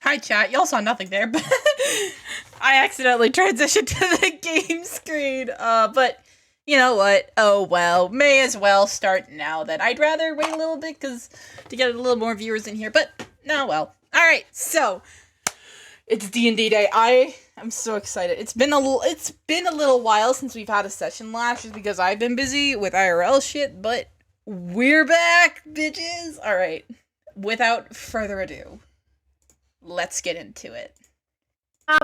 Hi, chat. Y'all saw nothing there, but I accidentally transitioned to the game screen. But you know what? Oh well. May as well start now then. I'd rather wait a little bit to get a little more viewers in here, but no, well. Alright, so it's D&D day. I am so excited. It's been a little while since we've had a session last, just because I've been busy with IRL shit, but we're back, bitches! Alright. Without further ado, let's get into it.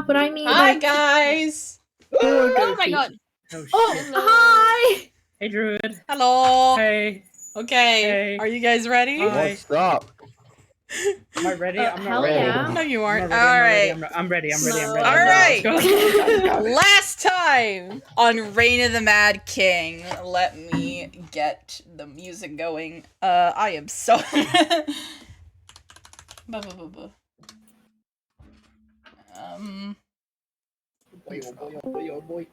But I mean, Hi, guys! Oh my god. Oh, hi! Hey, Druid. Hello! Hey. Okay, Hey. are you guys ready? Hi. What's up? Am I ready? I'm not hell ready. yeah. No, you I'm aren't. not ready. Alright. I'm ready. Alright. Let's go. Last time on Reign of the Mad King, let me get the music going. I am so... Boy, oh boy, oh boy, oh boy.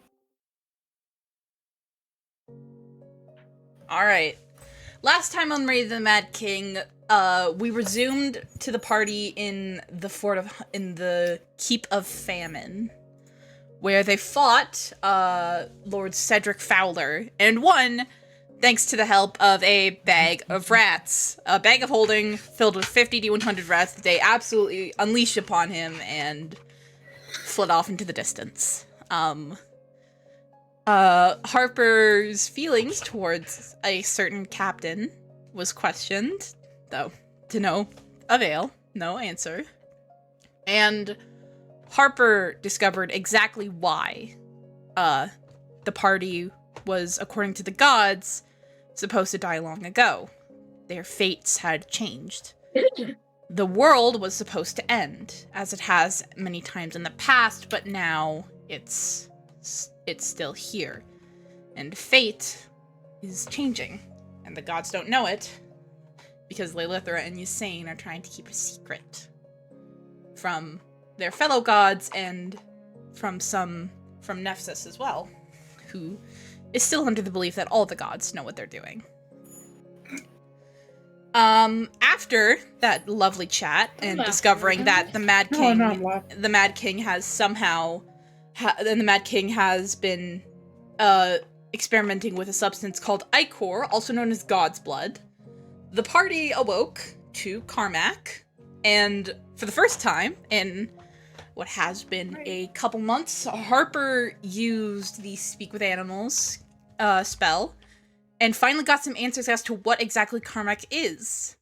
Alright. Last time on Reign of the Mad King, we resumed to the party in the Keep of Famine, where they fought, Lord Cedric Fowler, and won thanks to the help of a bag of rats. A bag of holding filled with 50 to 100 rats that they absolutely unleashed upon him and fled off into the distance. Harper's feelings towards a certain captain was questioned, though to no avail, no answer. And Harper discovered exactly why the party was, according to the gods, supposed to die long ago. Their fates had changed. The world was supposed to end, as it has many times in the past, but now it's still here. And fate is changing, and the gods don't know it, because Lilithra and Yusane are trying to keep a secret from their fellow gods and from Nephthys as well, who is still under the belief that all the gods know what they're doing. After that lovely chat and discovering that the Mad King has somehow the Mad King has been experimenting with a substance called ichor, also known as God's blood, the party awoke to Carmack, and for the first time in what has been a couple months, Harper used the Speak with Animals spell, and finally got some answers as to what exactly Carmack is.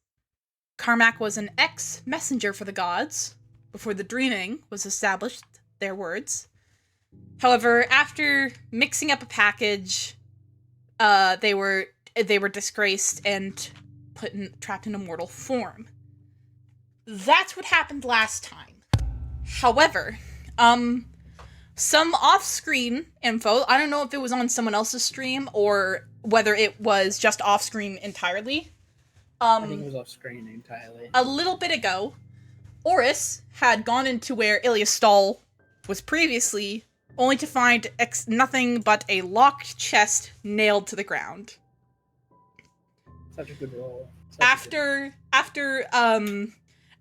Carmack was an ex-messenger for the gods, before the dreaming was established, their words. However, after mixing up a package, they were disgraced and trapped in a mortal form. That's what happened last time. However, some off-screen info, I don't know if it was on someone else's stream or whether it was just off-screen entirely. I think it was off-screen entirely. A little bit ago, Auris had gone into where Illia's stall was previously, only to find nothing but a locked chest nailed to the ground. Such a good roll. After DIYing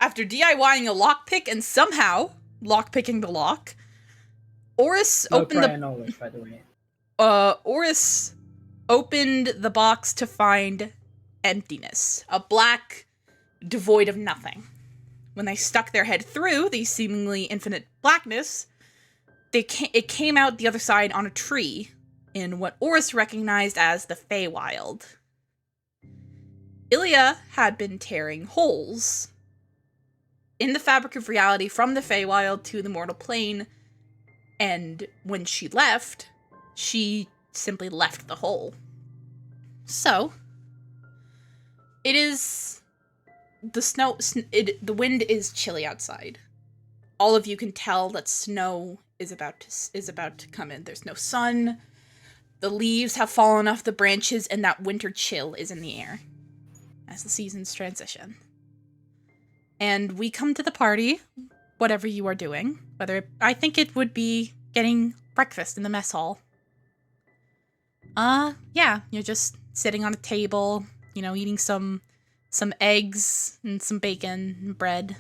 a lockpick and somehow lockpicking the lock, Auris opened knowledge, by the way. Auris opened the box to find emptiness, a black devoid of nothing. When they stuck their head through the seemingly infinite blackness, it came out the other side on a tree in what Auris recognized as the Feywild. Illia had been tearing holes in the fabric of reality from the Feywild to the mortal plane, and when she left, she simply left the hole. So, it is the wind is chilly outside. All of you can tell that snow is about to come in. There's no sun. The leaves have fallen off the branches, and that winter chill is in the air as the seasons transition. And we come to the party, whatever you are doing. I think it would be getting breakfast in the mess hall. Yeah, you're just sitting on a table, eating some eggs and some bacon and bread.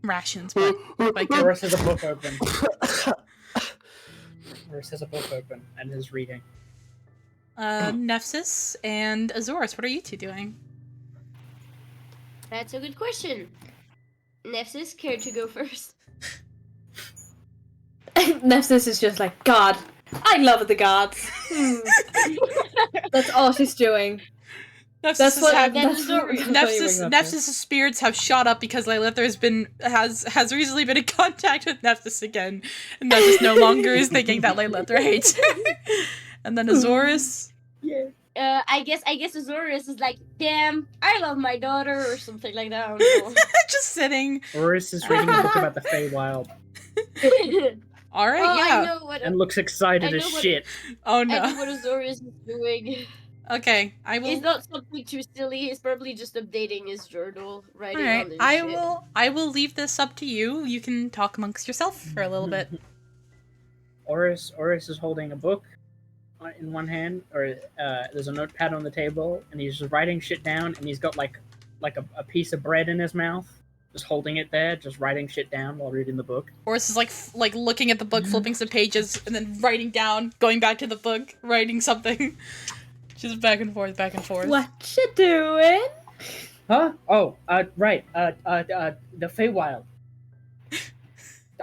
rations, but like Auris has a book open. Auris has a book open and is reading. Nephsis and Azorus, what are you two doing? That's a good question. Nephsis, care to go first? Nephsis is just like, God, I love the gods. That's all she's doing. Nephsis' spirits have shot up because Lilith has recently been in contact with Nephsis again, and Nephsis no longer is thinking that Lilith hates her. And then Azorus. Yeah. I guess Azorus is like, damn, I love my daughter, or something like that. I don't know. Just sitting. Auris is reading a book about the Feywild. All right, yeah. I know what and looks excited as shit. Oh no. I know what Azorus is doing. Okay, I will. It's not something too silly. He's probably just updating his journal, writing all right, on his I will leave this up to you. You can talk amongst yourself for a little bit. Auris is holding a book in one hand, or there's a notepad on the table, and he's just writing shit down, and he's got like a piece of bread in his mouth, just holding it there, just writing shit down while reading the book. Auris is like looking at the book, flipping some pages, and then writing down, going back to the book, writing something. Just back and forth, back and forth. What you doing? Huh? Oh, right. The Feywild.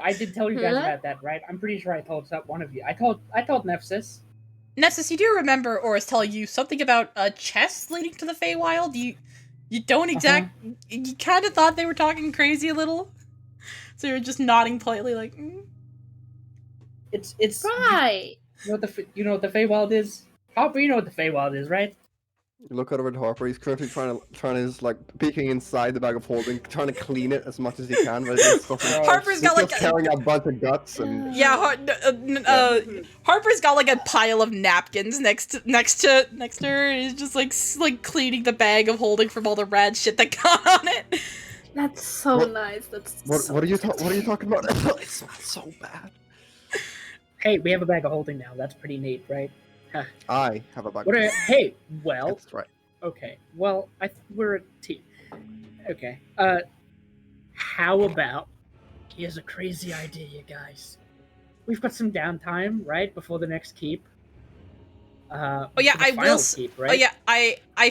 I did tell you guys about that, right? I'm pretty sure I told one of you. I told Nephsis. Nephsis, you do remember Auris telling you something about a chest leading to the Feywild? You don't you kind of thought they were talking crazy a little? So you were just nodding politely like, It's right. You know what the Feywild is? Harper, you know what the Feywild is, right? You look over at Harper. He's currently trying to like peeking inside the bag of holding, trying to clean it as much as he can. But it's Harper's got like carrying a bunch of guts and Harper's got like a pile of napkins next to her. He's just like cleaning the bag of holding from all the rad shit that got on it. That's so nice. What are you talking about? It smells so bad. Hey, we have a bag of holding now. That's pretty neat, right? Huh. I have a bag. Hey, well. That's right. Okay, well, we're a team. Okay, how about, here's a crazy idea, you guys. We've got some downtime, right, before the next keep. I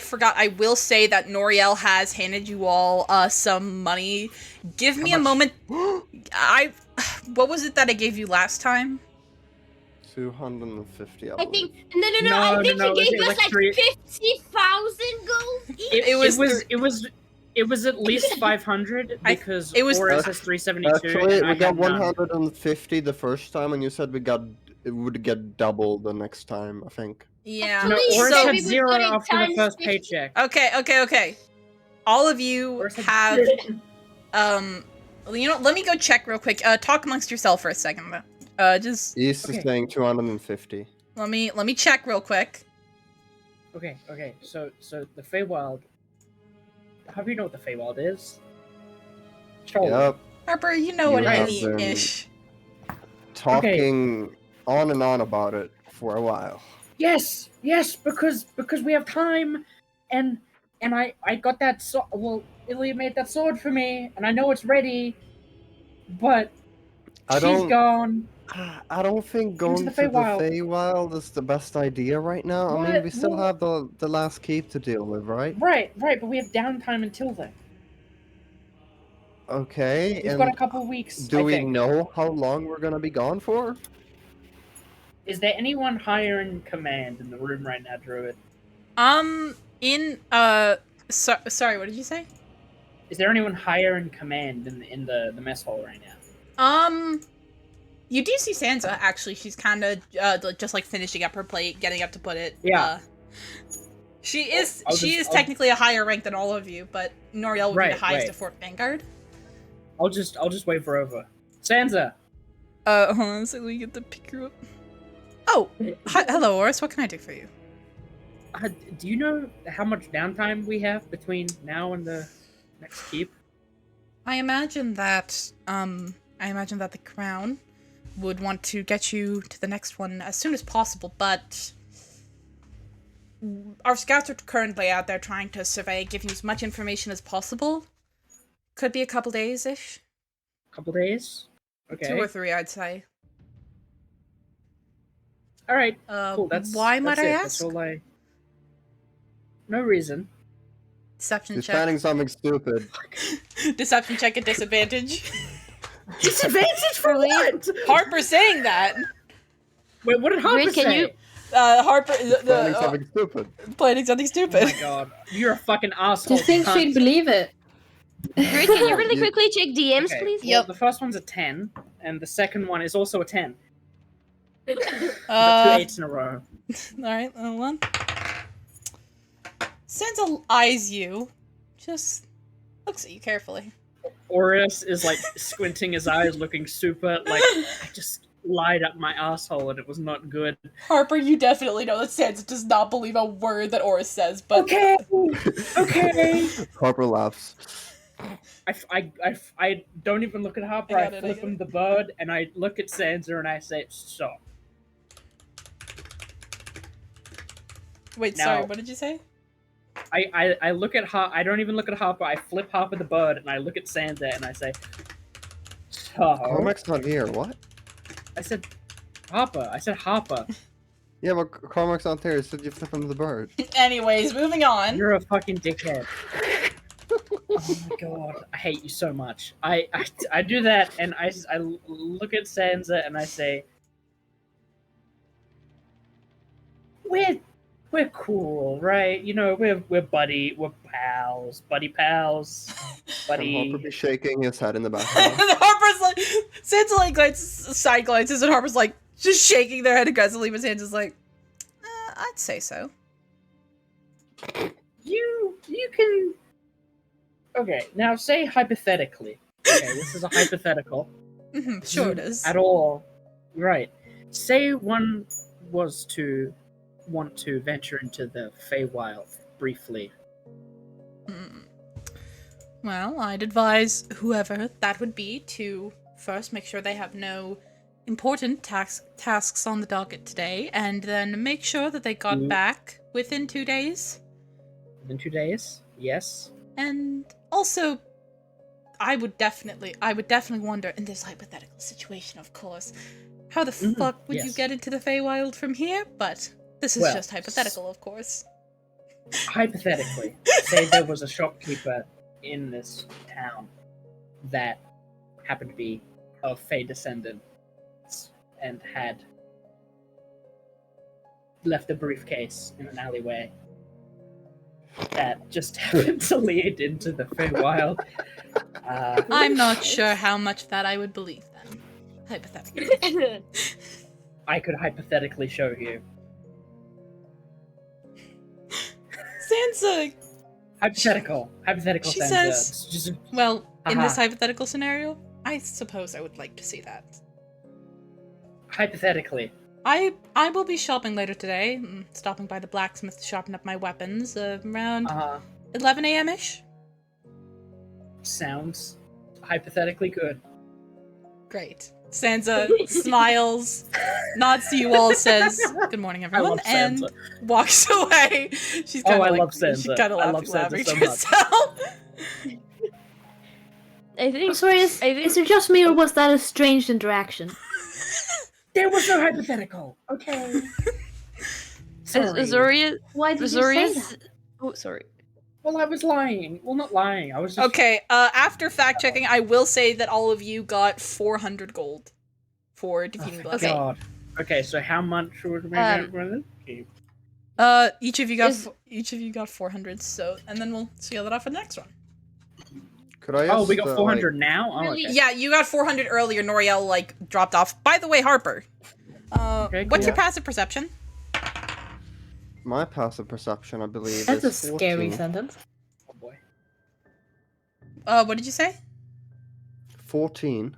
forgot. I will say that Noriel has handed you all some money. Give me a moment. What was it that I gave you last time? 250. I think I think he gave us like 50,000 gold each. It was at least 500 because Auris has 372. Actually, we got 150 the first time, and you said it would get double the next time. I think. Yeah. No, Auris had 0 after the first paycheck. Okay. All of you have you know, let me go check real quick. Talk amongst yourself for a second though. He's saying 250. Let me check real quick. Okay. So the Feywild. How do you know what the Feywild is? Yep. Harper, you know what it is. Talking on and on about it for a while. Yes, because we have time, and I got that sword. Well, Illia made that sword for me, and I know it's ready, but she's gone. I don't think going to the Feywild is the best idea right now. I mean, we still have the last keep to deal with, right? Right, but we have downtime until then. Okay, We've got a couple weeks. Do we know how long we're gonna be gone for? Is there anyone higher in command in the room right now, Druid? Sorry, what did you say? Is there anyone higher in command in the mess hall right now? You do see Sansa, actually. She's kind of just like finishing up her plate, getting up to put it. Yeah. She is technically a higher rank than all of you, but Noriel would be the highest of Fort Vanguard. I'll just wave her over. Sansa. Hold on, so we get to pick her up. Oh, hello, Auris. What can I do for you? Do you know how much downtime we have between now and the next keep? I imagine that the Crown would want to get you to the next one as soon as possible, but our scouts are currently out there trying to survey, give you as much information as possible. Could be a couple days-ish. Couple days. Okay. 2 or 3, I'd say. All right. Cool. Why might that's I it. ask? That's all I. No reason. Deception He's check. planning something stupid. Deception check at disadvantage. Disadvantage for what? Harper saying that. Wait, what did Harper Wait, can say? you- Harper Planning something stupid. planning something stupid. Oh my god, you're a fucking asshole. Do you think cunt. she'd believe it? Rick, can you really You- quickly check DMs, Okay, please? well, the first one's a 10, and the second one is also a 10. Got 2 8s in a row. Alright, hold on. Sansa eyes you. Just looks at you carefully. Auris is like squinting his eyes, looking super like I just lied up my asshole and it was not good. Harper, you definitely know that Sansa does not believe a word that Oris says, but Okay, okay. Harper laughs. I don't even look at Harper. I I got it, I flip get him it. the bird and I look at Sansa and I say, "Stop." wait, Now- sorry, what did you say? I look at I don't even look at Harper. I flip Harper the bird and I look at Sansa and I say, "Stop." Cormac's not here. What? I said, Harper. I said Harper. Yeah, but Cormac's not there. He said you flip him the bird. Anyways, moving on. You're a fucking dickhead. Oh my god, I hate you so much. I do that, and I look at Sansa and I say, we're cool, right? You know, we're we're buddy pals, And Harper be shaking his head in the And background. Harper's like, Sansa like side glances, and Harper's like just shaking their head aggressively, but Sansa's like, I'd say so. You can. Okay, now say hypothetically. Okay, this is a hypothetical. Sure it is. At all, right? Say one was to want to venture into the Feywild briefly. Well, I'd advise whoever that would be to first make sure they have no important tasks on the docket today, and then make sure that they got back within 2 days. Within 2 days, yes. And also, I would definitely wonder, in this hypothetical situation, of course, how the fuck would you yes. get into the Feywild from here? But this is Well, just hypothetical, of course. Hypothetically, say there was a shopkeeper in this town that happened to be of Fey descendants and had left a briefcase in an alleyway that just happened to lead into the Feywild. I'm not sure how much that I would believe then. Hypothetically. I could hypothetically show you. Sansa, Hypothetical She Sansa. says- It's just- well, in this Haha. hypothetical scenario, I suppose I would like to see that. hypothetically. I will be shopping later today, stopping by the blacksmith to sharpen up my weapons around 11 a.m.-ish. Sounds hypothetically good. Great. Sansa smiles, nods to you all, says, "Good morning, everyone," love and Sansa. walks away. She's Oh, kind of I like, love she's Sansa. kind of I love laughing Sansa so to much. herself. I think. Sorry, is it just me or was that a strange interaction? There was no hypothetical. Okay. Sorry. Azoria. Why did you say Azoria's. that? Oh, sorry. Well, I was lying. Well, not lying. I was just... Okay, after fact checking, I will say that all of you got 400 gold for defeating the last. Okay. God. Okay, so how much would we keep? Each of you got 400. So, and then we'll see that off for the next one. Could I? Oh, we ask, got 400 now. Oh, Really? okay. Yeah, you got 400 earlier. Noriel like dropped off. By the way, Harper, Okay, what's your cool. passive perception? My passive perception, I believe, That's a is scary 14. sentence. Oh boy. What did you say? 14.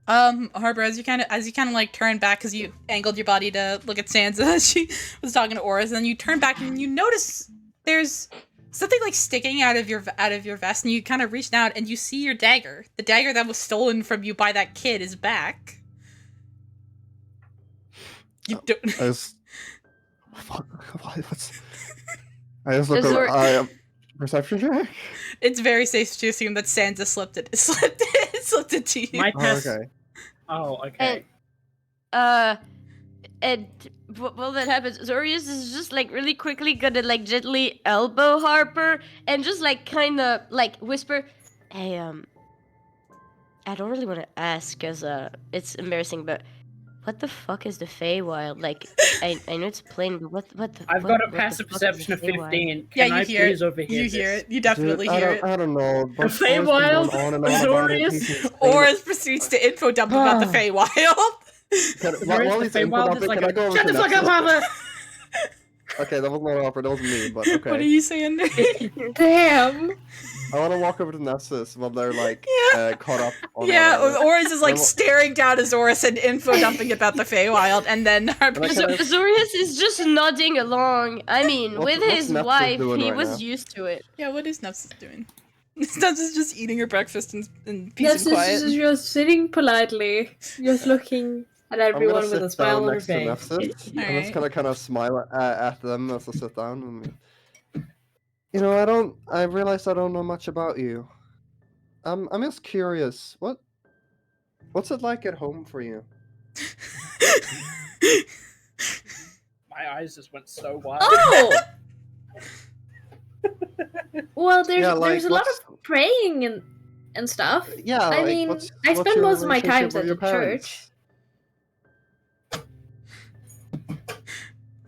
Harper, as you kind of like turn back because you angled your body to look at Sansa as she was talking to Auris, and then you turn back and you notice there's something like sticking out of your vest, and you kind of reach out and you see your dagger. The dagger that was stolen from you by that kid is back. You don't. I just... What's... I just look Is there- over... perception check? It's very safe to assume that Sansa slipped it slipped it to you. My pass. Oh, okay. Oh, okay. And while that happens, Zorius is just like really quickly gonna like gently elbow Harper and just like kind of like whisper, "Hey, I don't really want to ask because it's embarrassing, but what the fuck is the Feywild? Like, I know it's plain, but what the? I've got a passive perception of 15. Yeah, Can you I hear please it. overhear You hear this? it. You definitely Dude, hear it. I don't know. But Feywild, Oris proceeds to info dump about the Feywild. While he's Feywild is like, can I go over shut to the fuck up, Nexus? Harper! Okay, that was not offer, that was me, but okay. What are you saying? Damn. I want to walk over to Nessus while they're like caught up on Yeah, Oris is like staring down at Zoris and info dumping about the Feywild, and then Harper. Zorius is just nodding along. I mean, with his Nupsis wife, doing he right was now? used to it. Yeah, what is Nupsis doing? Nupsis is just eating her breakfast in peace and quiet. Is just sitting politely, just looking at everyone with a smile on her face. I'm just gonna kind of smile at them as I sit down. You know, I realize I don't know much about you. I'm just curious. What's it like at home for you? My eyes just went so wide. Oh! Well, there's Yeah, like, there's a lot of praying and stuff. Yeah, I like, mean, what's I spend your most of my time relationship at with the your church.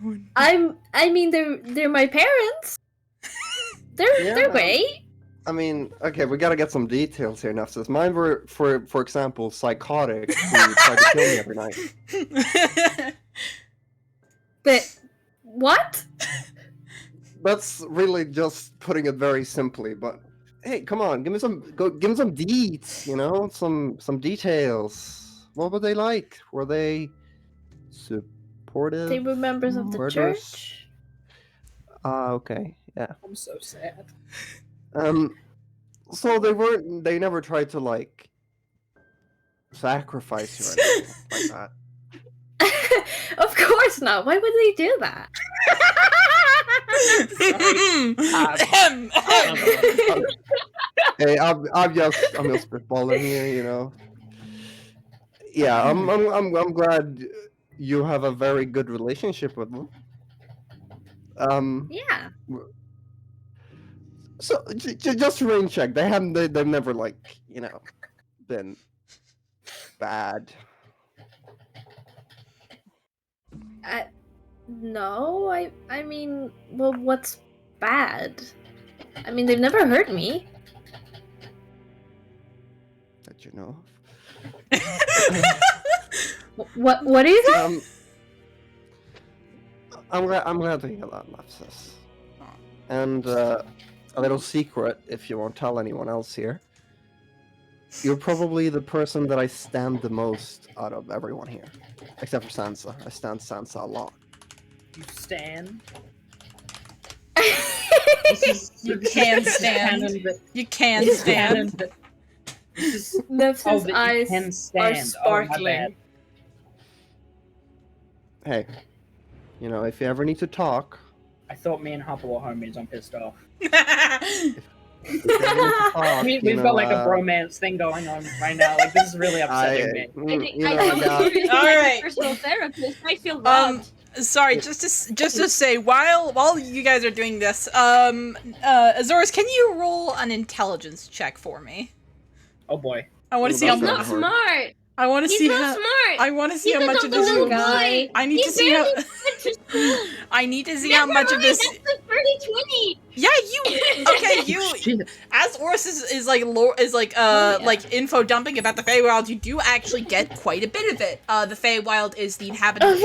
parents? I mean, they're my parents. They're great. I mean, okay, we gotta get some details here, Nefsis. Mine were, for example, psychotic, who tried to kill me every night. But what? That's really just putting it very simply, but hey, come on, give me some deets, you know, some details. What were they like? Were they supportive? They were members of the murderous? church. Okay, yeah. I'm so sad. So they never tried to, like, sacrifice you or anything like that. Of course not. Why would they do that? Hey, I'm just spitballing here, you know. Yeah, I'm glad you have a very good relationship with them. Yeah. So just to rain check, they've never, like, you know, been bad. No, I mean, well, what's bad? I mean, they've never hurt me. That you know of. What is it? I'm glad to hear that, Lapsus. And a little secret, if you won't tell anyone else here. You're probably the person that I stand the most out of everyone here. Except for Sansa. I stand Sansa a lot. You stand? You can stand. You can stand. Nef's eyes can are stand. sparkling. Hey, you know, if you ever need to talk... I thought me and Harper were homies. I'm pissed off. If you ever need to talk, We've got like a bromance thing going on right now. Like, this is really upsetting me. You know, I got... Alright. Personal therapist. I feel robbed. Sorry, just to say, while you guys are doing this, Azores, can you roll an intelligence check for me? Oh boy. I want to see how He's not smart. I want to see He's not how. smart. I want to see He's how a much of this. little boy. I need to He see how. barely went to school. I need to see how much of this. That's the 30-20. Yeah, you. Okay, you. As Oris is like like info dumping about the Feywild, you do actually get quite a bit of it. The Feywild is the inhabitant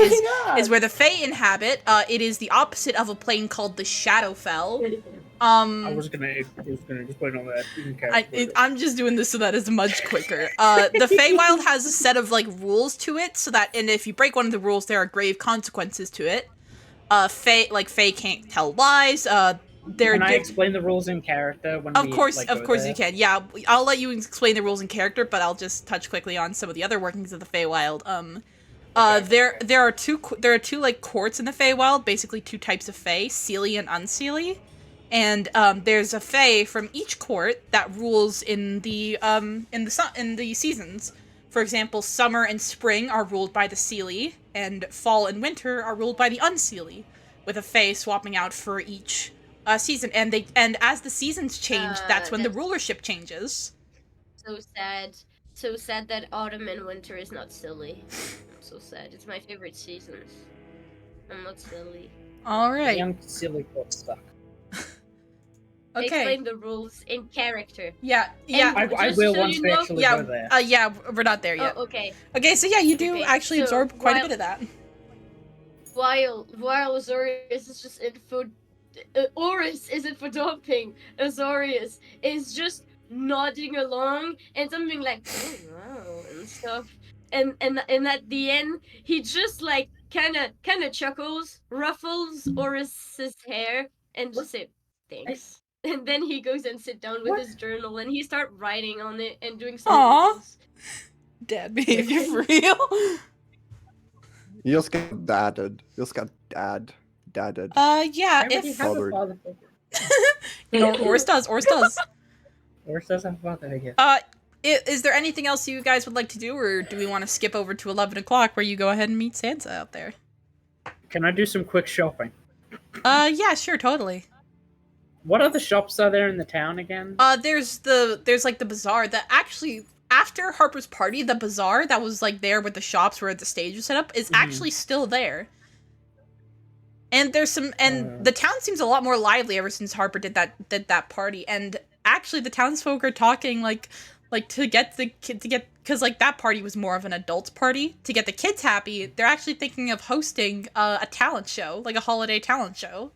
is where the Fey inhabit. It is the opposite of a plane called the Shadowfell. I was gonna just put it on that. I'm just doing this so that it's much quicker. The Feywild has a set of like rules to it, so that and if you break one of the rules, there are grave consequences to it. Fey can't tell lies. Can I explain the rules in character? Of course you can. Yeah, I'll let you explain the rules in character, but I'll just touch quickly on some of the other workings of the Feywild. There are two like courts in the Feywild, basically two types of Fey, Seelie and Unseelie. And there's a fae from each court that rules in the seasons. For example, summer and spring are ruled by the Seelie, and fall and winter are ruled by the Unseelie, with a fae swapping out for each season. And as the seasons change, that's when the rulership changes. So sad. So sad that autumn and winter is not silly. I'm so sad. It's my favorite seasons. I'm not silly. All right. Young silly got stuck. Okay. Explain the rules in character. Yeah. I will so once you we know- actually go there. Yeah, we're not there yet. Oh, okay. Okay, so yeah, you do Okay, actually so absorb quite a bit of that. While Azorius is just in for Auris isn't for dumping. Azorius is just nodding along and something like oh wow and stuff. And at the end he just like kinda chuckles, ruffles Auris's hair and just say thanks. And then he goes and sit down with his journal and he start writing on it and doing some doodles. Dad behavior for real. You just got dadded. You just got dadded. Yeah, I already if have a father figure. Oris does. Or does have a father figure. Is there anything else you guys would like to do, or do we want to skip over to 11 o'clock where you go ahead and meet Sansa out there? Can I do some quick shopping? Yeah, sure, totally. What other shops are there in the town again? There's like the bazaar that actually, after Harper's party, the bazaar that was like there with the shops where the stage was set up is actually still there. And there's some, and the town seems a lot more lively ever since Harper did that party. And actually, the townsfolk are talking like to get the kid because like that party was more of an adult party. To get the kids happy, they're actually thinking of hosting a talent show, like a holiday talent show.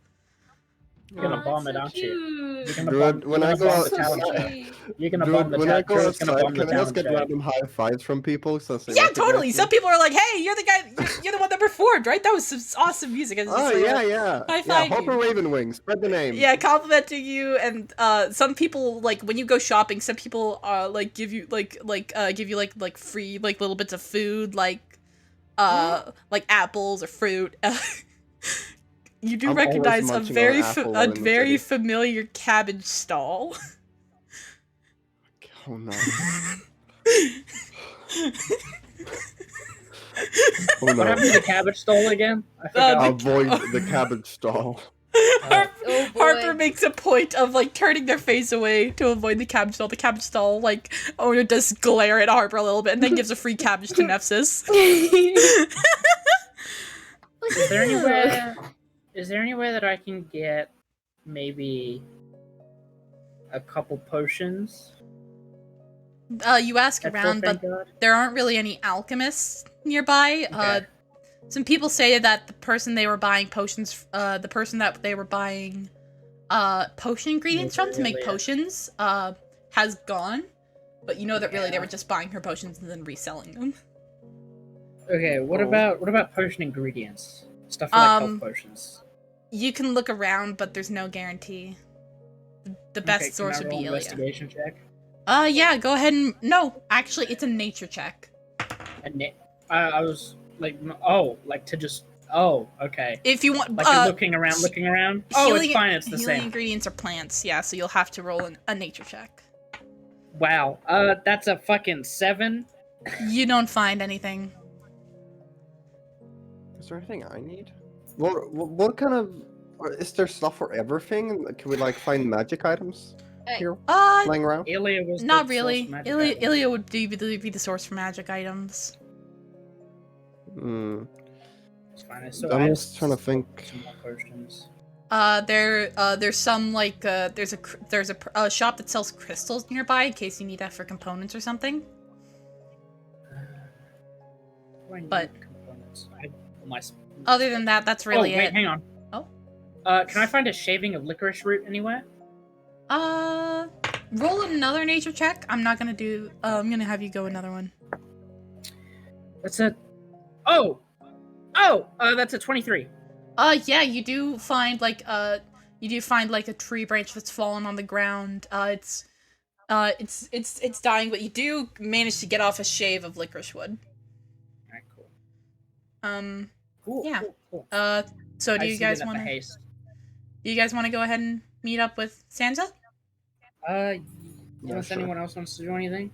You're gonna bomb it, so aren't you? cute. You're gonna bomb, When I go bomb the outside, talent show. You're gonna Dude, bomb the when I go talent show. outside, can I just get random high fives from people? So Yeah, totally. Some people are like, "Hey, you're the guy. You're the one that performed, right? That was some awesome music." And it's Oh just yeah, like, yeah. high Yeah, five Harper you. Ravenwing, spread the name. Yeah, complimenting you, and some people like when you go shopping, some people like give you like free like little bits of food, like apples or fruit. You do I'm recognize a always munching very on apple in the city. familiar cabbage stall. Oh no. Oh What no. happened to the cabbage stall again? I forgot. Avoid the cabbage stall. Oh boy. Harper makes a point of like turning their face away to avoid the cabbage stall. The cabbage stall like owner does glare at Harper a little bit and then gives a free cabbage to Nephthys. Is there anywhere that I can get maybe a couple potions? You ask That's around, thank but God? there aren't really any alchemists nearby. Okay. Some people say that the person they were buying potions, the person that they were buying potion ingredients from to make Illia. potions, has gone. But you know that really they were just buying her potions and then reselling them. Okay, what Oh. about potion ingredients? Stuff for like health potions. You can look around, but there's no guarantee. The best Okay, source can I would be roll Illia. investigation check? Yeah, go ahead and... No, actually, it's a nature check. I was like, to just... Oh, okay. If you want... Like you're looking around? Oh, it's fine, it's the healing same. ingredients are plants, yeah, so you'll have to roll a nature check. Wow, that's a fucking 7. You don't find anything. Is there anything I need? What kind of... Is there stuff for everything? Can we like find magic items here lying around? Illia was Not the really. source of magic items. Illia would be the source for magic items. Hmm. It's fine. So I'm just trying to think. Some more potions. There's some like there's a shop that sells crystals nearby in case you need that for components or something. Do I need But- components? Other than that, that's really wait, it. hang on. Oh. Can I find a shaving of licorice root anywhere? Roll another nature check. I'm not gonna do. I'm gonna have you go another one. That's a. That's a 23. Yeah, you do find like a tree branch that's fallen on the ground. It's dying, but you do manage to get off a shave of licorice wood. Alright, cool. Um, Cool. Yeah. Cool. so do I you see guys that want for to? haste. Do you guys want to go ahead and meet up with Sansa? Unless sure. anyone else wants to do anything.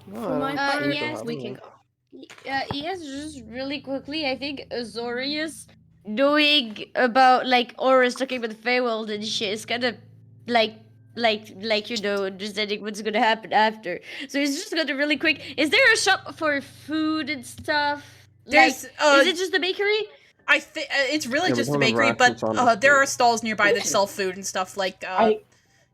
No, For my I don't part, think yes, so, we haven't can go. Yes, just really quickly, I think Azorius knowing about like Auris talking about the Feywild and shit is kind of like understanding what's gonna happen after. So he's just gonna really quick. Is there a shop for food and stuff? There's, Is it just the bakery? I think it's really Yeah, we just a don't have bakery, but rations on there food. are stalls nearby that sell food and stuff. Like,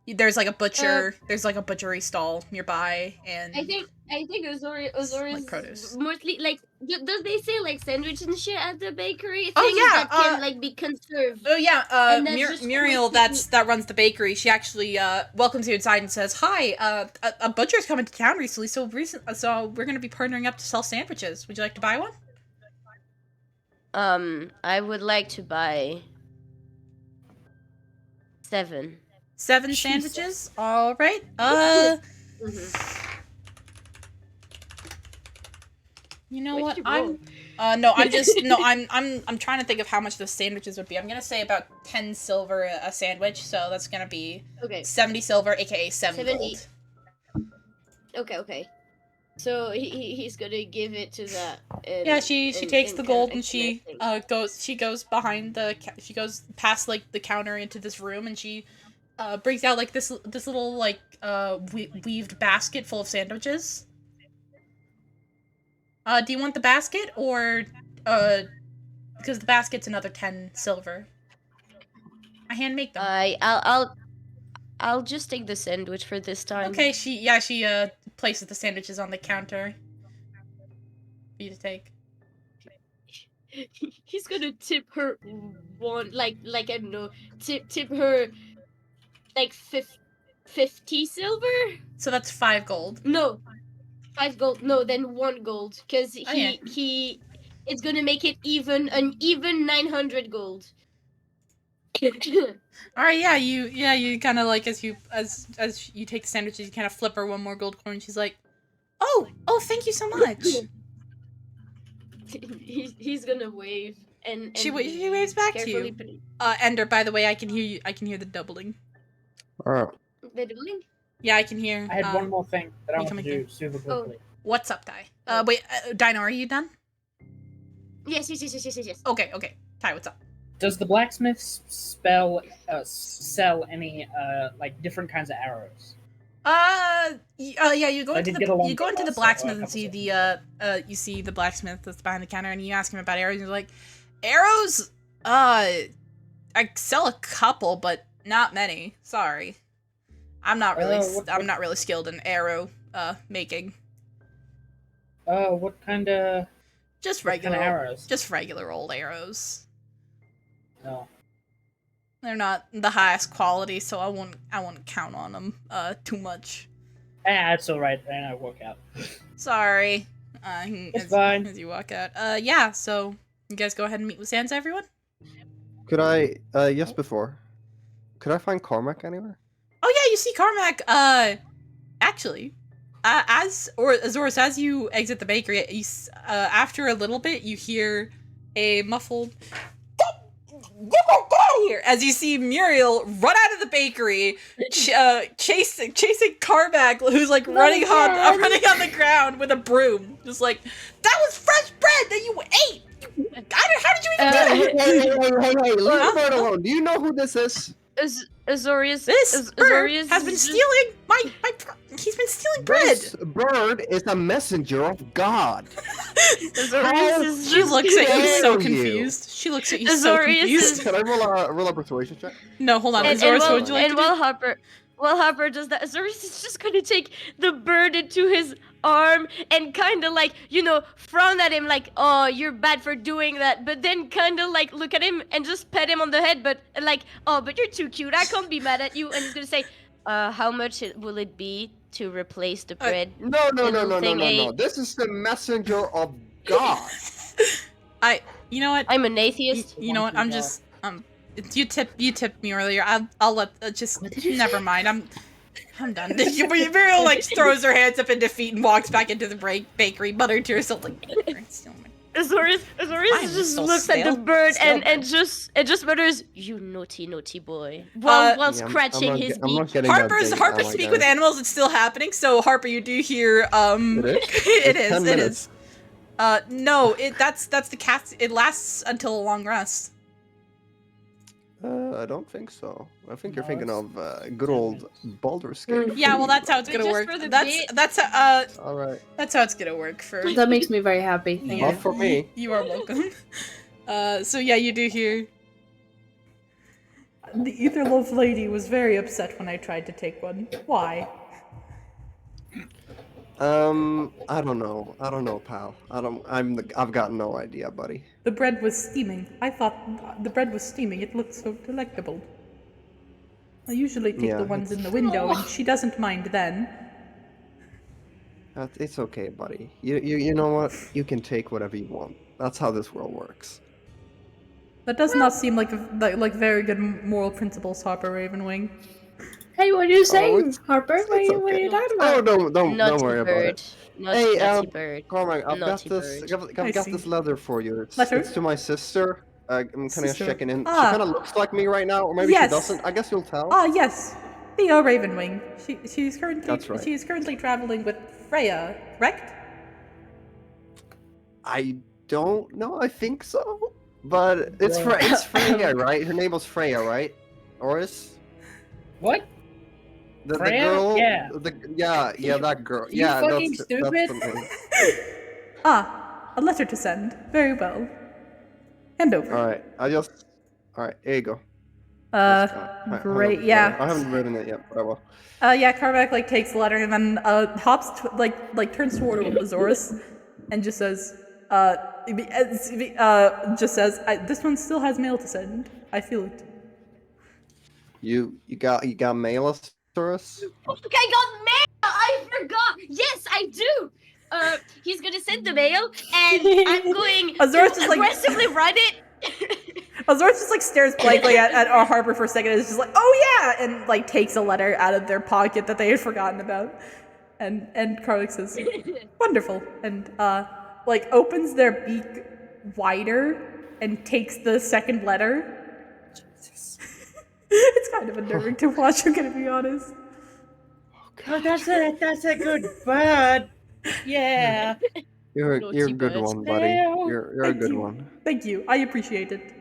there's like a butcher. There's like a butchery stall nearby, and I think Azorius like produce. mostly like does they say like sandwich and shit at the bakery? Oh, Things yeah, that can like be conserved. Oh yeah, And that's just Muriel, quick- that runs the bakery. She actually welcomes you inside and says, "Hi, a butcher's coming to town recently, so we're gonna be partnering up to sell sandwiches. Would you like to buy one?" I would like to buy 7. 7 Jesus. sandwiches. All right. You know What'd what? you I'm roll? no, I'm just no, I'm trying to think of how much the sandwiches would be. I'm gonna say about 10 silver a sandwich, so that's gonna be Okay. 70 silver, aka 7 70. gold. Okay. So he's gonna give it to that. And, Yeah, she takes the kind gold of and she goes behind she goes past like the counter into this room, and she brings out like this little like weaved basket full of sandwiches. Do you want the basket, or because the basket's another 10 silver. I hand make them. I'll just take the sandwich for this time. Okay, she places the sandwiches on the counter for you to take. He's gonna tip her one like I don't know, tip her like 50 silver. So that's 5 gold. No, 5 gold. No, then 1 gold, because Oh, yeah. he it's gonna make it an even 900 gold. All right, you kind of like as you take the sandwiches, you kind of flip her one more gold coin. She's like, "Oh, thank you so much." He's gonna wave and She waves back to carefully you. Ender, by the way, I can hear you. I can hear the doubling. Alright. The doubling? Yeah, I can hear. I had one more thing that I want to coming do here? super quickly. What's up, Ty? Wait, Dino, are you done? Yes. Okay. Ty, what's up? Does the blacksmith sell any like different kinds of arrows? Yeah, you go I into did get a long you go into the bow, so blacksmith a and see couple you see the blacksmith that's behind the counter, and you ask him about arrows, and he's like, "Arrows? I sell a couple, but not many. Sorry. I'm not really skilled in arrow making. What kind of Just what regular kind of arrows? Just regular old arrows. No. They're not the highest quality, so I won't count on them too much. That's alright, and I walk out. Sorry. It's fine. As you walk out. Yeah, so you guys go ahead and meet with Sansa, everyone? Could I, yes, before. Could I find Cormac anywhere? Oh yeah, you see Carmack, actually, as you exit the bakery, after a little bit, you hear a muffled, "Get out of here!" as you see Muriel run out of the bakery, chasing Carmack, who's like running on the ground with a broom, just like, "That was fresh bread that you ate! How did you even do that?" Hey, leave the bird alone. Do you know who this is? Azorius. This bird Azorius has been is just- stealing he's been stealing bread. This bird is a messenger of God. Azorius is She just- looks at you so dare you? confused. She looks at you so Azorius confused. is- Can I roll a persuasion check? No, hold on. And, Azorius, and what while, would you like and to do? while Harper does that, Azorius is just gonna take the bird into his arm and kind of like, frown at him like, "Oh, you're bad for doing that," but then kind of like look at him and just pet him on the head, but like, "Oh, but you're too cute. I can't be mad at you." And he's gonna say, "How much will it be to replace the bread?" No. Thing This is the messenger of God. You know what? I'm an atheist. You know what? I'm just you tipped me earlier. I'll let just never mind. I'm done. Muriel like throws her hands up in defeat and walks back into the bakery, muttering to herself like, "It's still my Azorius just looks at the bird and just mutters, "You naughty boy," while scratching his beak. Harper's speak with animals is still happening, so Harper, you do hear it is. No, that's the cat. It lasts until a long rest. I don't think so. I think you're thinking of good old Baldur's Gate. Yeah, well, that's how it's gonna work. That's all right. That's how it's gonna work for. That makes me very happy. Thank you. Not for me. You are welcome. So yeah, you do hear. The Etherlove lady was very upset when I tried to take one. Why? I don't know, pal. I've got no idea, buddy. The bread was steaming. I thought the bread was steaming. It looked so delectable. I usually take the ones in the window, and she doesn't mind then. It's okay, buddy. You know what? You can take whatever you want. That's how this world works. That does not seem like very good moral principles, Harper Ravenwing. Hey, what are you saying, Harper? What are you talking about? Oh, don't worry about it. Naughty bird. Cormac, I've got this letter for you. It's to my sister. I'm kind of checking in. She kind of looks like me right now, or maybe she doesn't. I guess you'll tell. Yes. Theo Ravenwing. She's currently That's right. She's currently traveling with Freya, correct? I don't know. I think so, but it's Freya, right? Her name was Freya, right? Auris? What? The Freya? girl? Yeah. That girl. You fucking stupid. That's the name. A letter to send. Very well. Hand over. Alright, Alright, here you go. Great, yeah. I haven't written it yet, but I will. Carmack takes the letter and then hops turns toward Azorius and just says, this one still has mail to send. I feel it. You got mail, Azorius? I got mail! I forgot! Yes, I do! He's gonna send the mail, and I'm going to aggressively write it. Azorius just stares blankly at Harper for a second and is just oh yeah! And takes a letter out of their pocket that they had forgotten about. And Karlik says, wonderful. And opens their beak wider and takes the second letter. Jesus. It's kind of unnerving to watch, I'm gonna be honest. Oh, that's a good bird. Yeah. You're a good one, buddy. You're a good one. Thank you. I appreciate it.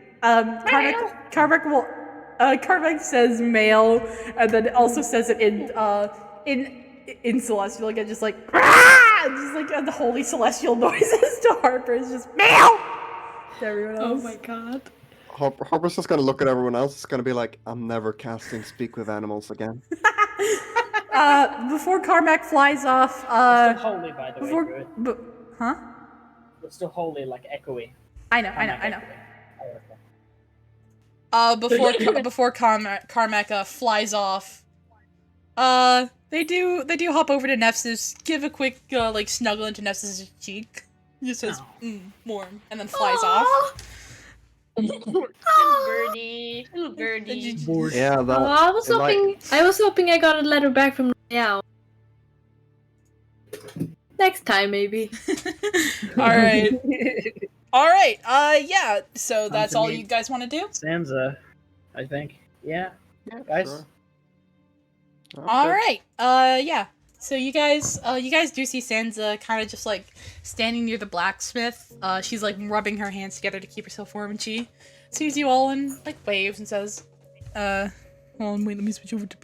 Karvik says mail, and then it also says it in Celestial again, just the holy Celestial noises to Harper. It's just mail to everyone else. Oh my god. Harper's just gonna look at everyone else. It's gonna be like, I'm never casting Speak with Animals again. Before Carmack flies off, It's still holy, by the way. Huh? It's still holy, echoey. I know. Before Carmack flies off, they do hop over to Nef's, give a quick snuggle into Nef's cheek. Just says warm, and then flies off. Little birdie. Yeah, I was hoping I got a letter back from Meow. Next time, maybe. Alright. Yeah, so that's all you guys want to do? Sansa, I think. Yeah, guys. Sure. Okay. Alright, yeah. So you guys do see Sansa kind of just standing near the blacksmith. She's rubbing her hands together to keep herself warm, and she sees you all and waves and says, hold on, wait, let me switch over to...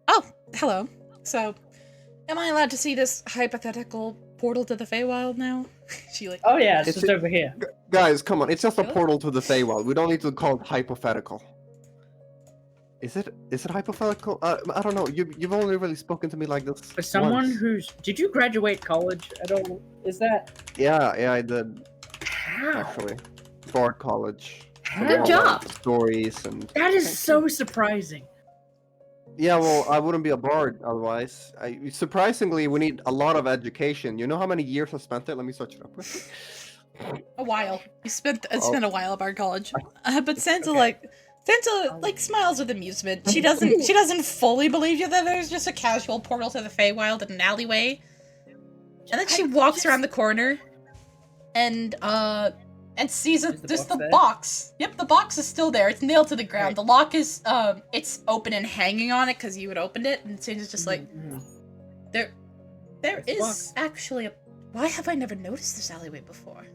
Oh, hello. So, am I allowed to see this hypothetical portal to the Feywild now? Oh yeah, it's just over here. Guys, come on, it's just a portal to the Feywild. We don't need to call it hypothetical. Is it hypothetical? I don't know. You've only really spoken to me like this. For someone once. did you graduate college at all? Is that? Yeah, I did. How? Actually, Bard College. Good job. Stories and. That is so surprising. Yeah, well, I wouldn't be a bard otherwise. Surprisingly, we need a lot of education. You know how many years I spent there? Let me search it up. A while. You spent a while at Bard College, but Sansa Sansa smiles with amusement. She doesn't fully believe you that there's just a casual portal to the Feywild in an alleyway. And then she walks around the corner and sees Is the there's box the there? box. Yep, the box is still there. It's nailed to the ground. The lock is it's open and hanging on it because you had opened it, and Sansa's just like, there Where's the is box? actually a. Why have I never noticed this alleyway before?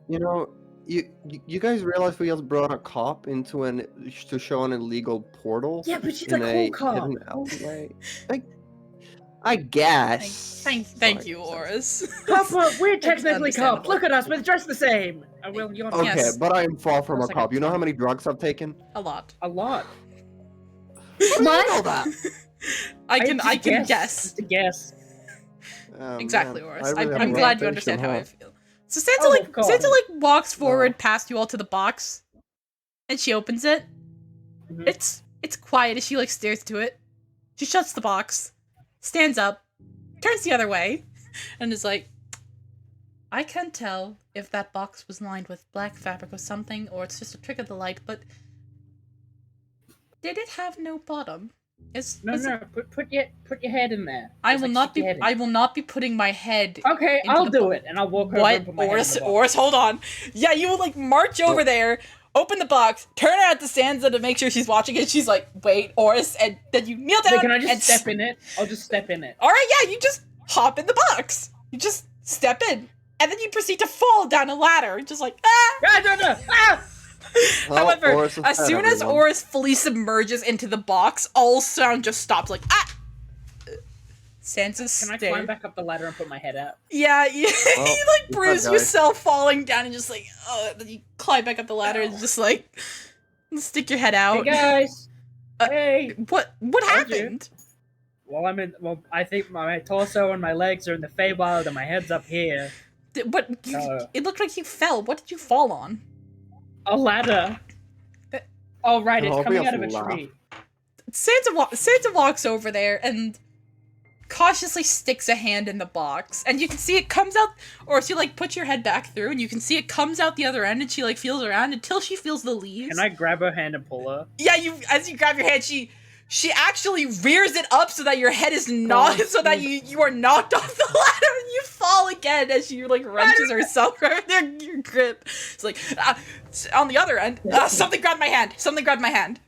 You know, you guys realize we just brought a cop into to show an illegal portal? Yeah, but she's in a cool cop. hidden alleyway? I guess. Thank you, Sorry. Oris. Papa, we're technically understandable. cops. Look at us, we're dressed the same. Well, you're not Okay, Yes. but I am far from a Looks like cop. a You know how cop. many drugs I've taken? A lot. a lot. How do you know that? I can guess. Just a guess. Oh, Exactly, man. Oris. I really have I'm a glad you reputation, understand how huh? I feel. So Sansa Oh, like God. Sansa like walks forward Oh. past you all to the box, and she opens it. Mhm. It's quiet as she like stares to it. She shuts the box, stands up, turns the other way, and is like, I can't tell if that box was lined with black fabric or something, or it's just a trick of the light, but did it have no bottom? No. Put your head in there. I Just, will like, not stick be your head in. I will not be putting my head. Okay, into I'll the do bo- it, and I'll walk over What? and put my head in Oris, the box. Oris, hold on. Yeah, you will like march over there, open the box, turn it out to Sansa to make sure she's watching it. She's like, wait, Oris, and then you kneel down. Wait, can I and just step in it? I'll just step in it. Alright, yeah, you just hop in the box. You just step in. And then you proceed to fall down a ladder. Just like, ah! Ah, no. Ah! Well, However, Oris is as dead, soon as everyone. Oris fully submerges into the box, all sound just stops. Like, ah! Sansa's Can I stare. climb back up the ladder and put my head out? Yeah, you, Well, you like good bruise guy. yourself falling down and just like, then you climb back up the ladder and just like, stick your head Hey out. guys! Uh, Hey! What Told you. happened? Well, I think my torso and my legs are in the Feywild and my head's up here. It looked like you fell. What did you fall on? A ladder. Uh, Oh, right, Can it's I coming help out of you a laugh? tree. Sansa walks over there and cautiously sticks a hand in the box, and you can see it comes out, or she like puts your head back through, and you can see it comes out the other end, and she like feels around until she feels the leaves. Can I grab her hand and pull her? Yeah, as you grab your hand, she actually rears it up so that your head is not, so that you are knocked off the ladder and you fall again as she like wrenches herself from your grip. It's like on the other end, something grabbed my hand. Something grabbed my hand.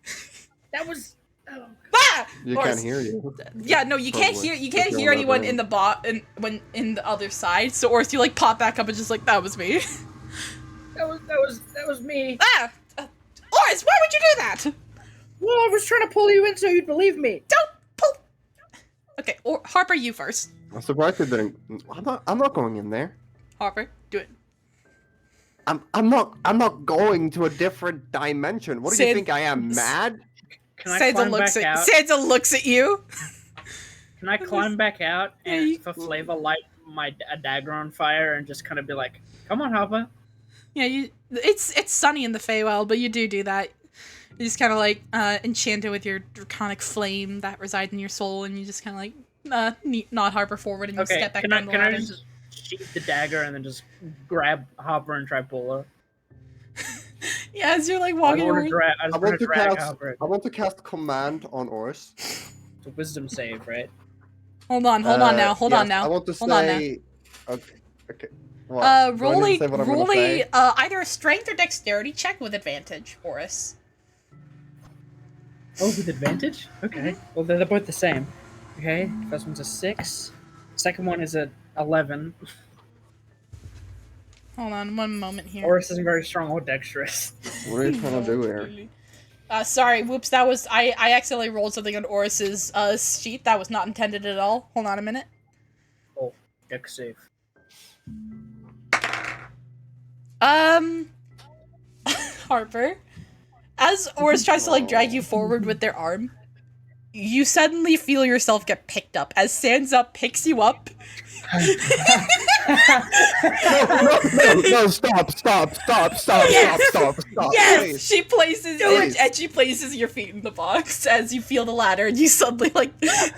That was. Oh. Ah! You Or- can't hear you. Yeah, no, you can't Probably. hear. You can't If you're hear on the anyone other in the when in the other side. So, or if you like pop back up and just like that was me. That was me. Ah, Oris, why would you do that? Well, I was trying to pull you in so you'd believe me. Don't pull. Okay, or Harper, you first. I'm surprised you didn't. I'm not going in there. Harper, do it. I'm not going to a different dimension. What do you San- think I am, mad? Can I climb back out? Sansa looks at you. Can I climb back out Yeah, you- and for flavor light a dagger on fire and just kind of be like, "Come on, Harper." Yeah, it's sunny in the Feywild, but you do that. You just kind of like enchanted with your draconic flame that resides in your soul, and you just kind of like nod Harper forward and you Okay, step back can down the I ladder. just sheath the dagger and then just grab Harper and try pull her? Yeah, as you're like I walking just want over. to drag. I I just want want to to drag cast. Harper. I want to cast command on Oris. It's a wisdom save, right? Hold on now. Hold on yes, now. I want to Hold on now. say. Okay. What? Do I Roll need a to say what I'm gonna say? either a strength or dexterity check with advantage, Oris. Oh, with advantage? Okay. Well, they're both the same. Okay. First one's a 6. Second one is a 11. Hold on one moment here. Oris isn't very strong or dexterous. What are you trying to do here? Sorry, whoops, that was I accidentally rolled something on Oris's sheet that was not intended at all. Hold on a minute. Oh, dex save. Harper, as Oris tries to like drag you forward with their arm, you suddenly feel yourself get picked up as Sansa picks you up. No, stop, Yes, please. she places Please. and she places your feet in the box as you feel the ladder, and you suddenly like you like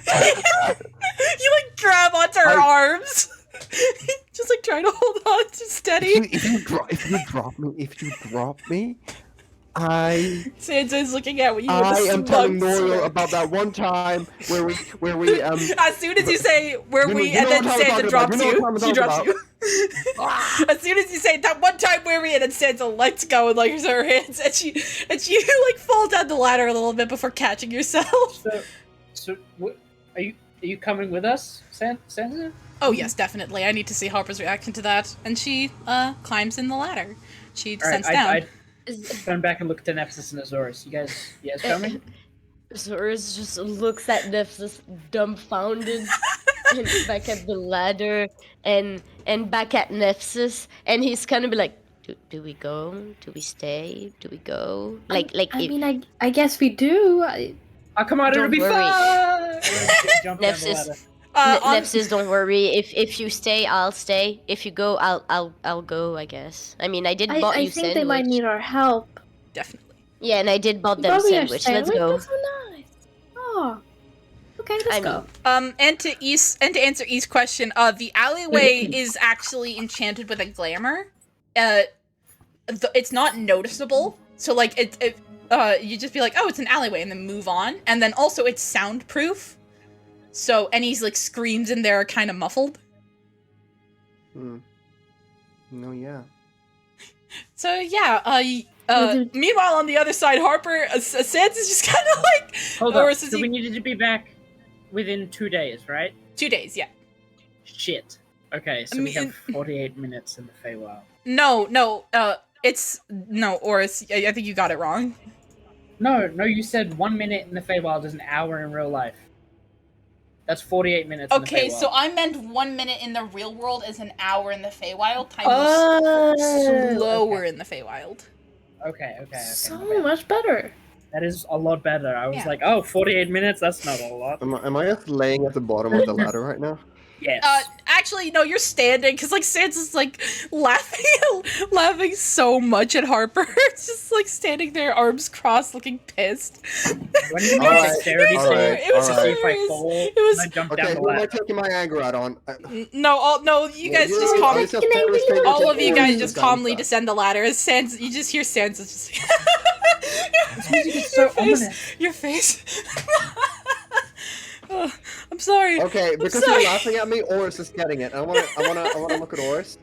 grab onto her arms, just like trying to hold on to steady. If you drop me, Sansa is looking at you. I with a am telling smug Noriel smirk. about that one time where we As soon as you say where You know- we, you and know then what I'm Sansa talking drops about. You know you. what I'm She talking drops about. you. As soon as you say that one time where we in, and Sansa lets go and like her hands, and she like fall down the ladder a little bit before catching yourself. So are you coming with us, Sansa? Oh yes, definitely. I need to see Harper's reaction to that. And she climbs in the ladder. She descends down. I turn back and look at Nephthys and Azores. You guys coming? Azores just looks at Nephthys dumbfounded, and back at the ladder, and back at Nephthys, and he's kind of like, do we go? Do we stay? Do we go? I guess we do. Oh, come on, it'll be fun! Nephthys, Nephthys, don't worry. If you stay, I'll stay. If you go, I'll go, I guess. I mean, I did bought you sandwich. I think they might need our help. Definitely. Yeah, and I did bought them sandwich. Let's go. That's so nice. Oh. Okay, let's go. And to answer E's question, the alleyway is actually enchanted with a glamour. It's not noticeable, so like you just be like, oh, it's an alleyway, and then move on. And then also it's soundproof, so any like screams in there are kind of muffled. No, yeah. So yeah, meanwhile on the other side, Harper, Sansa's just kind of like. Hold on. So we needed to be back within 2 days, right? 2 days, yeah. Shit. Okay, so we have 48 minutes in the Feywild. No, Auris, I think you got it wrong. No, you said 1 minute in the Feywild is an hour in real life. That's 48 minutes in the Feywild. Okay, so I meant 1 minute in the real world is an hour in the Feywild. Time was slower in the Feywild. Okay. So much better. That is a lot better. I was like, oh, 48 minutes? That's not a lot. Am I just laying at the bottom of the ladder right now? Yes. Actually, no, you're standing, because, like, Sansa's, like, laughing so much at Harper. It's just, like, standing there, arms crossed, looking pissed. When you make dexterity save, it was hilarious. It was I jump down the ladder. Who am I taking my anger out on? No, you guys just calmly... All of you guys just calmly descend the ladder, as Sansa... You just hear Sansa just... This music is so ominous. Your face... Oh, I'm sorry. Okay, because you're laughing at me, Auris is getting it. I wanna look at Auris,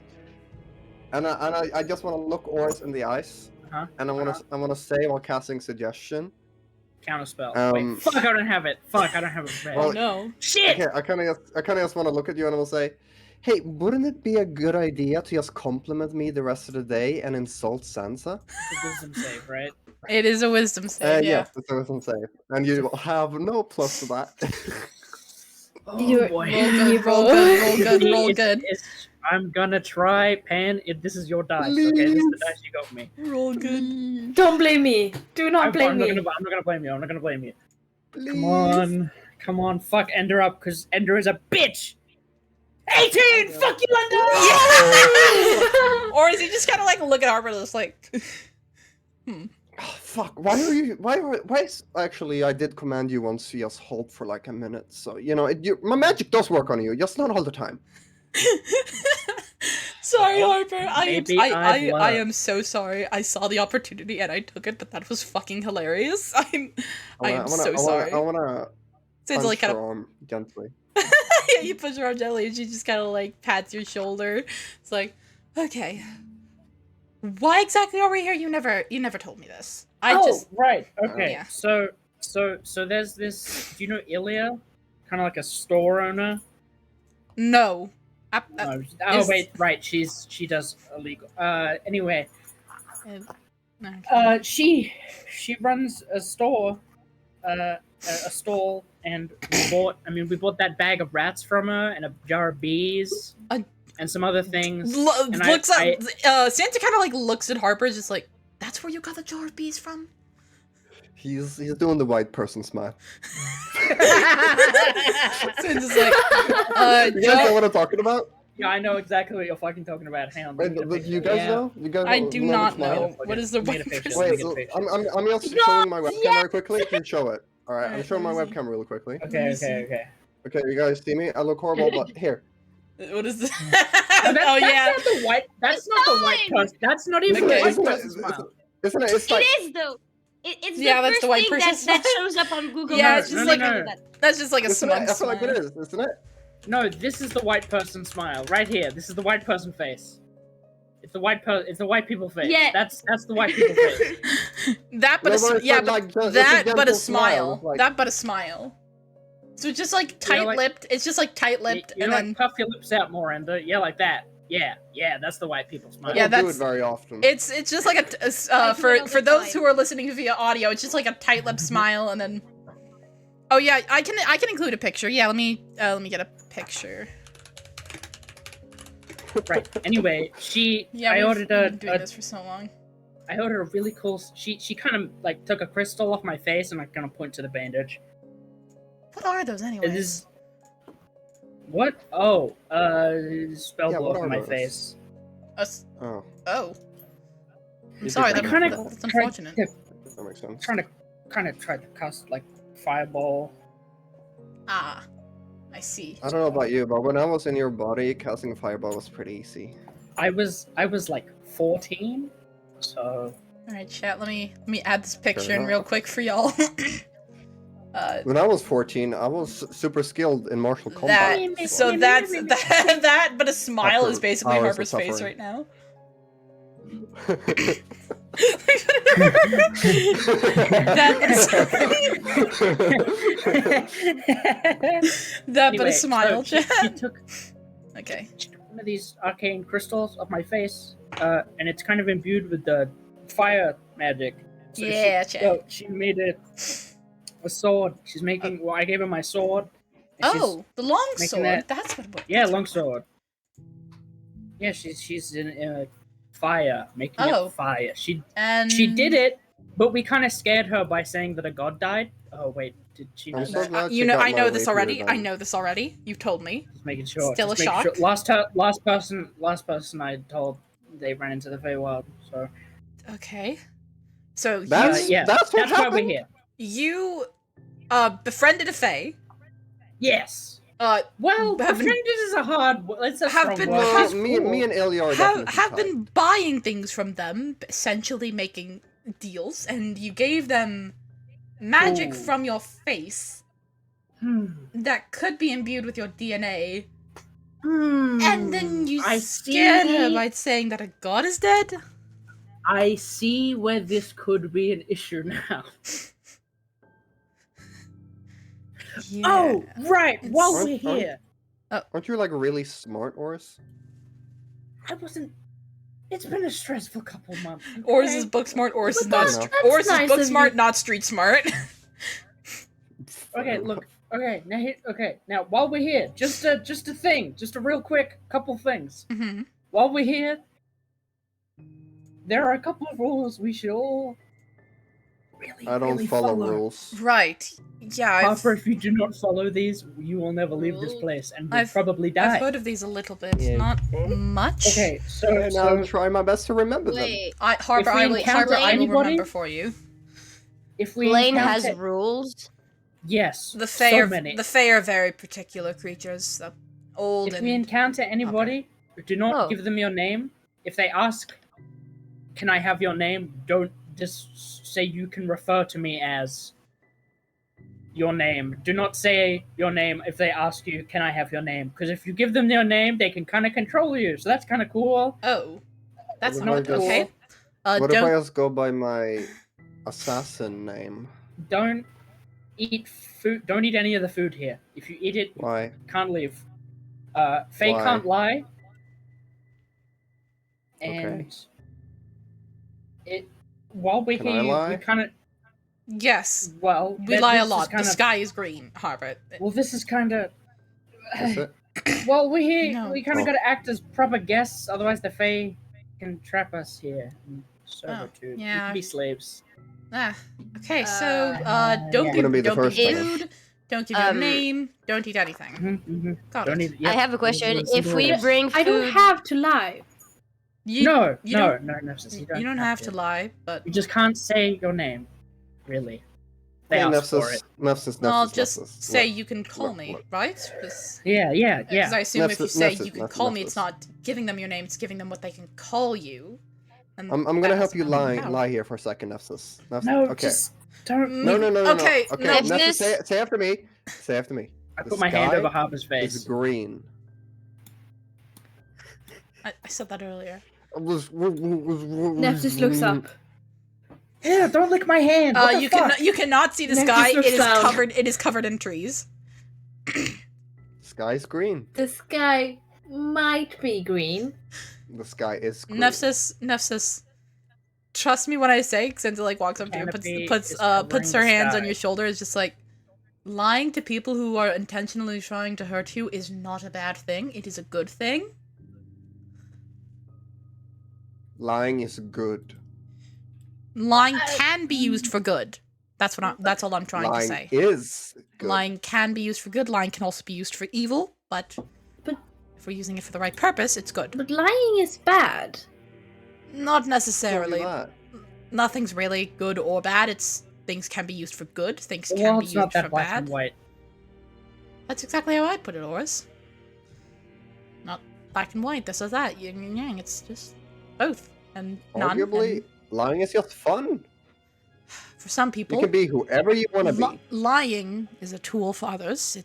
and I just wanna look Auris in the eyes, and I wanna say while casting suggestion. Counterspell. Wait, fuck! I don't have it. Fuck! I don't have it. Well, no. Shit. Okay, I kind of just wanna look at you and I will say, hey, wouldn't it be a good idea to just compliment me the rest of the day and insult Sansa? It's a wisdom save, right? It is a wisdom save, yeah. Yes, it's a wisdom save. And you will have no plus to that. Oh boy. Roll good. I'm gonna try, Pan. This is your dice, okay? This is the dice you got me. Roll good. Don't blame me. Do not blame me. I'm not gonna blame you. Please. Come on. Fuck Ender up, because Ender is a bitch! 18! Fuck you, Ender! Yeah! Or is he just kind of like look at Harper and just like... Oh, fuck, why is, actually, I did command you once to just hold for like a minute, so, you know, my magic does work on you, just not all the time. Sorry, Harper, I am so sorry. I saw the opportunity and I took it, but that was fucking hilarious. I am so sorry. I wanna punch like her arm gently. Yeah, you push her arm gently and she just kind of like pats your shoulder. It's like, okay. Why exactly are we here? You never told me this. Right. Okay. Yeah. So there's this. Do you know Illia? Kind of like a store owner. No. Wait. Right. She does illegal. Anyway. Okay. She runs a store. A stall, and we bought that bag of rats from her and a jar of bees. And some other things. Santa kind of like looks at Harper, just like, that's where you got the jar of bees from? He's doing the white person smile. Santa's like, you guys know what I'm talking about? Yeah, I know exactly what you're fucking talking about. Hang on. You guys know? I do not know. What is the white person? Wait, so I'm just showing my webcam very quickly. You can show it. Alright, I'm showing my webcam really quickly. Okay. Okay, you guys see me? I look horrible, but here. What is this? That's not the white. That's not the white person. That's not even the white person smile. Isn't it? It's like, it is though. It's the first thing that shows up on Google. Yeah, Maps. it's just that's just like a smug I feel like it is, isn't it? No, this is the white person smile right here. This is the white person face. It's the white people face. Yeah. That's the white people face. That, but No, a but it's yeah, not but like just- that, it's a but a gentle smile, smile. it's like- That, but a smile. So it's just like tight-lipped. It's just like tight-lipped, You and know, then puff your lips out more, Ender. Yeah, like that. Yeah, that's the white people smile. I Yeah, don't do it that's- very often. it's just like I do it for all the those time. who are listening via audio, it's just like a tight-lipped smile, and then. Oh yeah, I can include a picture. Yeah, let me get a picture. Right. Anyway, Yeah, I we've ordered been doing a this for so long. I ordered a really cool. She kind of like took a crystal off my face and I kind of point to the bandage. What are those anyways? It is. What? Oh, spell Yeah, blow what off are my those? face. Oh, Oh. I'm You sorry, did that, that. that's unfortunate. that makes sense. Trying to try to cast like fireball. Ah, I see. I don't know about you, but when I was in your body, casting a fireball was pretty easy. I was like 14, so Alright, chat, let me add this picture in enough. real quick for y'all. When I was 14, I was super skilled in martial combat. so that's that, but a smile is After basically hours of Harper's face suffering. right now. That, but a smile, so chat. she took Okay. one of these arcane crystals off my face, and it's kind of imbued with the fire magic. So Yeah, she, chat. so she made it a sword. She's making. Well, I gave her my sword. and she's- Oh, the long making sword. that- That's what. yeah, long sword. Yeah, she's in fire, making Oh. it fire. She And did it, but we kind of scared her by saying that a god died. Oh wait, did she know I'm so that? glad You she know, got I my know this rapier already. I then. know this already. You've told me. Just making sure. Still just a making shock? Sure. Last person I told they ran into the Feywild. So Okay. So That's yeah, that's what that's why happened. we're here. you befriended a fae. Yes. Uh, Well, Have been- befriended is a hard. It's a have strong been- word. Well, Has- me and Illia are definitely have tied. been buying things from them, essentially making deals, and you gave them magic Ooh. from your face that could be imbued with your DNA, and then you I scared her see. by saying that a god is dead. I see where this could be an issue now. Yeah. Oh, right. While Aren't- we're here, Aren't you like really smart, Oris? I wasn't. It's been a stressful couple months. Ours okay? is book smart, Ours is But not. that's- Ours is nice book of smart, you. not street smart. Okay, look. Okay, now while we're here, just a thing, just a real quick couple things. hmm While we're here, there are a couple of rules we should all really, I don't really follow rules. Right. Yeah. Harper, if you do not follow these, you will never leave this Rules. place and will I've- probably I've die. heard of these a little bit, Yeah. not much. Okay, And I'll so try my best to remember them. Wait, Harper, If we I will. encounter Harper, I will anybody- remember for you. if we Blaine has encounter- rules. yes, The Fae so are many. the Fae are very particular creatures. Old If and we encounter anybody, do not Oh. give them your name. If they ask, "Can I have your name?" Don't just say you can refer to me as your name. Do not say your name if they ask you, "Can I have your name?" Because if you give them your name, they can kind of control you. So that's kind of cool. oh, that's What not if I just- okay. What if I Don't. just go by my assassin name? Don't eat food. Don't eat any of the food here. If you eat it, you Why? can't leave. Faye Why? can't lie. Okay. And while we're Can I here, lie? we kind of Yes, well. we lie a this is lot. The kinda- sky is green, Harper. Well, this is kind of. Is it? Well, we're here. No. We kind of Oh. got to act as proper guests, otherwise the Fae can trap us here. In servitude. We yeah. can be slaves. Ah, okay. So, yeah. don't Wouldn't be be the don't be first thing. rude. Don't give your Um, name. Don't eat anything. Mm-hmm. Got Don't it. need. Yeah, I have a question. listen If to we this. bring food, I don't have to lie. You, No, you no, don't- no, sis, You don't have to lie, but You just can't say your name, really. They Hey, ask for it. Nefsis, I'll Nefsis, just Nefsis. say Look, you can call look, me, look. right? Because Yeah. I assume if you Nefsis- say Nefsis- you can Nefsis- call me, it's Nefsis. not giving them your name; it's giving them what they can call you. And I'm that gonna has help you nothing to do. lie here for a second, Nefsis. Nefsis. No, okay. just don't. No. Okay, Okay, no. Nefsis, This- say after me. Say after me. I put my hand over Harper's face. It's green. I said that earlier. Neff just looks up. Yeah, don't lick my hand. What the fuck? You cannot see the Neff sky. just looks down. It is covered in trees. Sky's green. The sky might be green. The sky is green. Nefsis, trust me when I say, Xanza like walks up to you and puts her hands on your shoulder, is just like, lying to people who are intentionally trying to hurt you is not a bad thing. It is a good thing. Lying is good. Lying can be used for good. That's all I'm trying to say. Lying is good. Lying can be used for good. Lying can also be used for evil, but if we're using it for the right purpose, it's good. But lying is bad. Not necessarily. Nothing's really good or bad. Things can be used for good. Things can be used not that for black bad. and white. That's exactly how I put it, Auris. Not black and white. This or that. Yin and yang. It's just both and none. Arguably, lying is just fun. For some people, you can be whoever you want to be. Lying is a tool for others.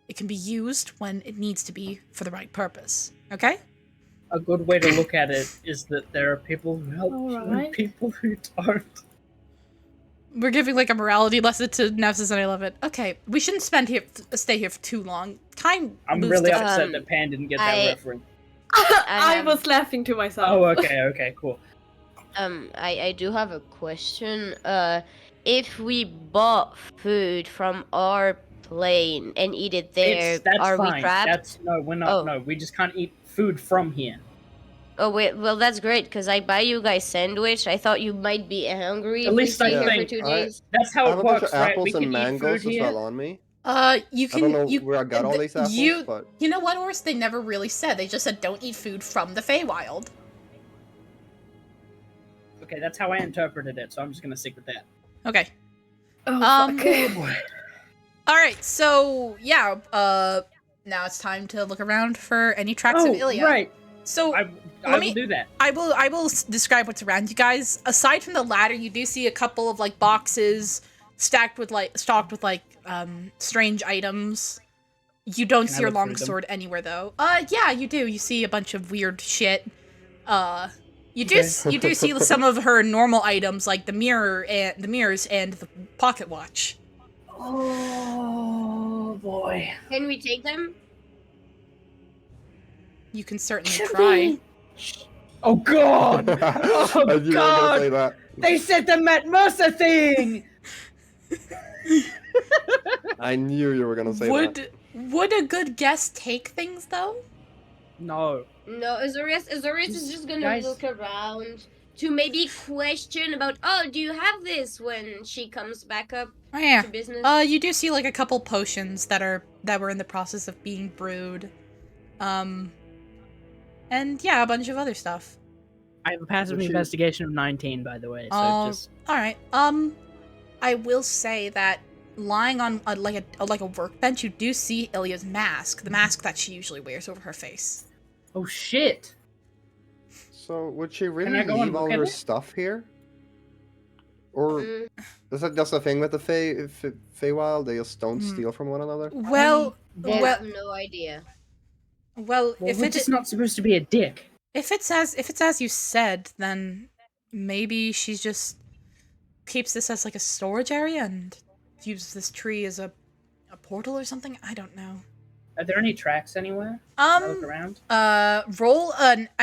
It can be used when it needs to be for the right purpose. Okay? A good way to look at it is that there are people who help you and people who don't. We're giving like a morality lesson to Nefsis, and I love it. Okay, we shouldn't stay here for too long. I'm really upset that Pan didn't get that reference. I was laughing to myself. Oh, okay, cool. I do have a question. If we bought food from our plane and eat it there, are fine. we trapped? No, we're not. Oh. No, we just can't eat food from here. Oh wait, well that's great because I buy you guys sandwich. I thought you might be hungry. At least I think for 2 days. That's how it works, right? Apples We can and mangoes eat food as well on me. You can. I don't know where I got all these apples, but you know what, Auris? They never really said. They just said don't eat food from the Feywild. Okay, that's how I interpreted it, so I'm just gonna stick with that. Okay. Oh, boy. All right, so yeah. Now it's time to look around for any tracks of Illia. Right. So I will do that. I will describe what's around you guys. Aside from the ladder, you do see a couple of like boxes stocked with strange items. You don't see your longsword anywhere though. Yeah, you do. You see a bunch of weird shit. You do see some of her normal items like the mirrors and the pocket watch. Oh boy. Can we take them? You can certainly try. Oh god! Oh god! Say that. They said the Matt Mercer thing! I knew you were gonna say that. Would a good guest take things though? No. No, Azorius is just gonna look around to maybe question about, oh, do you have this when she comes back up to business? You do see like a couple potions that were in the process of being brewed. And yeah, a bunch of other stuff. I have a passive investigation of 19, by the way, so just... Alright, I will say that lying on a workbench, you do see Illia's mask. The mask that she usually wears over her face. Oh shit! So, would she really leave all her stuff here? Or is that just a thing with the Feywild? They just don't steal from one another? I have no idea. Well, if it's just not supposed to be a dick. If it's as you said, then maybe she just keeps this as like a storage area and uses this tree as a portal or something. I don't know. Are there any tracks anywhere? Look around. I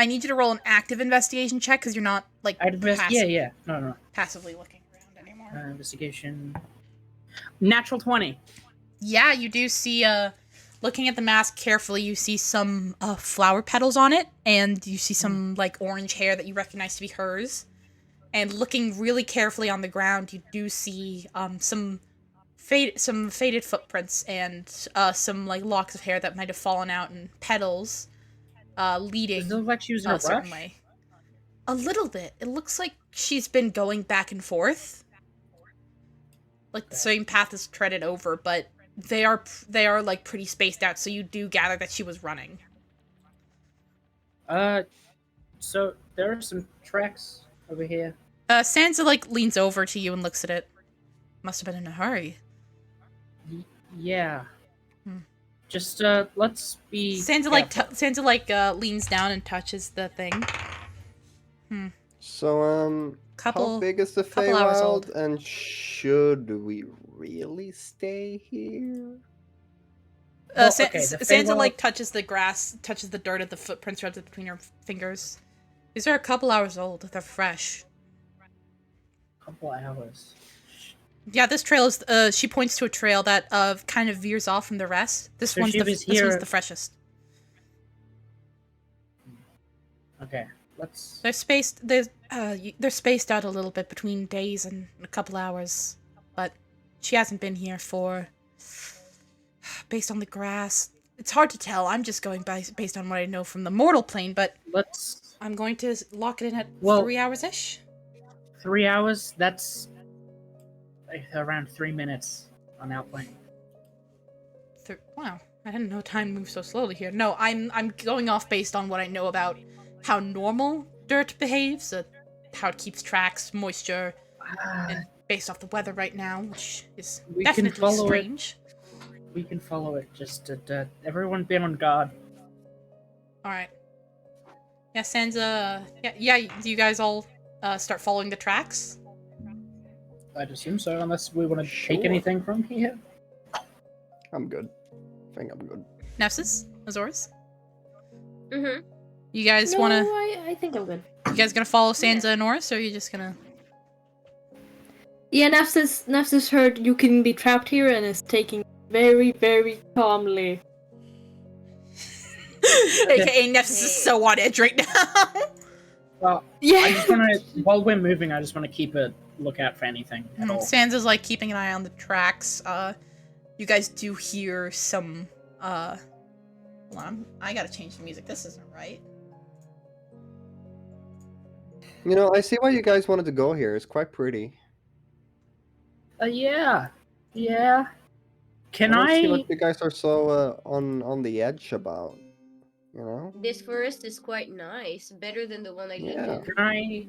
need you to roll an active investigation check because you're not like passively looking around anymore. Investigation. Natural 20. Yeah, you do see looking at the mask carefully, you see some flower petals on it, and you see some like orange hair that you recognize to be hers. And looking really carefully on the ground, you do see some faded footprints and some like locks of hair that might have fallen out and petals leading. Does it look like she was in a rush? Way. A little bit. It looks like she's been going back and forth. Like the same path is treaded over, but they are like pretty spaced out, so you do gather that she was running. So there are some tracks over here. Sansa like leans over to you and looks at it. Must have been in a hurry. Yeah. Just let's be. Sansa leans down and touches the thing. So how big is the couple hours old. Feywild, and should we really stay here? Sansa touches the grass, touches the dirt of the footprints rubbed between her fingers. These are a couple hours old. They're fresh. Couple hours. Yeah, this trail is. She points to a trail that kind of veers off from the rest. This one's the freshest. Okay, let's. They're spaced. They're spaced out a little bit between days and a couple hours, but she hasn't been here for. Based on the grass, it's hard to tell. I'm just going based on what I know from the mortal plane, but I'm going to lock it in at 3 hours ish. 3 hours? That's around 3 minutes on outplane. Wow, I didn't know time moved so slowly here. No, I'm going off based on what I know about how normal dirt behaves, how it keeps tracks, moisture, and based off the weather right now, which is definitely strange. We can follow it. Just everyone be on guard. All right. Yeah, Sansa. Yeah. Do you guys all start following the tracks? I'd assume so, unless we want to take anything from here. I'm good. I think I'm good. Nepsis? Azores? Mm-hmm. You guys wanna... I think I'm good. You guys gonna follow Sansa and Oris, or are you just gonna... Yeah, Nepsis heard you can be trapped here and is taking very, very calmly. AKA Nepsis is so on edge right now. Well, yeah. I just wanna... While we're moving, I just want to keep a lookout for anything at all. Sansa's keeping an eye on the tracks. You guys do hear some, hold on, I gotta change the music, this isn't right. You know, I see why you guys wanted to go here. It's quite pretty. Yeah. Can I I... see what you guys are so on the edge about, you know? This forest is quite nice, better than the one I lived in. Can I,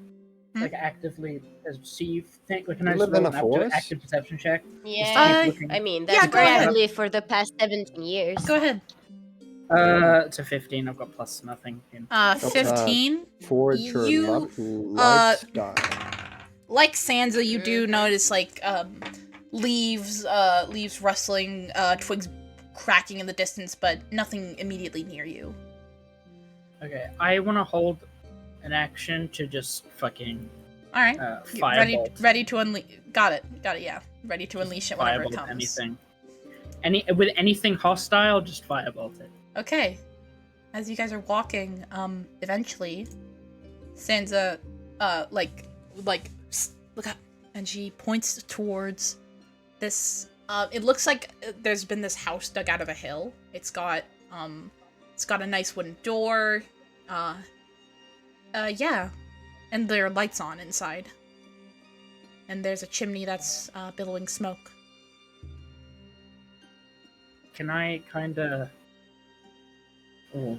actively perceive, can I live in a roll forest? an active perception check? Yeah, I mean, that's go ahead. probably for the past 17 years. Go ahead. It's a 15, I've got plus nothing. 15? Forward You, light style. Like Sansa, you do notice, leaves rustling, twigs cracking in the distance, but nothing immediately near you. Okay, I want to hold an action to just fucking... Alright. Firebolt. Ready to unleash... Got it, yeah. Ready to unleash it whenever it comes. Anything. With anything hostile, just firebolt it. Okay. As you guys are walking, eventually, Sansa, look up, and she points towards this, it looks like there's been this house dug out of a hill. It's got a nice wooden door, yeah, and there are lights on inside. And there's a chimney that's, billowing smoke. Can I kinda... Oh,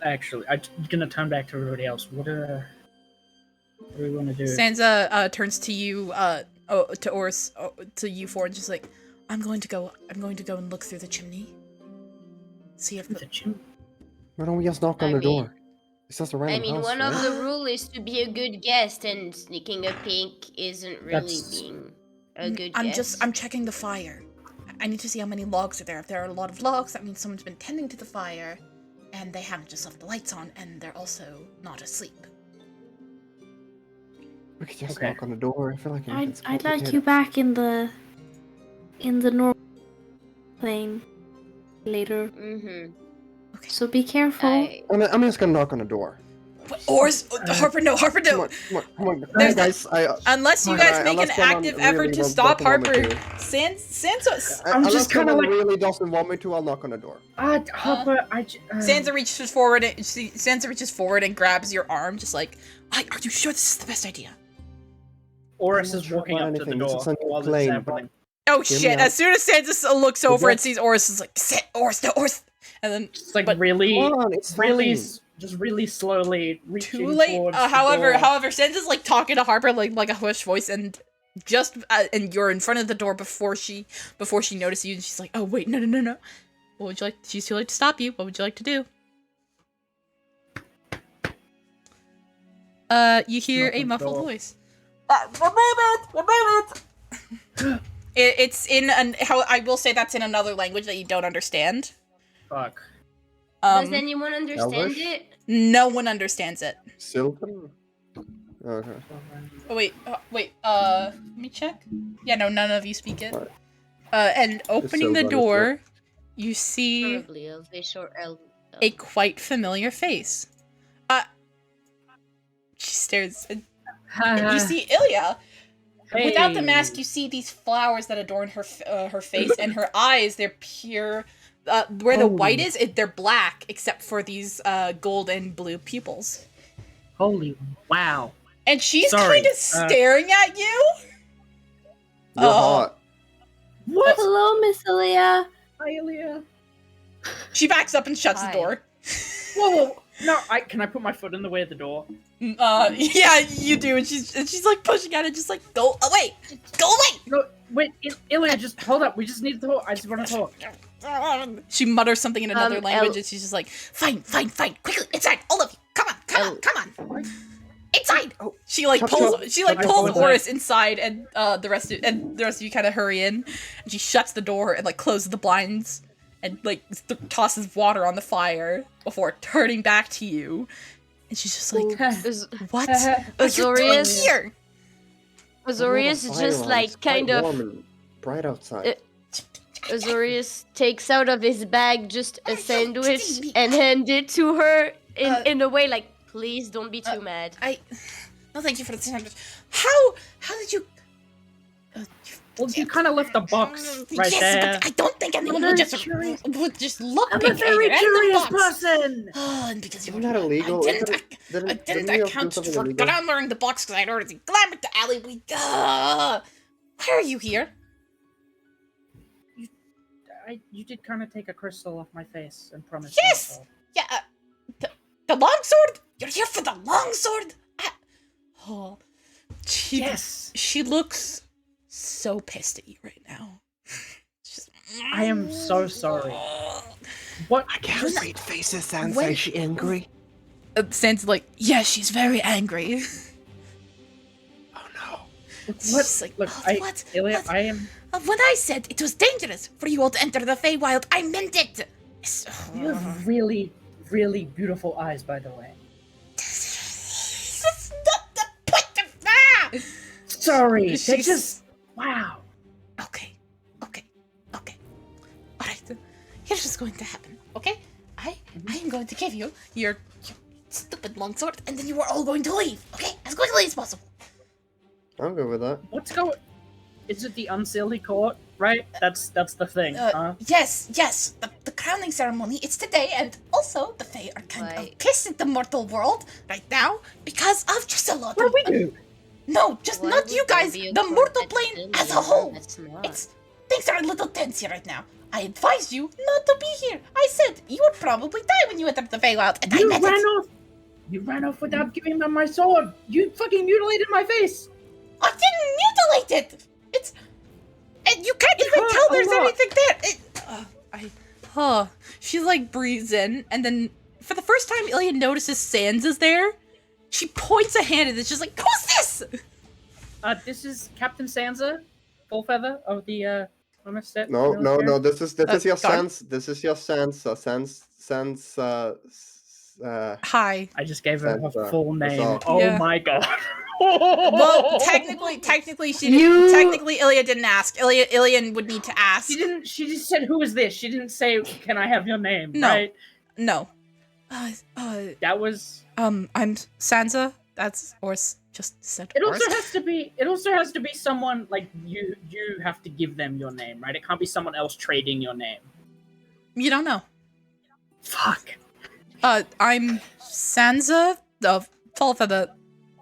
actually, I'm gonna turn back to everybody else. What do we want to do? Sansa turns to you, to Oris, to you four, and just like, I'm going to go and look through the chimney. See if the chimney. Why don't we just knock on the door? It's just a random house, one right? of the rules is to be a good guest, and sneaking a peek isn't really being a good guest. I'm checking the fire. I need to see how many logs are there. If there are a lot of logs, that means someone's been tending to the fire, and they haven't just left the lights on, and they're also not asleep. We could just knock on the door. I feel like I'd like you back in the normal plane later. Mm-hmm. Okay. So be careful. I'm just gonna knock on the door. Harper, no. Come on, guys. Unless you guys make an active effort to stop Harper, Sansa. I'm just kind of really doesn't want me to. I'll knock on the door. Harper, Sansa reaches forward and grabs your arm, just like, are you sure this is the best idea? Oris is walking up to the door while this is happening. Oh shit! As soon as Sansa looks over and sees Oris, is like, Oris, and then it's like really slowly reaching. Too late. Towards However, Sansa's like talking to Harper like a hushed voice, and and you're in front of the door before she notices you, and she's like, oh wait, no. What would you like? She's too late to stop you. What would you like to do? You hear a muffled voice. One moment. It's in how I will say that's in another language that you don't understand. Fuck. Does anyone understand Elvish? it? No one understands it. Sylvan? Okay. Oh wait, let me check. Yeah, no, none of you speak it. And opening the Sylvan, door, you see Probably Elvish or a quite familiar face. She stares, and you see Illia. Without the mask, you see these flowers that adorn her her face, and her eyes, they're pure. Where the white is, they're black, except for these gold and blue pupils. Holy wow. And she's kind of staring at you. You're hot. What? Hello, Miss Illia. Hi, Illia. She backs up and shuts the door. Whoa. No, can I put my foot in the way of the door? Yeah, you do, and she's like pushing at it, just like go away. No, wait, Illia, just hold up. We just need to talk. I just want to talk. She mutters something in another language, and she's just like, fine, quickly, inside, all of you, come on, inside. Oh, She pulls Auris inside, and the rest of you kind of hurry in, and she shuts the door and like closes the blinds, and like tosses water on the fire before turning back to you, and she's just like, what are you doing here? Azorius just like kind of warm and bright outside. Azorius takes out of his bag just a sandwich and hand it to her in a way like, please don't be too mad. No, thank you for the sandwich. How did you? Well, you kind of left the box right there. But I don't think anyone would just look. I'm a very curious person. And because you were Isn't that illegal? I didn't account for glamoring the box because I'd already glamored the alleyway. Why are you here? You did kind of take a crystal off my face and promise. Yes. Yeah. The longsword. You're here for the longsword. Yes. She looks so pissed at you right now. I am so sorry. What? I can't read faces, Sansa. Is she angry? Sansa's like, yeah, she's very angry. Oh no. She's like, Look, Illia, I am. When I said it was dangerous for you all to enter the Feywild, I meant it. You have really, really beautiful eyes, by the way. That's not the point of that. Sorry, they just. Wow. Okay. Alright. Here's what's going to happen, okay? I am going to give you your stupid longsword, and then you are all going to leave, okay? As quickly as possible. I'm good with that. What's going? Is it the unseelie court? Right? That's the thing, huh? Yes. The crowning ceremony, it's today, and also the Fae are kind of pissed at the mortal world right now because of just a lot What of... do we do? No, just Why not would you there guys, be a the court mortal that's plane silly? as a whole. It's not. Things are a little tense here right now. I advised you not to be here. I said you would probably die when you entered the Feywild, and I meant it. You ran off without giving me my sword. You fucking mutilated my face. I didn't mutilate it. It's... And you can't even tell there's anything there. She like breathes in, and then for the first time, Illia notices Sansa's there. She points a hand and it's just like, who's this? This is Captain Sansa, full feather of the No. This is your Guard? Sansa. This is your Sansa. Sansa. Hi. I just gave her her full name. all. Oh Yeah. my god. Well, technically, she didn't. Technically, Illia didn't ask. Illian would need to ask. She just said, "Who is this?" She didn't say, "Can I have your name?" No. Right? No. That was. I'm Sansa. That's just said. It also has to be someone like you. You have to give them your name, right? It can't be someone else trading your name. You don't know. Fuck. I'm Sansa of Tallfeather.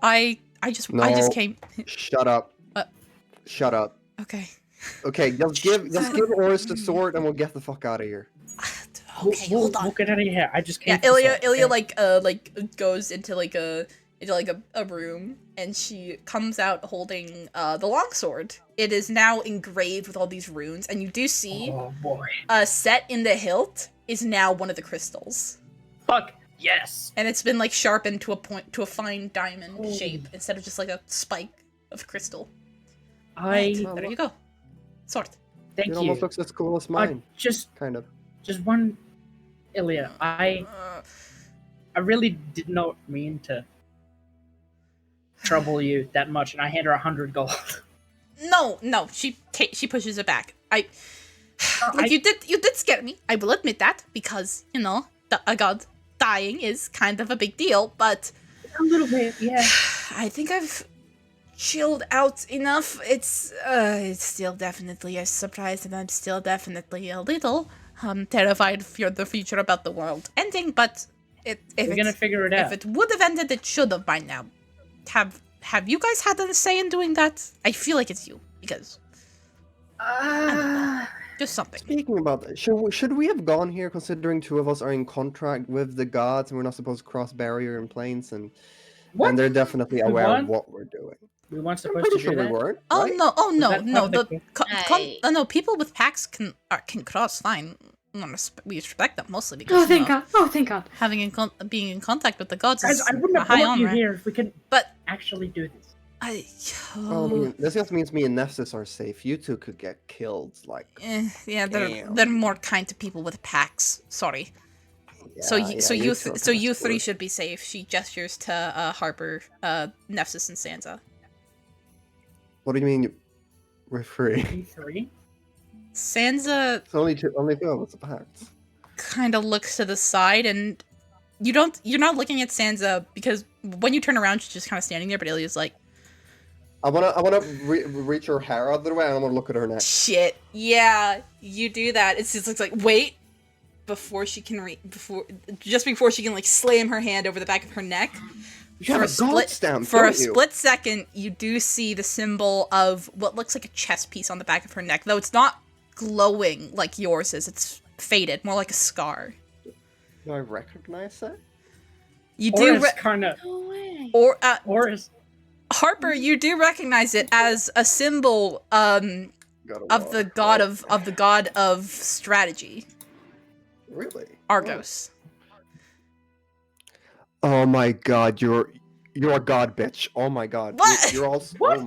I just came. Shut up. Shut up. Okay. Okay, just give Auris the sword and we'll get the fuck out of here. Okay, hold on. We'll get out of here. I just came. Yeah, Illia like goes into like a into like a room, and she comes out holding the longsword. It is now engraved with all these runes, and you do see Oh boy. set in the hilt is now one of the crystals. Fuck yes. And it's been like sharpened to a fine diamond Oh. shape instead of just like a spike of crystal. I There you go. Sword. thank It you. almost looks as cool as mine. Just Kind of. one, Illia. I really did not mean to trouble you that much, and I hand her 100 gold. No, she pushes it back. You did scare me. I will admit that, because a god dying is kind of a big deal. But A little bit, yeah. I think I've chilled out enough. It's still definitely a surprise, and I'm still definitely a little terrified for the future about the world ending. But We're gonna figure it out. if it would have ended, it should have by now. Have you guys had a say in doing that? I feel like it's you, because just something. Speaking about that, should we have gone here, considering two of us are in contract with the gods and we're not supposed to cross barrier in planes, and they're definitely We aware weren't? of what we're doing. We weren't I'm supposed to pretty do sure we that. weren't. Oh right? no! Oh no! that No! part No! People with packs can cross fine. We respect them mostly because Oh, thank God. Oh, thank God. being in contact with the gods Guys, is I wouldn't a have high brought you honor. here if we could But actually do this. This just means me and Nessus are safe. You two could get killed. Like, yeah, Damn. they're more kind to people with packs. Sorry. So yeah, you two are so kinda you three screwed. should be safe. She gestures to Harper, Nepsis, and Sansa. What do you mean? We're free. E3? Sansa It's only two of us packed. kind of looks to the side, and you're not looking at Sansa, because when you turn around, she's just kind of standing there. But Ilya's like, I wanna reach her hair out of the way, and I wanna look at her neck. shit, yeah, you do that. It just looks like, wait, before she can before she can like slam her hand over the back of her neck. You have a god stamp, For a don't you? split second, you do see the symbol of what looks like a chess piece on the back of her neck, though it's not glowing like yours is. It's faded, more like a scar. Do I recognize that? You Or do, is kind of, No way. or is Harper, you do recognize it as a symbol of the god of strategy, Really? Argos. Oh my god, you're a god bitch. Oh my god. What? You're all What?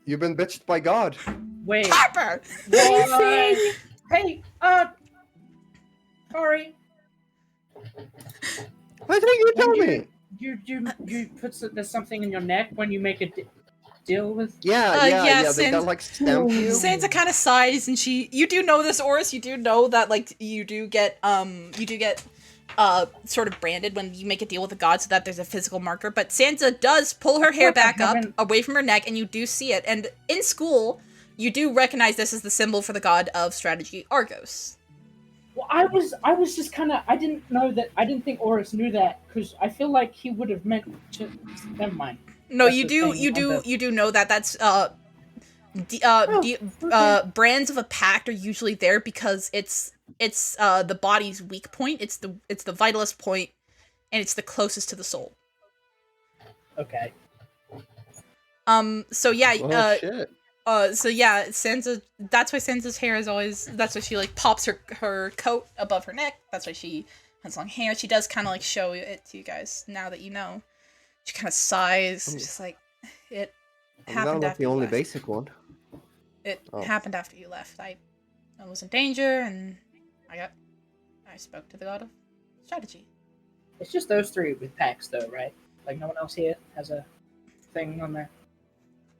You've been bitched by God. wait. Harper! What? Hey, sorry. Why didn't you tell me? You put there's something in your neck when you make a deal with. Yeah, yeah, they got like stamp you. Sansa kind of sighs, and you do know this, Auris. You do know that like you do get sort of branded when you make a deal with a god, so that there's a physical marker. But Sansa does pull her hair back up away from her neck, and you do see it. And in school, you do recognize this as the symbol for the god of strategy, Argos. Well, I was just kind of. I didn't know that. I didn't think Auris knew that because I feel like he would have meant to. Never mind. No, That's you the do, thing you on do, the- you do know that that's brands of a pact are usually there because it's the body's weak point. It's the vitalist point, and it's the closest to the soul. Okay. So yeah. Oh shit. So yeah, Sansa. That's why Sansa's hair is always. That's why she like pops her coat above her neck. That's why she has long hair. She does kind of like show it to you guys now that you know. She kind of sighs, just like it happened That's after the you only left. basic one. It Oh. happened after you left. I was in danger, and I spoke to the god of strategy. It's just those three with packs, though, right? Like no one else here has a thing on there.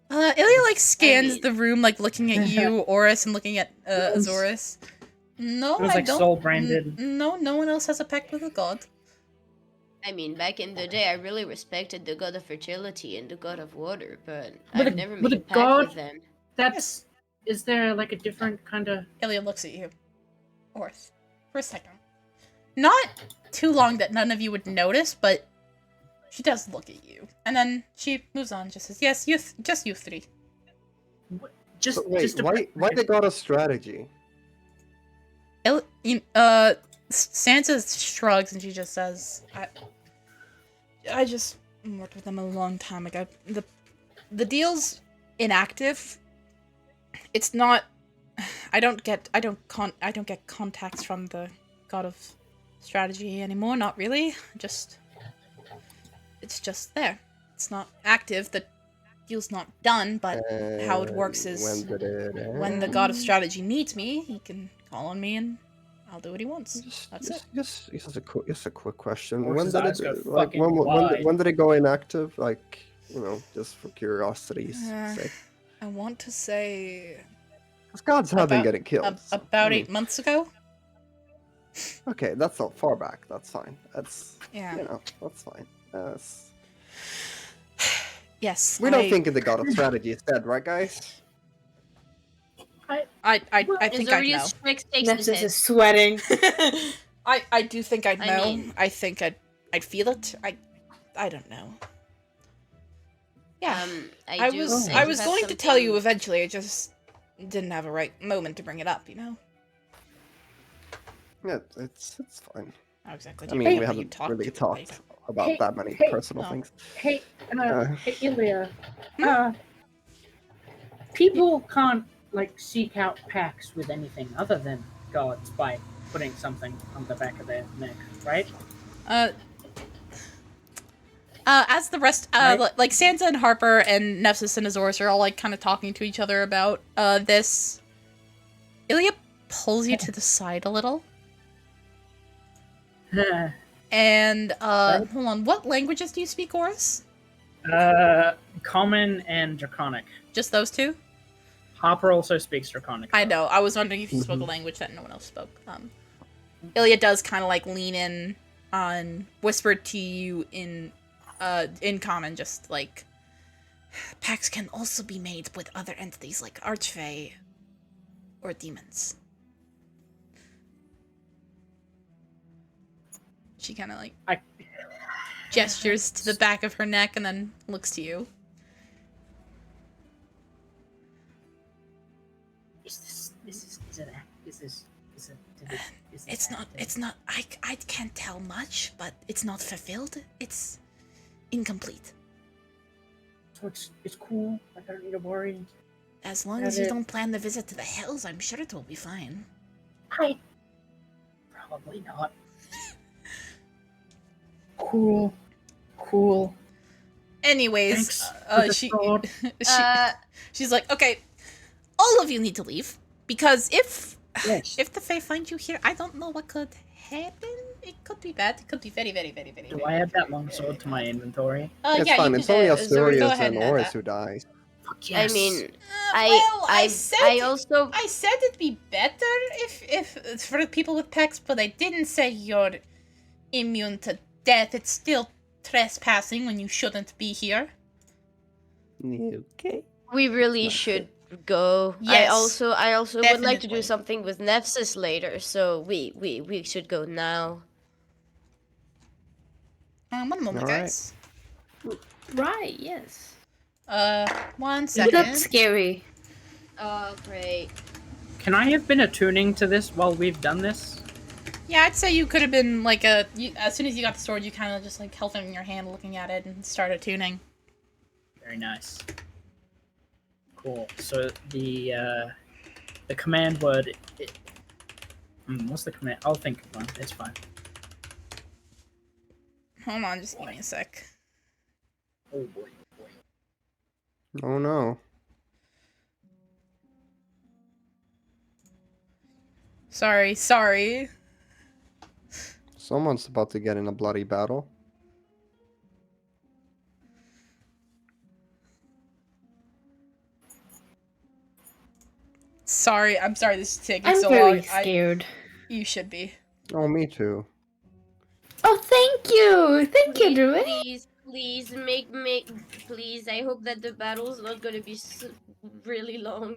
Ilya like scans mean- the room, like looking at you, Auris, and looking at Azorus. No, It was I like don't. soul branded. No one else has a pact with a god. I mean, back in the day, I really respected the god of fertility and the god of water, but With I've a- never with made a a pact god- with them. That's. Is there like a different kind of? Ilya looks at you, Auris, for a second. Not too long that none of you would notice, but she does look at you, and then she moves on. Just says, "Yes, just you three." Just. But wait, just a, why they got a strategy? Sansa shrugs and she just says, I just worked with them a long time ago. The deal's inactive. It's not. I don't get contacts from the God of Strategy anymore. Not really. It's just there. It's not active. The deal's not done. But how it works is when the God of Strategy needs me, he can call on me and I'll do what he wants. That's it. Just a quick question. Horse's When did eyes go it like fucking wide. when did it go inactive? Like, just for curiosity's sake. I want to say Because gods have been getting killed. about 8 months ago. Okay, that's not far back. That's fine. That's Yeah. that's fine. Yes. We don't think of the God of Strategy is dead, right, guys? I think I know. Nessus is sweating. I do think I'd I know. mean- I think I'd feel it. I don't know. Yeah. I was going to tell you eventually. I just didn't have a right moment to bring it up. Yeah, it's fine. How exactly? I mean, we haven't really talked about that many personal no. things. Hey, Illia. People can't seek out packs with anything other than gods by putting something on the back of their neck, right? As the rest, Right. like Sansa and Harper and Nessus and Azores are all kind of talking to each other about this. Illia pulls you to the side a little, and hold on. What languages do you speak, Auris? Common and Draconic. Just those two? Harper also speaks Draconic. I know. I was wondering if you spoke a language that no one else spoke. Illia does kind of lean in on whisper to you in common, just pacts can also be made with other entities like archfey or demons. She kind of gestures to the back of her neck and then looks to you. It's not, I can't tell much, but it's not fulfilled. It's incomplete. So it's cool. I don't need to worry. As long as you don't plan the visit to the hills, I'm sure it will be fine. Probably not. Cool. Anyways, Thanks she's like, okay, all of you need to leave because if the Fae find you here, I don't know what could happen. It could be bad. It could be very, very, very, very. Do very I add that longsword to my inventory? It's yeah, fine. you It's can, only Zuri, go Asturias ahead and add Auris that. who dies. Fuck yes. I mean, well, I also I said it'd be better if it's for the people with packs, but I didn't say you're immune to death. It's still trespassing when you shouldn't be here. Okay. we really should go. Yes, I also would like to definitely. do something with Nefsis later, so we should go now. One moment, All right. guys. Right, yes. 1 That's second. scary. Oh, great. Can I have been attuning to this while we've done this? Yeah, I'd say you could have been as soon as you got the sword, you kind of just held it in your hand, looking at it, and started tuning. Very nice. Cool. So the command word. What's the command? I'll think of one. It's fine. Hold on, just give me a sec. Oh boy. Oh no. Sorry. Someone's about to get in a bloody battle. Sorry, I'm sorry this is taking I'm so very long. scared. You should be. Oh, me too. Oh, thank you! Thank you, Druid! Please, please. I hope that the battle's not gonna be really long.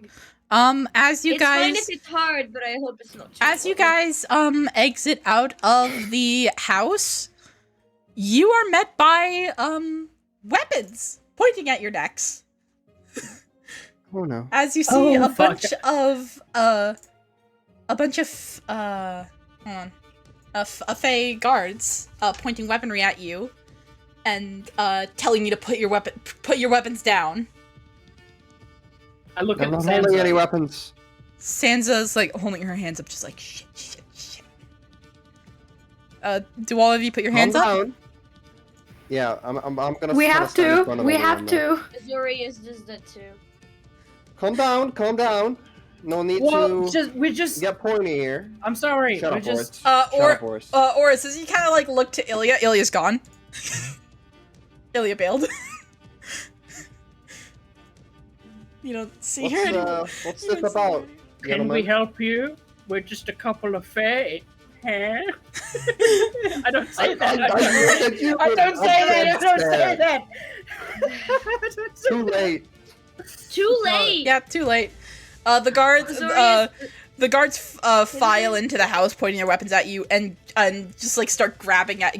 As you It's fine guys if it's hard, but I hope it's not too As you long. guys exit out of the house, you are met by weapons pointing at your necks. Oh no. As you see Oh, a fuck. bunch of hold on. A Fey guards pointing weaponry at you. and telling you to put your weapons down. I look I'm at not holding any Sansa. weapons. Sansa's like holding her hands up, just like shit. Do all of you put your hands Calm up? down. Yeah, I'm gonna. We kinda have stand in to. front of We everyone have now. to. Azorius does that too. Calm down. No need Well, to we just. get pointy here. I'm sorry. Shut we up, just. Boris. Shut up, Boris. Auris, as you kind of like look to Illia, Illia's gone. Illia bailed. You don't see her anymore. What's You this don't see her about? anymore. Can gentlemen? we help you? We're just a couple of fae. Huh? I don't say that. I don't say that. Too late. Too late. Yeah, too late. The guards, Azorius- file into the house, pointing their weapons at you, and just like start grabbing at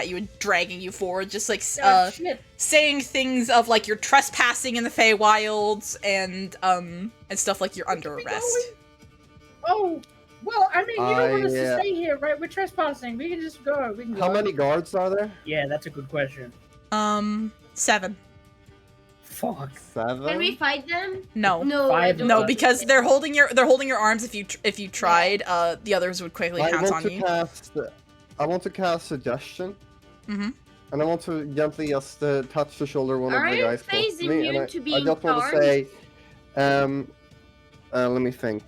you and dragging you forward, just like saying things of like you're trespassing in the Feywilds and stuff like you're under arrest. Oh, well, I mean, you don't want us to yeah. stay here, right? We're trespassing. We can just go. We can go. How many guards are there? Yeah, that's a good question. 7. Fuck. 7. Can we fight them? No. No, Five I don't No, think because we they're can. holding your arms. If you tried, the others would quickly I pounce want on to you. I want to cast suggestion, Mm-hmm. and I want to gently just touch the shoulder of one of Aren't the guys fays close to me, and immune to I being just want to charmed? say, let me think.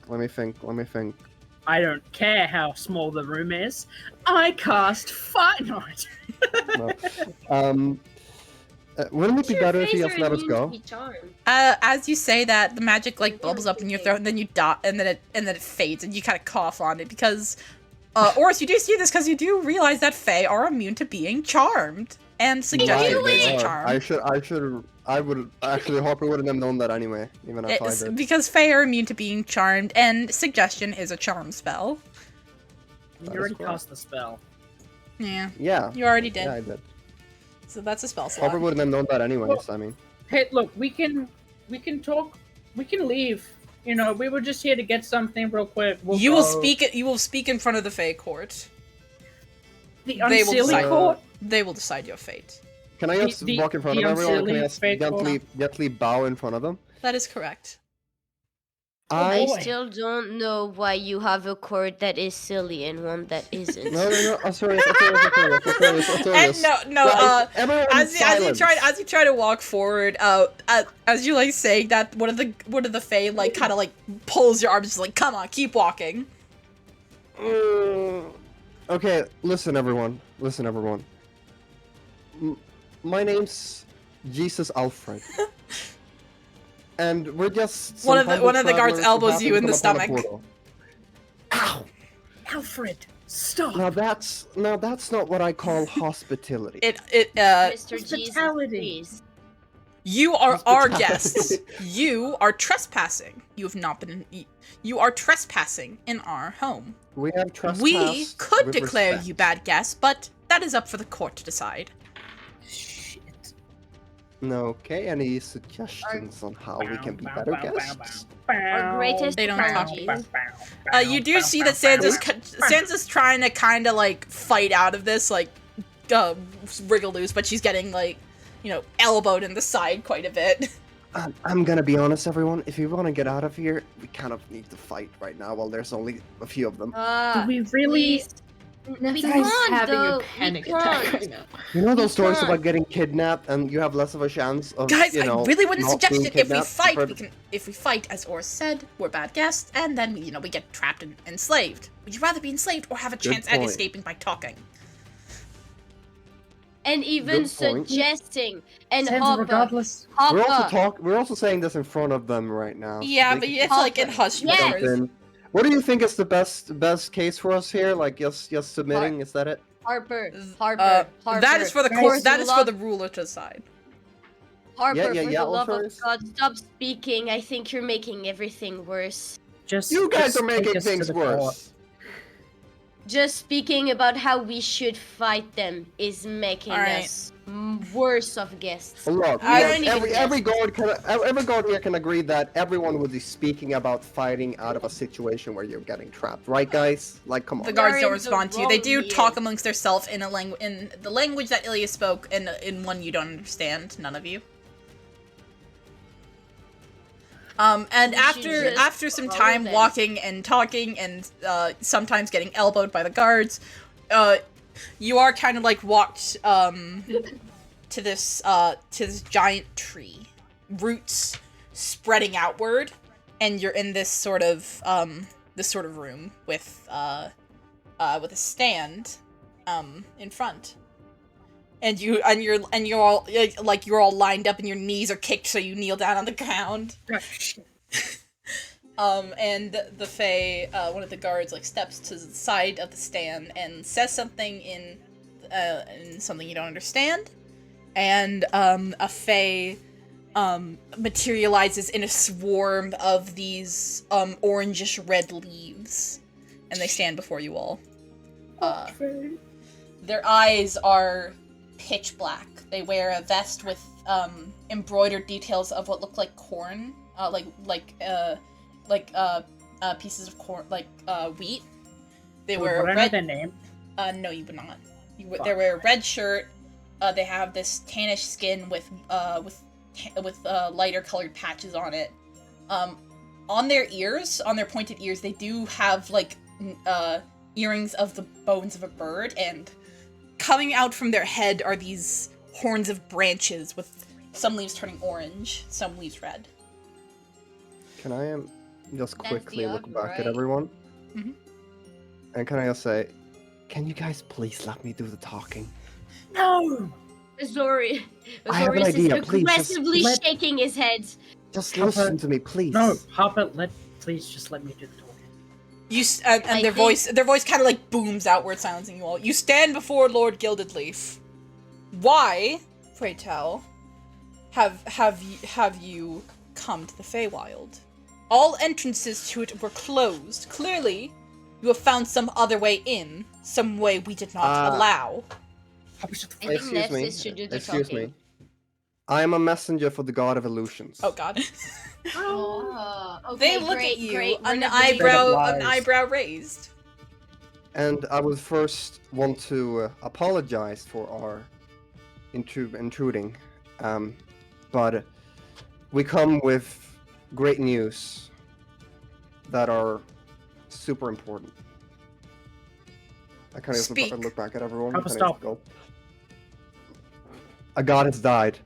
I don't care how small the room is. I cast fire. No. Wouldn't it be Your better if fays you are just let us immune to go? be charmed. As you say that, the magic like bubbles up in your throat, and then you dot, and then it fades, and you kind of cough on it because, Auris, you do see this because you do realize that Fae are immune to being charmed and suggestion knew is a it! charm. I would actually. Harper wouldn't have known that anyway, even if I It's did. because Fae are immune to being charmed, and suggestion is a charm spell. You already cast the spell. Yeah, Yeah. you already did. Yeah, I did. So that's a spell slot. Harper wouldn't have known that anyways. I mean. Hey, look, we can talk. We can leave. You know, we were just here to get something real quick. We'll You go. will speak. You will speak in front of the Fae court. The They will unsealing decide. court. They will decide your fate. Can I just The- walk in front the of everyone? Can I unsealing just fake gently bow in front of them? That is correct. I boy. still don't know why you have a court that is silly and one that isn't. No. I'm sorry. And no. Everyone As you silence. try to walk forward, as you like saying that, one of the Fae like kind of like pulls your arms, just like, come on, keep walking. Okay, listen everyone. My name's Jesus Alfred. And we're just One some of the guards travelers who elbows happen you to in the come upon a stomach. portal. Ow! Alfred, stop. Now that's not what I call hospitality. Mr. Jesus, Hospitality. please. You are our Hospitality. guests. You are trespassing. You have not been. You are trespassing in our home. We have trespassed We could with declare respect. you bad guests, but that is up for the court to decide. Shit. No, okay, any suggestions on how we can be better guests? Our greatest They don't talk apologies. You do see that Sansa's trying to kind of like fight out of this, like wriggle loose, but she's getting like, elbowed in the side quite a bit. I'm gonna be honest, everyone. If you want to get out of here, we kind of need to fight right now while there's only a few of them. Do we really? Please. We Guy's can't, having though. a We panic can't. attack right now. You know those You stories can't. about getting kidnapped and you have less of a chance of, Guys, you know, I really wouldn't not suggest being it. If we kidnapped fight, for- if we fight, as Oris said, we're bad guests, and then we get trapped and enslaved. Would you rather be enslaved or have a Good chance at point. escaping by talking? And even Good point. suggesting. And Sansa, Harper. regardless. We're also saying this in front of them right now. so Yeah, they but can it's like in hushed Yes. jump whispers. in. What do you think is the best case for us here? Like just submitting, is that it? Harper. Uh, Harper. that is for the Guys, court. That is for love- the ruler to decide. Harper, Yeah, for the love Alphonse. of God, stop speaking. I think you're making everything worse. You guys are making take us to things the court. worse. Just speaking about how we should fight them is making Alright. us worst of guests. Look, aren't even every guard here can agree that everyone would be speaking about fighting out of a situation where you're getting trapped, right, guys? Like, come on. The guards You're don't in the respond to you. They do wrong talk here. amongst themselves in the language that Illia spoke, in one you don't understand. None of you. And after some time walking and talking and sometimes getting elbowed by the guards, you are kind of like walked to this giant tree, roots spreading outward, and you're in this sort of room with a stand in front. And you're all lined up and your knees are kicked so you kneel down on the ground. And the Fae, one of the guards, like steps to the side of the stand and says something in something you don't understand. And a Fae materializes in a swarm of these orangish red leaves, and they stand before you all. Their eyes are pitch black. They wear a vest with embroidered details of what look like corn, pieces of corn, wheat. They wear a red. Would I know their name? No, you would not. They wear a red shirt. They have this tannish skin with lighter colored patches on it. On their ears, on their pointed ears, they do have earrings of the bones of a bird, and coming out from their head are these horns of branches with some leaves turning orange, some leaves red. Can I just quickly look ogre, back right? at everyone? Mm-hmm. And can I just say, can you guys please let me do the talking? No! Azorius have an is idea, please, aggressively just shaking his head. Just Harper, listen to me, please. No, Harper, please just let me do the talking. And their voice kind of like booms outward, silencing you all. You stand before Lord Gilded Leaf. Why, pray tell, have you come to the Feywild? All entrances to it were closed. Clearly, you have found some other way in, some way we did not allow. Harper, shut the I think Excuse me. Nefsis should do the Excuse talking. me. I am a messenger for the God of Illusions. Oh God. Oh, They okay, look great, at you, great. an We're not doing- eyebrow raised. And I would first want to apologize for our intruding. But we come with great news that are super important. I kind of Speak. look back at everyone. Harper, kinda stop. go, a god has died.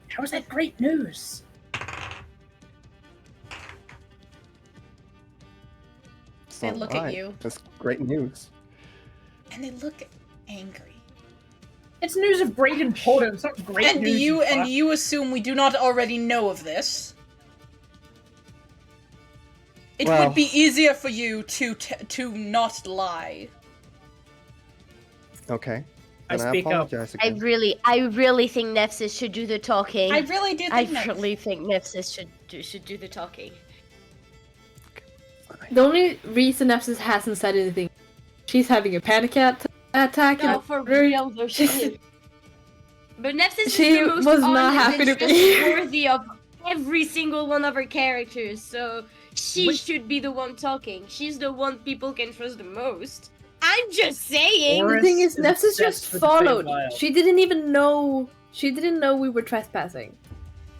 How is that great news? It's They not look at right. you. It's great news. And they look angry. It's news of great importance, not great And news. you assume we do not already know of this? It Well- would be easier for you to not lie. Okay. I Then I speak up. apologize I again. really think Nefsis should do the talking. I really do I think that. really think Nefsis should do the talking. The only reason Nefsis hasn't said anything, she's having a panic attack. No, and for real though, she did. But Nefsis She is the most was not honest happy and to just be- worthy of every single one of her characters, so she should be the one talking. She's the one people can trust the most. I'm just saying. Or- The thing is, Oris is Nefsis just obsessed with the followed. Feywild. She didn't even know. She didn't know we were trespassing.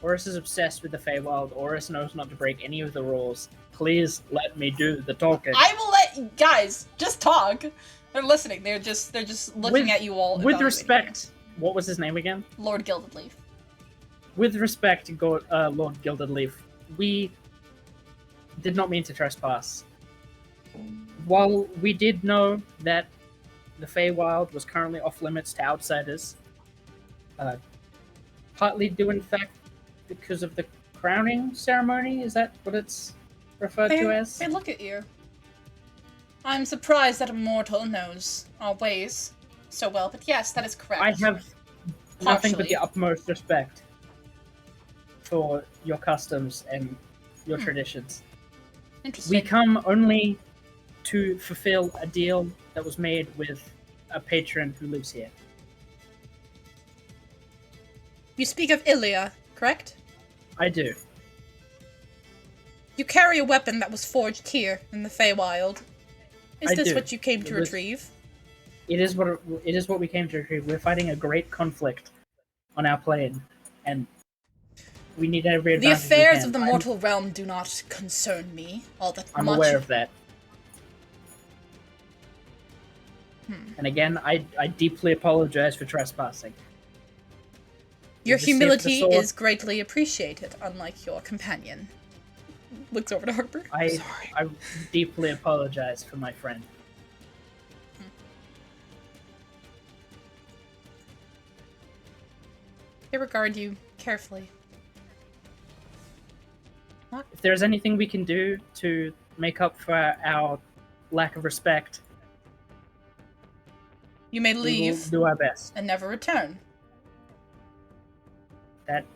Oris is obsessed with the Feywild. Oris knows not to break any of the rules. Please let me do the talking. I will let guys just talk. They're listening. They're just looking With- at you all. With evaluating respect, what was his name again? you. Lord Gilded Leaf. With respect, Lord Gilded Leaf, we did not mean to trespass. While we did know that the Feywild was currently off limits to outsiders, partly due in fact because of the crowning ceremony, is that what it's referred to as? They look at you. I'm surprised that a mortal knows our ways so well, but yes, that is correct. I have nothing but Partially. the utmost respect for your customs and your traditions. Interesting. We come only to fulfill a deal that was made with a patron who lives here. You speak of Illia, correct? I do. You carry a weapon that was forged here in the Feywild. Is this what you came to retrieve? It is what we came to retrieve. We're fighting a great conflict on our plane, and we need every advantage. The affairs of the mortal realm do not concern me all that much. I'm aware of that. And again, I deeply apologize for trespassing. Your humility is greatly appreciated, unlike your companion. Looks over to Harper. I deeply apologize for my friend. I regard you carefully. If there's anything we can do to make up for our lack of respect, you may leave. We will do our best and never return. That.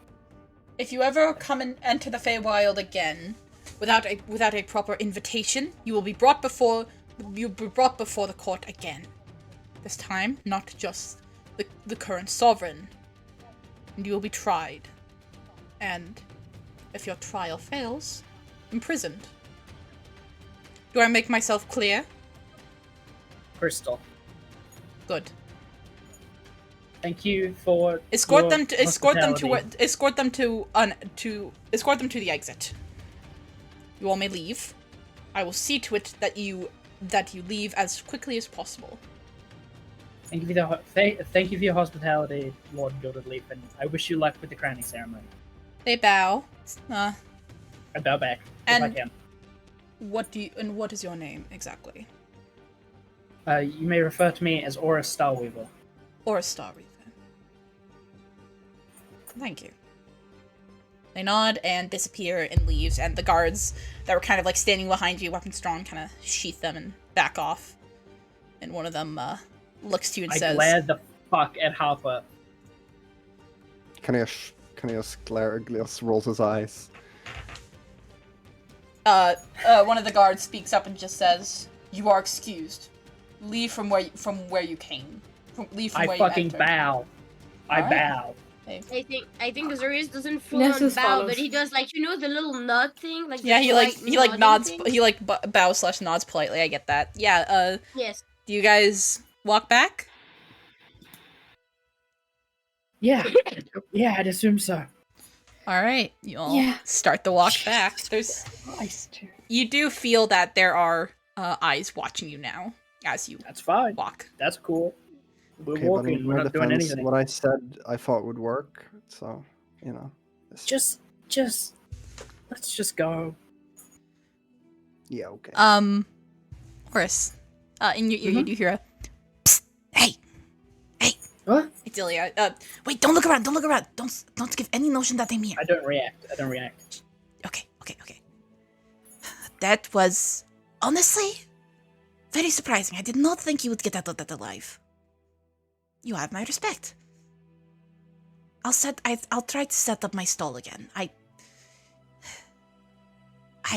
If you ever come and enter the Feywild again, without a proper invitation, you will be brought before the court again. This time, not just the current sovereign. And you will be tried. And if your trial fails, imprisoned. Do I make myself clear? Crystal. Good. Thank you for escort them to the exit. You all may leave. I will see to it that you leave as quickly as possible. Thank you for your hospitality, Lord Gildedleaf, and I wish you luck with the crowning ceremony. They bow. I bow back if I can. What is your name exactly? You may refer to me as Auris Starweaver. Auris Starweaver. Thank you. They nod and disappear and leaves, and the guards that were kind of like standing behind you, weapons drawn, kind of sheath them and back off. And one of them looks to you and says, I glare the fuck at Harper. Canius rolls his eyes. One of the guards speaks up and just says, "You are excused. Leave from where you came. Leave from where you entered." Bow. I bow. I think Azorius doesn't full on bow, but he does the little nod thing, he nods thing. He bows / nods politely. I get that. Yeah. Yes. Do you guys walk back? Yeah. Yeah, I'd assume so. All right, you all start the walk back. You do feel that there are eyes watching you now as you. That's fine. Walk. That's cool. We're okay, walking. We're not doing anything. What I said, I thought would work. So, Just let's just go. Yeah. Okay. Horace, in your ear you do hear a, psst, hey. What? It's Illia. Wait, don't look around. Don't give any notion that I'm here. I don't react. Okay. That was honestly very surprising. I did not think you would get out of that alive. You have my respect. I'll try to set up my stall again. I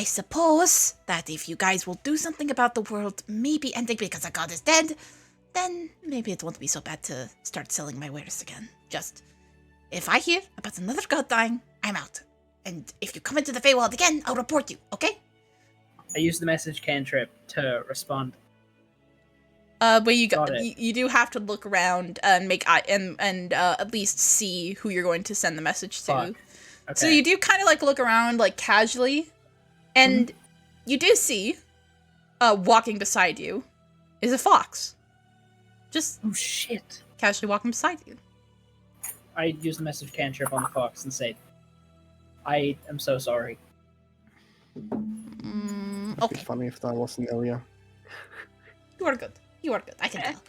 suppose that if you guys will do something about the world maybe ending because a god is dead, then maybe it won't be so bad to start selling my wares again. Just, if I hear about another god dying, I'm out. And if you come into the Feywild again, I'll report you, okay? I use the message cantrip to respond. But you do have to look around and at least see who you're going to send the message to. Okay. So you do kind of look around casually, and you do see, walking beside you, is a fox. Just oh shit! Casually walking beside you. I use the message cantrip on the fox and say, "I am so sorry." It'd be funny if that wasn't Illia. You are good. I can tell.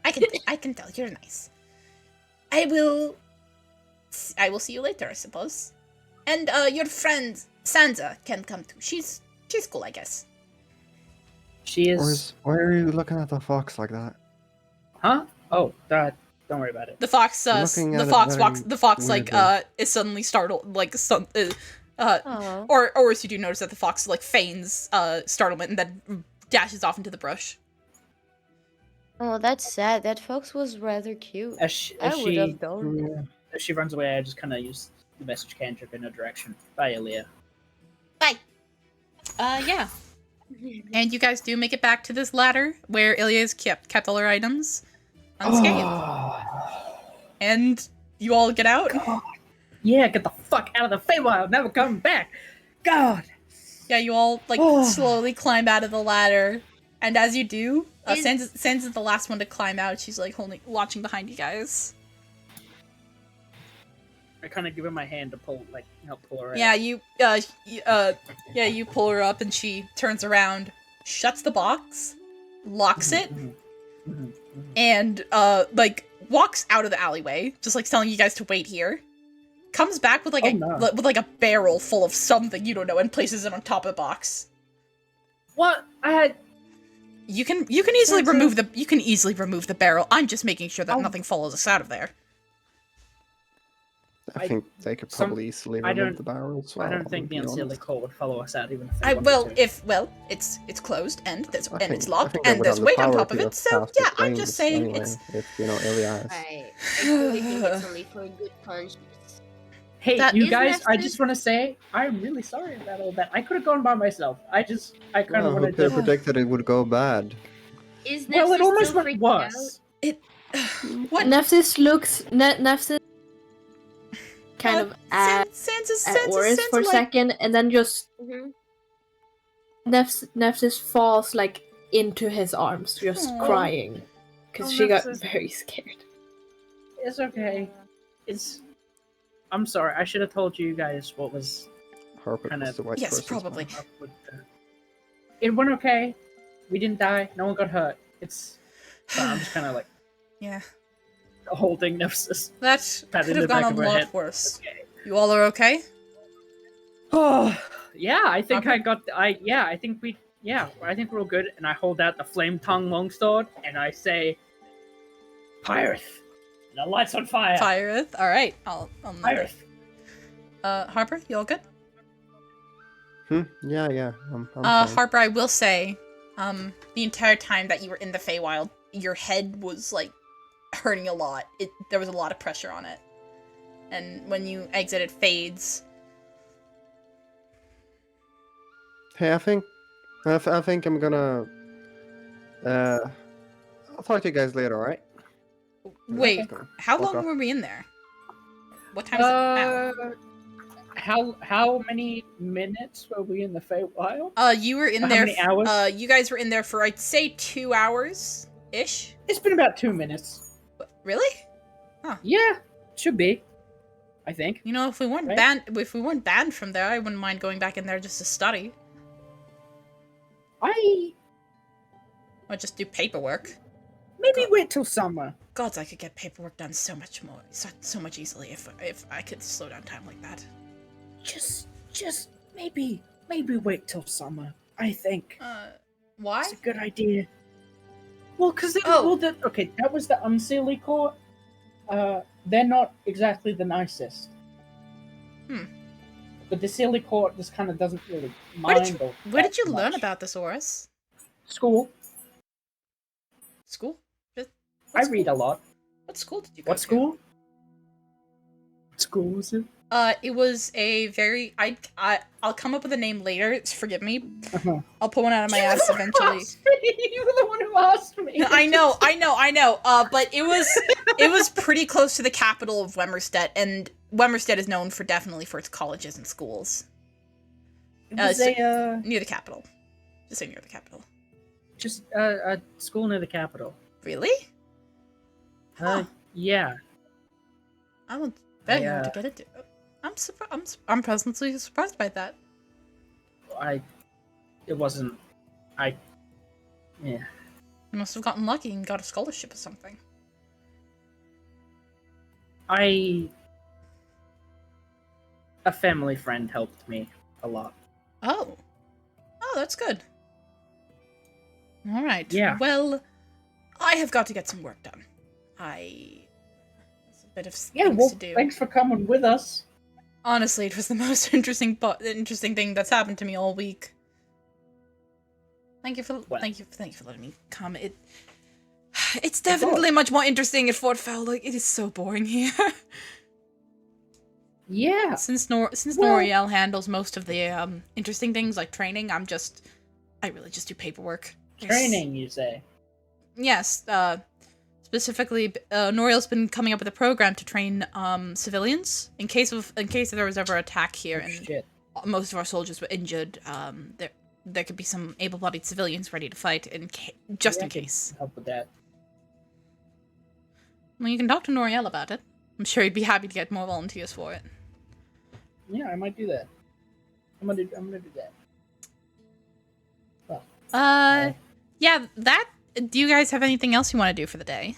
I can tell. You're nice. I will see you later, I suppose. And your friend Sansa can come too. She's cool, I guess. She is. Why are you looking at the fox like that? Huh? Oh, don't worry about it. The fox. The fox is suddenly startled, or you do notice that the fox feigns startlement and then dashes off into the brush. Oh, that's sad. That fox was rather cute. I would have done. As she runs away, I just kind of use the message cantrip in her direction. Bye, Illia. Yeah. And you guys do make it back to this ladder where Illia's kept all her items unscathed. And you all get out. God. Yeah, get the fuck out of the Feywild. Never come back. God. Yeah, you all like slowly climb out of the ladder. And as you do, Sans is the last one to climb out. She's like watching behind you guys. I kind of give her my hand to help pull her out. Yeah, you pull her up and she turns around, shuts the box, locks it, and walks out of the alleyway, just like telling you guys to wait here. Comes back with a barrel full of something you don't know and places it on top of the box. What? You can easily remove the barrel. I'm just making sure that nothing follows us out of there. I think they could probably easily remove the barrel as well. I don't think the unsealed core would follow us out even if they it's closed and it's locked and there's weight on top of it. So yeah, I'm just saying anyway, if Illia is. I truly think it's only for a good conscience. Hey, you guys! I just want to say I'm really sorry about all that. I could have gone by myself. I kind of wanted to. Who predicted it would go bad? Is well, it almost went worse. What? Nefsis kind of at Auris for a second, and then just Nefsis falls like into his arms, just crying because she got very scared. It's okay. I'm sorry. I should have told you guys what was Harper kind of the white yes, probably. It went okay. We didn't die. No one got hurt. I'm just kind of like holding Nefsis. That could have gone a lot worse. Okay. You all are okay? Oh yeah, I think I think we're all good. And I hold out the flame tongue longsword and I say, Pyrith. And the light's on fire. Pyrith. All right. I'll Pyrith. Harper, you all good? Yeah. I'm fine. Harper, I will say, the entire time that you were in the Feywild, your head was like hurting a lot. There was a lot of pressure on it. And when you exit, it fades. Hey, I think I'm gonna. I'll talk to you guys later, alright? Wait, how long were we in there? What time is it now? How many minutes were we in the Feywild? You were in there. How many hours? You guys were in there for I'd say 2 hours ish. It's been about 2 minutes. Really? Huh. Yeah, should be. I think. You know, if we weren't banned from there, I wouldn't mind going back in there just to study. Or just do paperwork. Maybe wait till summer. Gods, I could get paperwork done so much easily if I could slow down time like that. Just maybe wait till summer. I think. Why? It's a good idea. Well, because that was the unsealy court. They're not exactly the nicest. But the Sealy Court just kind of doesn't really mind. Where did you learn about this, Auris? School. School? I read a lot. What school did you go to? What school? What school was it? It was a very... I'll come up with a name later, forgive me. I'll pull one out of my ass eventually. You were the one who asked me! I know. But it was pretty close to the capital of Wemmerstedt, and Wemmerstedt is known definitely for its colleges and schools. It was near the capital. Just say near the capital. Just a school near the capital. Really? Yeah. I would bet you to get it. I'm pleasantly surprised by that. Yeah. You must have gotten lucky and got a scholarship or something. A family friend helped me a lot. Oh, that's good. All right. Yeah. Well, I have got to get some work done. There's a bit of things to do. Thanks for coming with us. Honestly, it was the most interesting thing that's happened to me all week. Thank you for letting me come. It's definitely much more interesting at Fort Fowl. Like, it is so boring here. Yeah. Since Noriel handles most of the interesting things like training, I really just do paperwork. Training, you say? Yes. Specifically, Noriel's been coming up with a program to train civilians in case there was ever an attack here and most of our soldiers were injured. There could be some able-bodied civilians ready to fight in case. Help with that. Well, you can talk to Noriel about it. I'm sure he'd be happy to get more volunteers for it. Yeah, I might do that. I'm gonna do that. Well, yeah, that. Do you guys have anything else you want to do for the day?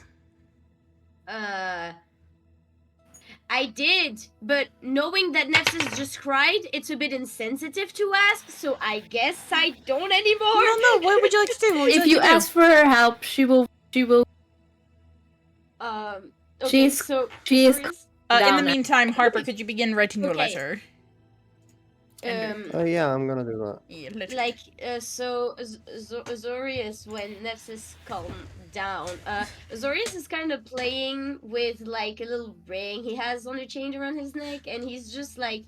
I did, but knowing that Nefsis just cried, it's a bit insensitive to ask, so I guess I don't anymore. No, what would you like to do? If you ask for her help, she will. Okay, she is. In the meantime, Harper, could you begin writing your letter? Yeah, I'm gonna do that. Yeah, so Azorius, when Nefsis calmed down, Azorius is kind of playing with like a little ring he has on a chain around his neck, and he's just like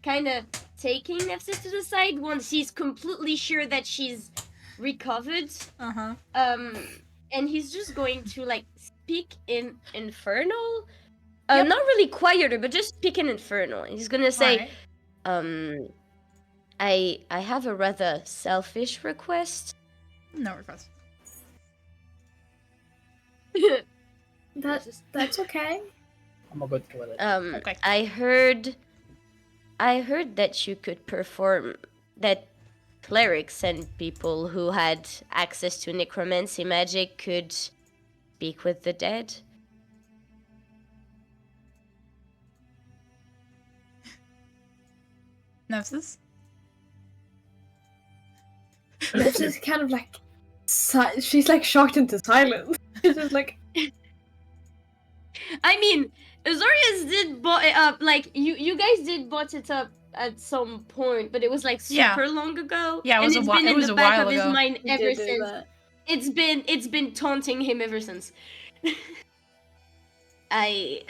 kind of taking Nefsis to the side once he's completely sure that she's recovered. And he's just going to like speak in Infernal. Not really quieter, but just speak in Infernal. He's gonna say, I have a rather selfish request. No request. That's okay. I'm gonna go to the toilet. Okay. I heard that you could perform that clerics and people who had access to necromancy magic could speak with the dead. Nefsis? Nefsis kind of like she's like shocked into silence. She's just like. I mean, Azorius did bought it up. Like you guys did bought it up at some point, but it was like super long ago. Yeah, it was and it's been in the back of ago. his mind ever since. It's been taunting him ever since. If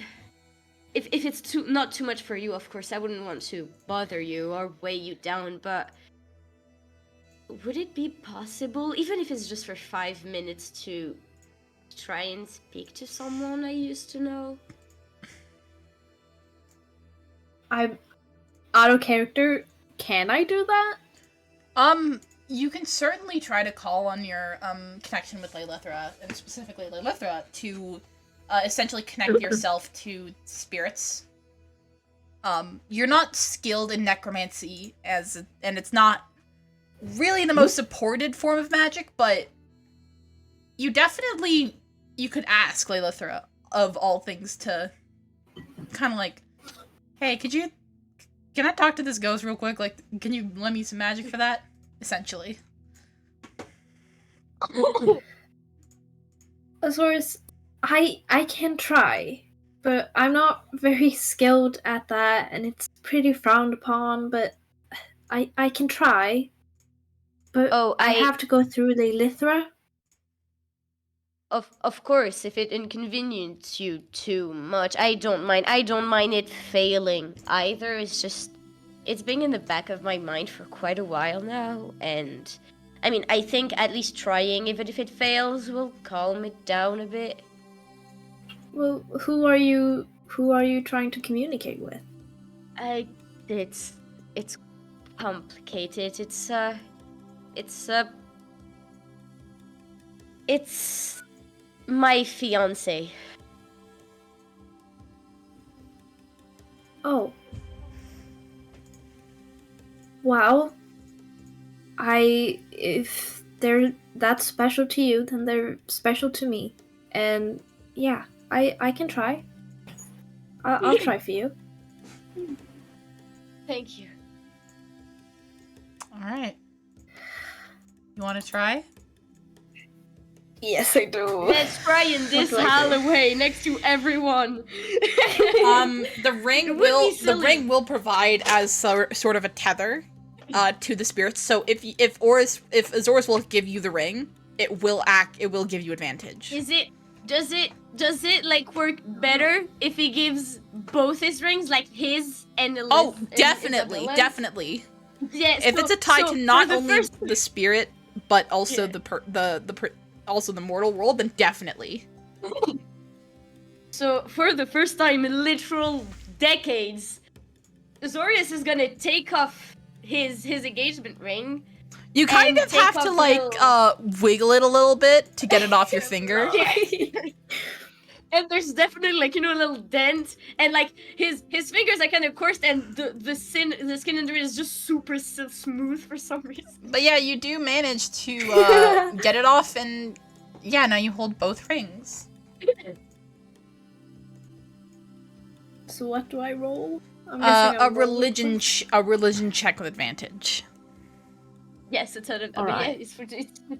it's not too much for you, of course, I wouldn't want to bother you or weigh you down, but would it be possible, even if it's just for 5 minutes, to try and speak to someone I used to know? I'm out of character. Can I do that? You can certainly try to call on your connection with Lelithra, and specifically Lelithra, to essentially connect yourself to spirits. You're not skilled in necromancy and it's not really the most supported form of magic, but you could ask Lelithra, of all things, to kind of like, hey, can I talk to this ghost real quick? Like, can you lend me some magic for that? Essentially. Azorius, I can try, but I'm not very skilled at that, and it's pretty frowned upon, but I can try. But I have to go through Lelithra. Of course, if it inconveniences you too much, I don't mind. I don't mind it failing either. It's been in the back of my mind for quite a while now, and I mean, I think at least trying, even if it fails, will calm it down a bit. Well, who are you trying to communicate with? It's complicated. It's my fiance. Oh. Wow. If they're that special to you, then they're special to me. And yeah, I can try. I'll try for you. Thank you. Alright. You want to try? Yes, I do. Let's try in this hallway next to everyone. The ring will provide as sort of a tether to the spirits. So if Azorius will give you the ring, it will give you advantage. Is it does it like work better if he gives both his rings, like his and the Oh, definitely, definitely. Yes. If it's a tie to not only the spirit, but also also the mortal world, then definitely. So for the first time in literal decades, Azorius is gonna take off his engagement ring. You kind of have to like wiggle it a little bit to get it off your finger. Yeah. And there's definitely like, you know, a little dent, and like his fingers are kind of coarse, and the skin under it is just super smooth for some reason. But yeah, you do manage to get it off, and yeah, now you hold both rings. So what do I roll? A religion check with advantage. Yes, it's out of. All right. Yeah, it's to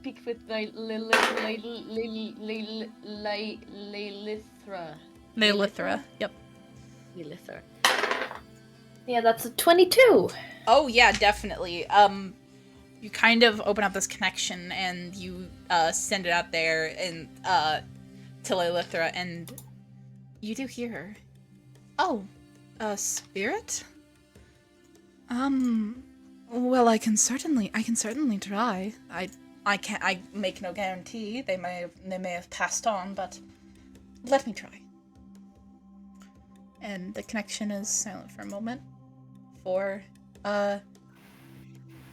pick with Lilithra. Lilithra. Yep. Lilithra. Yeah, that's a 22. Oh yeah, definitely. You kind of open up this connection and you send it out there and to Lilithra, and you do hear her. Oh, spirit? Well, I can certainly try. I make no guarantee. They may have passed on, but let me try. And the connection is silent for a moment. You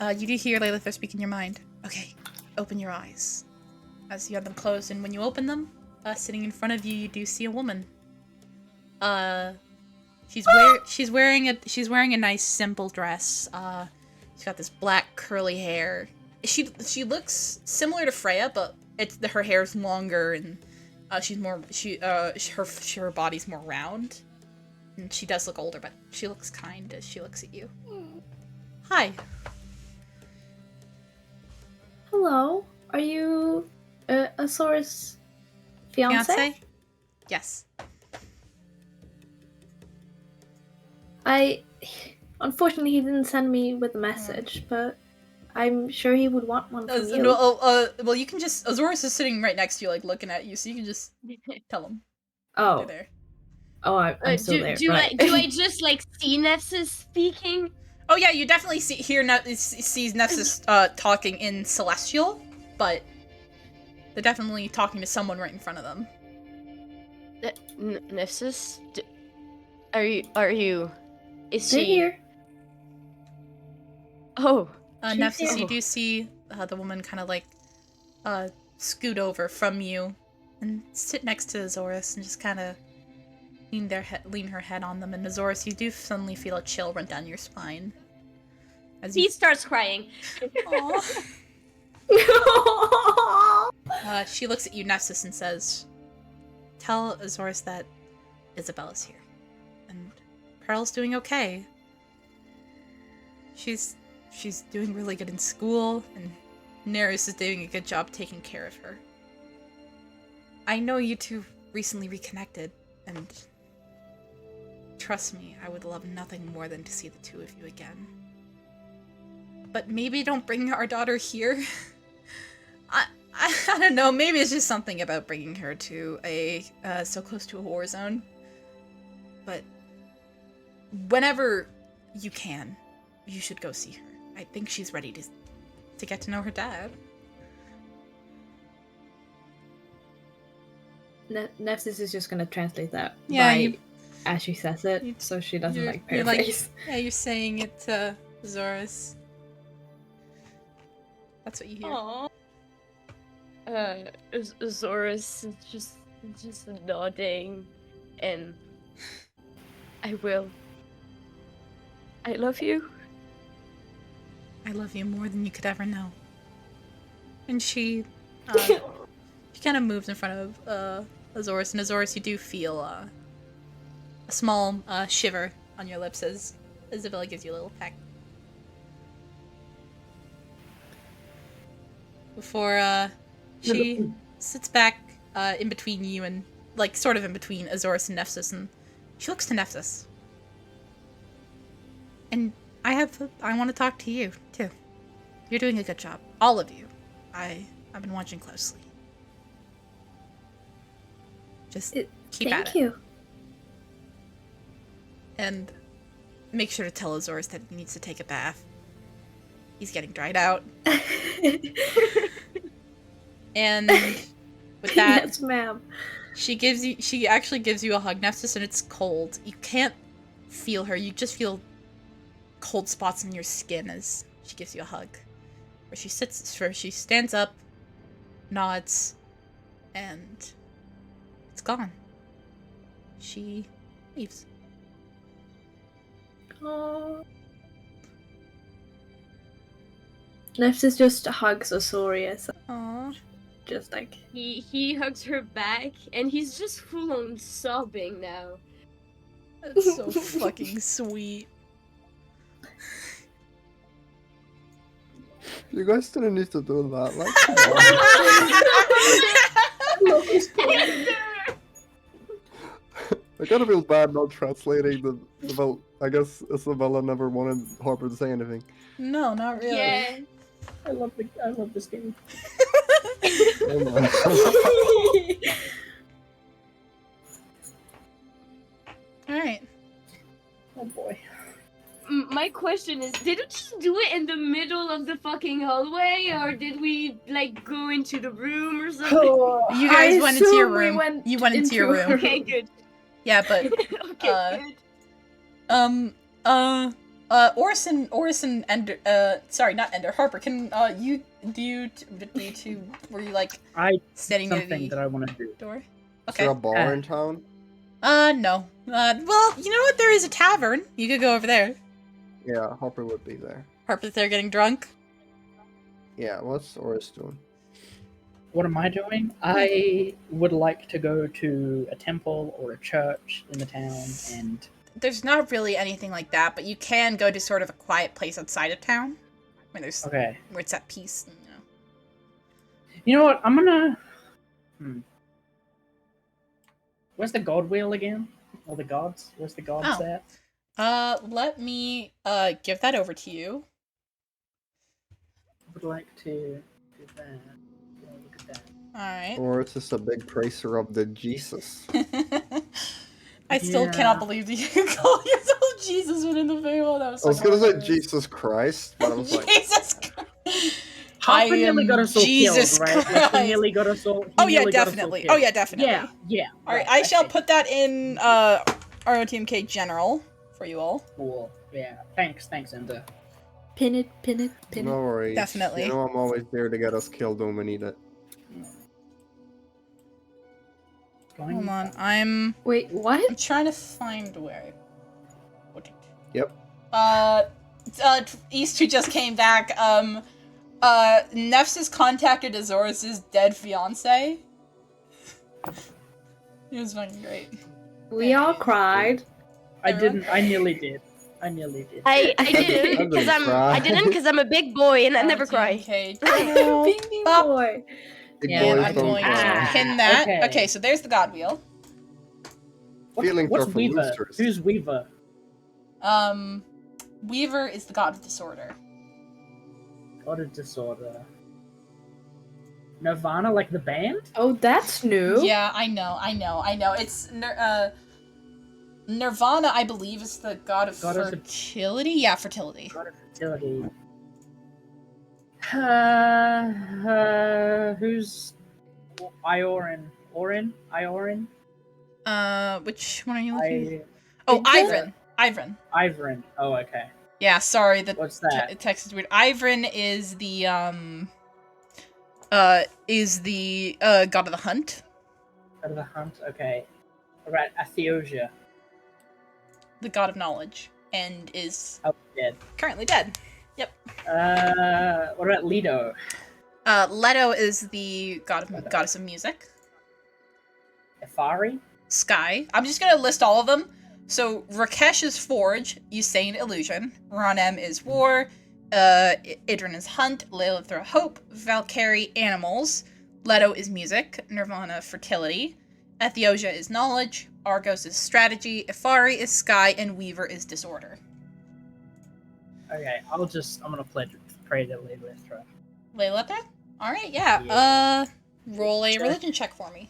do hear Lilithra speak in your mind. Okay, open your eyes. As you have them closed, and when you open them, sitting in front of you, you do see a woman. She's wearing a nice simple dress. She's got this black curly hair. She looks similar to Freya, but her hair's longer and her body's more round. And she does look older, but she looks kind as she looks at you. Hi. Hello. Are you Azorius' fiance? Yes. Unfortunately, he didn't send me with a message, but I'm sure he would want one from you. Well, you can just... Azorius is sitting right next to you, like, looking at you, so you can just tell him. Oh. You're there. Oh, I'm still there. Do right. I just, like, see Nefsis speaking? Oh, yeah, you definitely see Nefsis talking in Celestial, but they're definitely talking to someone right in front of them. Nefsis? Are you... Is They're she... here. Oh. Nefsis, here. you do see the woman kind of, like, scoot over from you and sit next to Azorius and just kind of lean her head on them. And Azorius, you do suddenly feel a chill run down your spine. He starts crying. She looks at you, Nefsis, and says, "Tell Azorius that Isabella's here. And Pearl's doing okay. She's doing really good in school, and Nereus is doing a good job taking care of her. I know you two recently reconnected, and trust me, I would love nothing more than to see the two of you again. But maybe don't bring our daughter here. I don't know, maybe it's just something about bringing her to so close to a war zone. But whenever you can, you should go see her. I think she's ready to get to know her dad." Nefsis is just gonna translate that as she says it, so she doesn't like paraphrase. You're saying it to Azorius. That's what you hear. Aww. Azorius is just nodding, and I will. I love you. I love you more than you could ever know. And she kind of moves in front of Azorius, and Azorius, you do feel a small shiver on your lips as Isabella gives you a little peck. Before she sits back in between you and, like, sort of in between Azorius and Nefsis, and she looks to Nefsis. And I want to talk to you, too. You're doing a good job. All of you. I've been watching closely. Just keep at it. Thank you. And make sure to tell Azores that he needs to take a bath. He's getting dried out. And with that, Yes, ma'am. she actually gives you a hug, Nefsis, and it's cold. You can't feel her. You just feel cold spots in your skin as she gives you a hug. She stands up, nods, and it's gone. She leaves. Aww. Nefsis just hugs Azorius. Aww. Just like... He hugs her back, and he's just full on sobbing now. That's so fucking sweet. You guys didn't need to do that. Like, I kind of feel bad not translating the I guess Isabella never wanted Harper to say anything. No, not really. Yeah. I love this game. Oh my. Alright. Oh boy. My question is, did we just do it in the middle of the fucking hallway, or did we, like, go into the room or something? You guys went into your assume we room. went You went into your room. Okay, good. Yeah, but Okay, good. Orison Ender, sorry, not Ender, Harper, can, you two, were you, like, standing near Something the that I want to do. door? Is there a Okay. bar in town? No. Well, you know what, there is a tavern. You could go over there. Yeah, Harper would be there. Harper's there getting drunk. Yeah, what's Oris doing? What am I doing? I would like to go to a temple or a church in the town, and There's not really anything like that, but you can go to sort of a quiet place outside of town. Where there's, okay. where it's at peace, you know. You know what? I'm gonna. Where's the god wheel again? Or the gods? Where's the gods Oh. at? Let me, give that over to you. I would like to do that. Yeah, look at that. Alright. Oris is a big praiser of the Jesus. I still Yeah. cannot believe that you call yourself Jesus within the Feywild. That was I was fucking gonna say hilarious. Jesus Christ, but I was like, Jesus Christ. Harper nearly am got us all Jesus killed, right? Christ. He nearly got us all. Oh yeah, definitely. Oh yeah, definitely. Yeah, yeah. Alright, right, I shall okay. put that in, ROTMK General for you all. Cool. Yeah. Thanks, Ender. Pin it, pin it, pin no it. worries. Definitely. You know I'm always there to get us killed when we need it. Hold on, I'm Wait, what? trying to find where I put it. Yep. East who just came back, Nefs has contacted Azores' dead fiance. It was fucking great. We all cried. I Everyone? didn't. I nearly did. I nearly did. I I didn't because didn't cry. I didn't because I'm a big boy and I never cry. ROTMK General. Baby Bop. boy. Big Yeah, And boys I'm don't going cry. to pin that. Okay. Okay, so there's the God Wheel. Feelings What's are for Weaver? losers. Who's Weaver? Weaver is the god of disorder. God of Disorder. Nirvana, like the band? Oh, that's new. Yeah, I know. It's Nirvana, I believe, is the god of God of- fertility. Yeah, fertility. God of Fertility. Who's Iorin? Iorin? Which one are you looking? I. Oh, Ivren. Ivren. Ivrin. Oh, okay. Yeah, sorry, the What's that? text is weird. Ivren is the god of the hunt. God of the Hunt. Okay. Alright, Atheosia. The god of knowledge, and is Oh, dead. currently dead. What about Lido? Leto is the goddess of music. Ifari? Sky. I'm just gonna list all of them. So Rakesh is Forge, Usain Illusion, Ronem is War, Idrin is Hunt, Lilithra Hope, Valkyrie Animals, Leto is Music, Nirvana Fertility, Atheosia is Knowledge, Argos is Strategy, Ifari is Sky, and Weaver is Disorder. Okay, I'm gonna pray to Lilithra. Lilithra? Alright, yeah. Roll a religion check for me.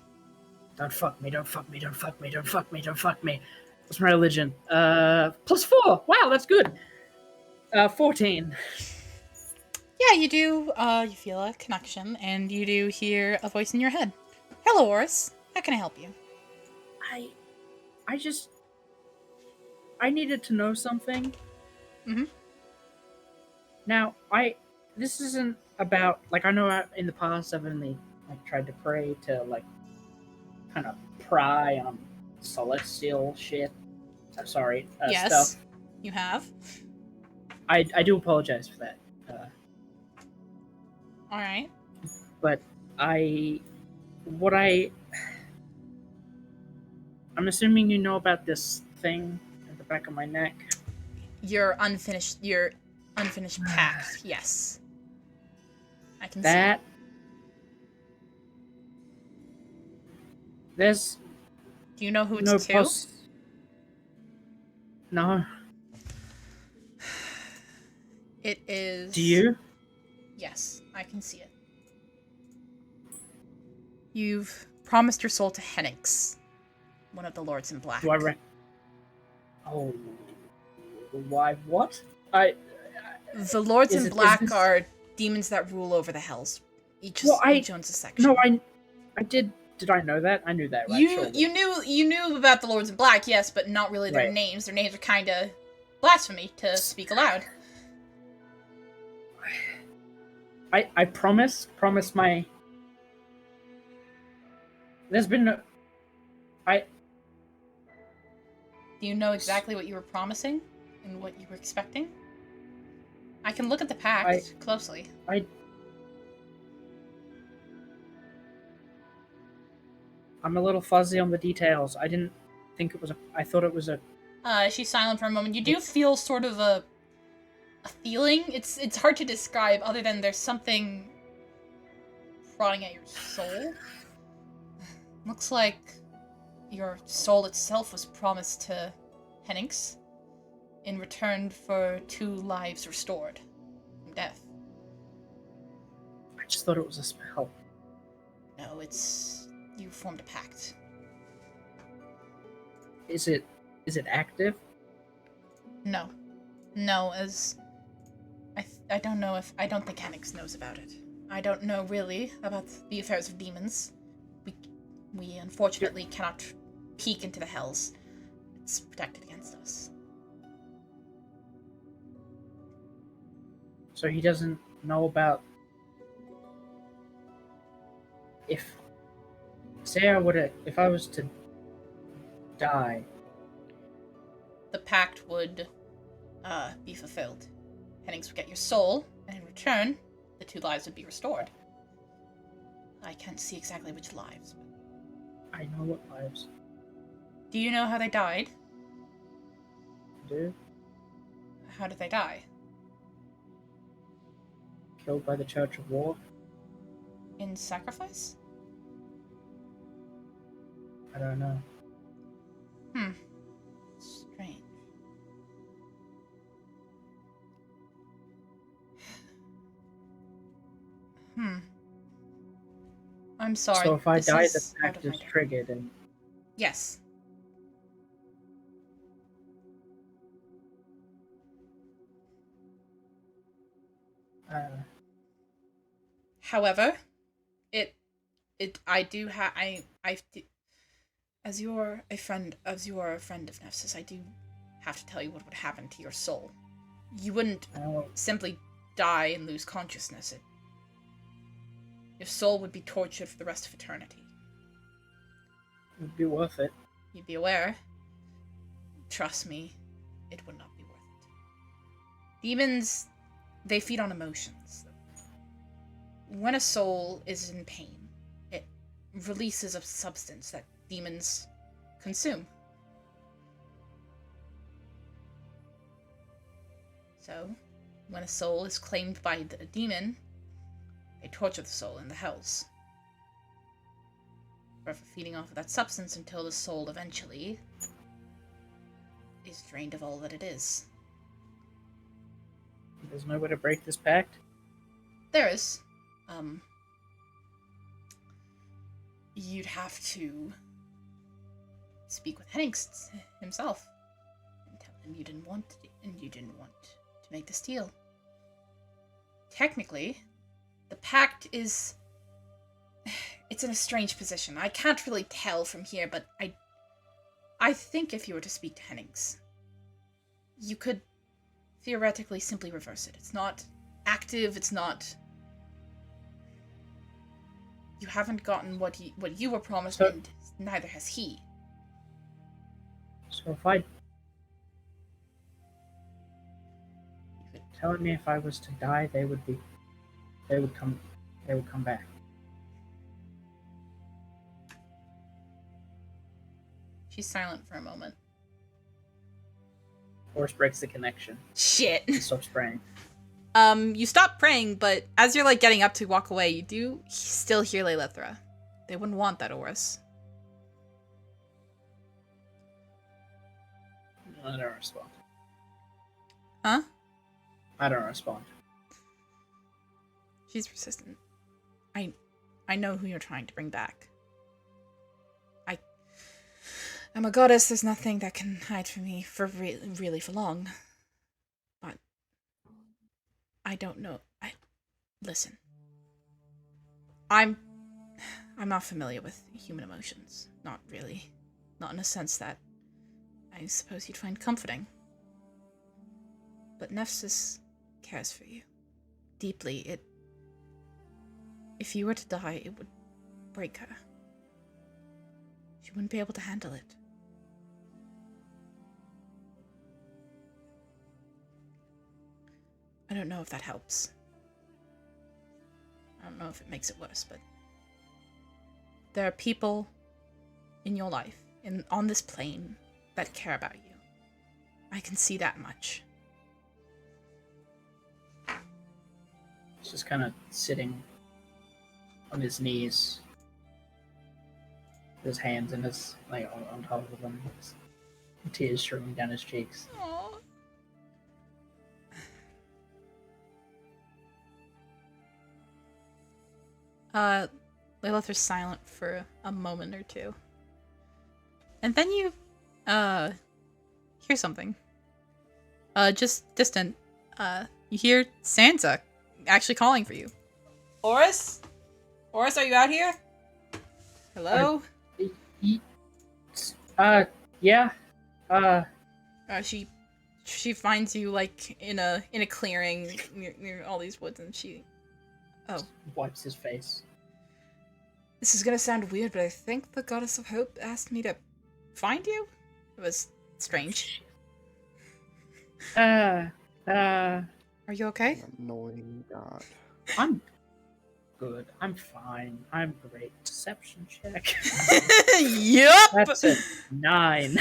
Don't fuck me, don't fuck me, don't fuck me, don't fuck me, don't fuck me. What's my religion? +4. Wow, that's good. 14. Yeah, you do, you feel a connection, and you do hear a voice in your head. Hello, Auris. How can I help you? I needed to know something. Mhm. Now, this isn't about, like, I know in the past I've only, like, tried to pray to, like, kind of pry on celestial shit. Sorry, Yes, stuff. you have. I do apologize for that. Alright. But I'm assuming you know about this thing at the back of my neck. Your unfinished pact, yes. I can That see. There's Do you know who no it's to? No. It is... Do you? Yes, I can see it. You've promised your soul to Hennix, one of the Lords in Black. Do I Oh. Why? What? The Lords in Black are demons that rule over the Hells. Each owns a section. No, I did. Did I know that? I knew that, right? You knew about the Lords in Black, yes, but not really their Right. names. Their names are kind of blasphemy to speak aloud. I promise my... There's been no... Do you know exactly what you were promising and what you were expecting? I can look at the pact closely. I'm a little fuzzy on the details. I didn't think it was a... I thought it was a... She's silent for a moment. You do feel sort of a feeling. It's hard to describe other than there's something prodding at your soul. Looks like your soul itself was promised to Hennix in return for 2 lives restored from death. I just thought it was a spell. No, it's... you formed a pact. Is it active? No. No, as... I don't know if... I don't think Hennix knows about it. I don't know really about the affairs of demons. We unfortunately cannot peek into the Hells. It's protected against us. So he doesn't know about... If I was to die... The pact would be fulfilled. Hennix would get your soul, and in return, the 2 lives would be restored. I can't see exactly which lives. I know what lives. Do you know how they died? Do? How did they die? Killed by the Church of War? In sacrifice? I don't know. Strange. I'm sorry. So if I this die, the is out pact of my is depth. triggered and... Yes. However, as you are a friend of Nefsis, I do have to tell you what would happen to your soul. You wouldn't simply die and lose consciousness. Your soul would be tortured for the rest of eternity. It would be worth it. You'd be aware. Trust me, it would not be worth it. Demons, they feed on emotions. When a soul is in pain, it releases a substance that demons consume. So, when a soul is claimed by a demon, they torture the soul in the Hells, forever feeding off of that substance until the soul eventually is drained of all that it is. There's no way to break this pact? There is. You'd have to speak with Hennings himself and tell him you didn't want to make this deal. Technically, the pact is... It's in a strange position. I can't really tell from here, but I think if you were to speak to Hennings, you could theoretically simply reverse it. It's not active, it's not... You haven't gotten what you were promised, and neither has he. So if I... Telling me if I was to die, they would come back. She's silent for a moment. Horse breaks the connection. Shit. He stops praying. You stop praying, but as you're, like, getting up to walk away, you do still hear Lelithra. They wouldn't want that, Auris. I don't respond. Huh? I don't respond. She's persistent. I know who you're trying to bring back. I'm a goddess, there's nothing that can hide from me for really for long. But I don't know. Listen. I'm not familiar with human emotions. Not really. Not in a sense that I suppose you'd find comforting. But Nephthys cares for you. Deeply. If you were to die, it would break her. She wouldn't be able to handle it. I don't know if that helps. I don't know if it makes it worse, but there are people in your life, on this plane, that care about you. I can see that much. He's just kind of sitting on his knees, his hands in his on top of him, tears streaming down his cheeks. Aww. Lilith is silent for a moment or two. And then you, hear something. Just distant. You hear Sansa actually calling for you. Auris? Auris, are you out here? Hello? Yeah. She finds you, like, in a clearing near all these woods, and she... Oh. Wipes his face. This is gonna sound weird, but I think the Goddess of Hope asked me to find you? It was strange. Are you okay? Annoying god. I'm good. I'm fine. I'm great. Deception check. Yup! That's a 9.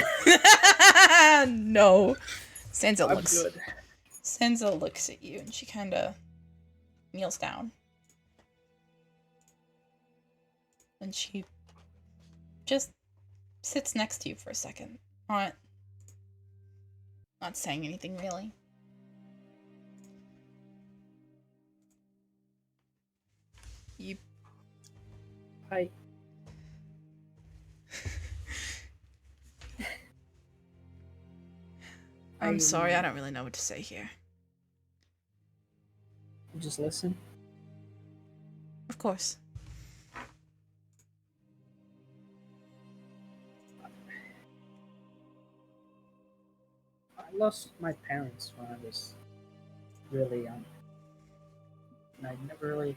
No. Sansa I'm looks... good. Sansa looks at you, and she kinda kneels down. And she just sits next to you for a second. Not saying anything, really. You... Hi. I'm sorry, I don't really know what to say here. Just listen. Of course. I lost my parents when I was really young. And I never really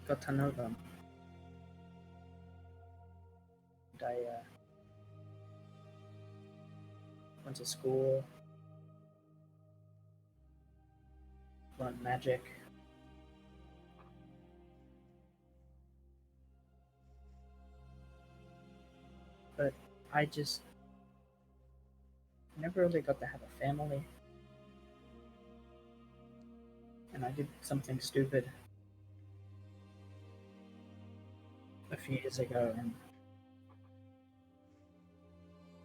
got to know them. And I went to school, learned magic. But I just never really got to have a family. And I did something stupid a few years ago, and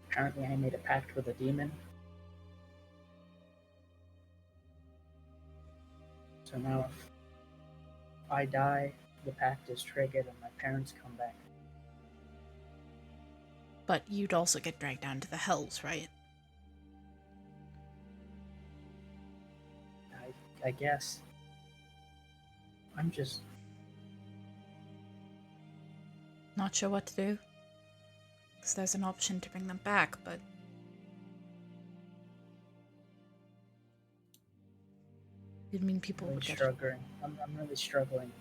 apparently I made a pact with a demon. So now if I die, the pact is triggered and my parents come back. But you'd also get dragged down to the hells, right? I guess. I'm just... Not sure what to do. Because there's an option to bring them back, but... It'd mean people really would get... struggling. I'm really struggling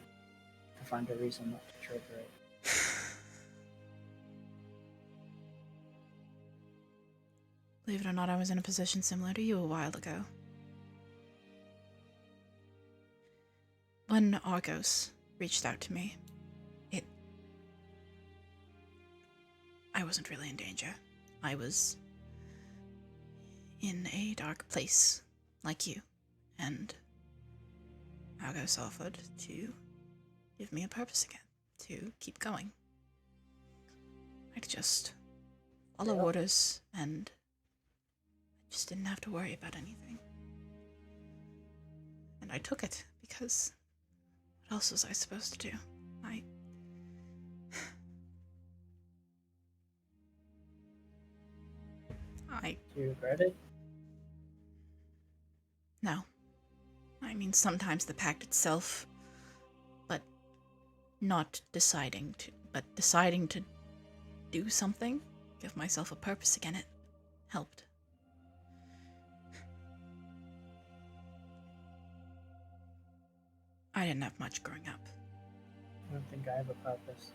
to find a reason not to trigger it. Believe it or not, I was in a position similar to you a while ago. When Argos reached out to me, I wasn't really in danger. I was in a dark place, like you, and Argos offered to give me a purpose again, to keep going. I could just follow orders, and I just didn't have to worry about anything. And I took it, because what else was I supposed to do? Do you regret it? No. I mean, sometimes the pact itself, but not deciding to, but deciding to do something, give myself a purpose again, it helped. I didn't have much growing up. I don't think I have a purpose.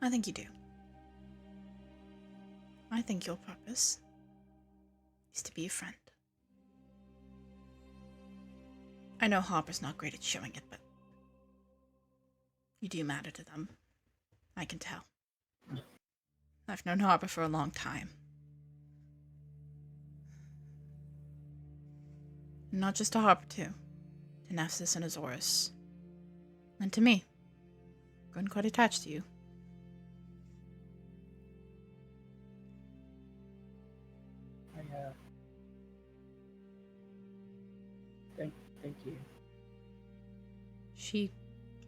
I think you do. I think your purpose is to be a friend. I know Harper's not great at showing it, but you do matter to them. I can tell. I've known Harper for a long time. Not just to Harper, too. To Nephthys and Azorus. And to me. Grown quite attached to you. Thank you. She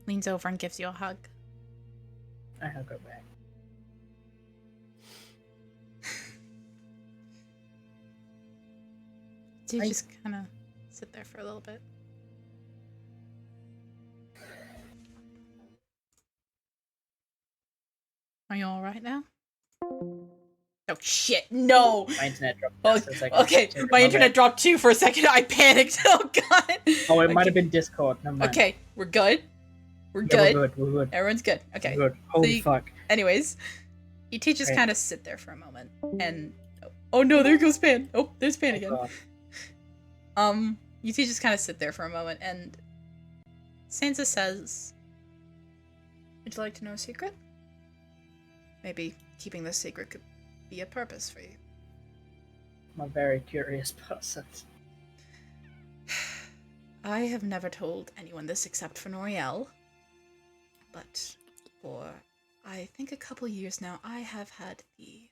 leans over and gives you a hug. I hug her back. Do you just kind of sit there for a little bit? Are you alright now? Oh shit, no! My internet dropped. Okay, my internet dropped too for a second. I panicked. Oh god. Oh, it might have been Discord. Never mind. Okay, we're good. We're Yeah, good. We're good. Everyone's good. Okay. We're good. Holy So fuck. Anyways, you two just Right. kind of sit there for a moment, and oh no, there goes Pan. Oh, there's Pan again. God. You two just kind of sit there for a moment, and Sansa says, "Would you like to know a secret? Maybe keeping this secret could be a purpose for you." I'm a very curious person. I have never told anyone this except for Noriel, but for, I think, a couple years now, I have had the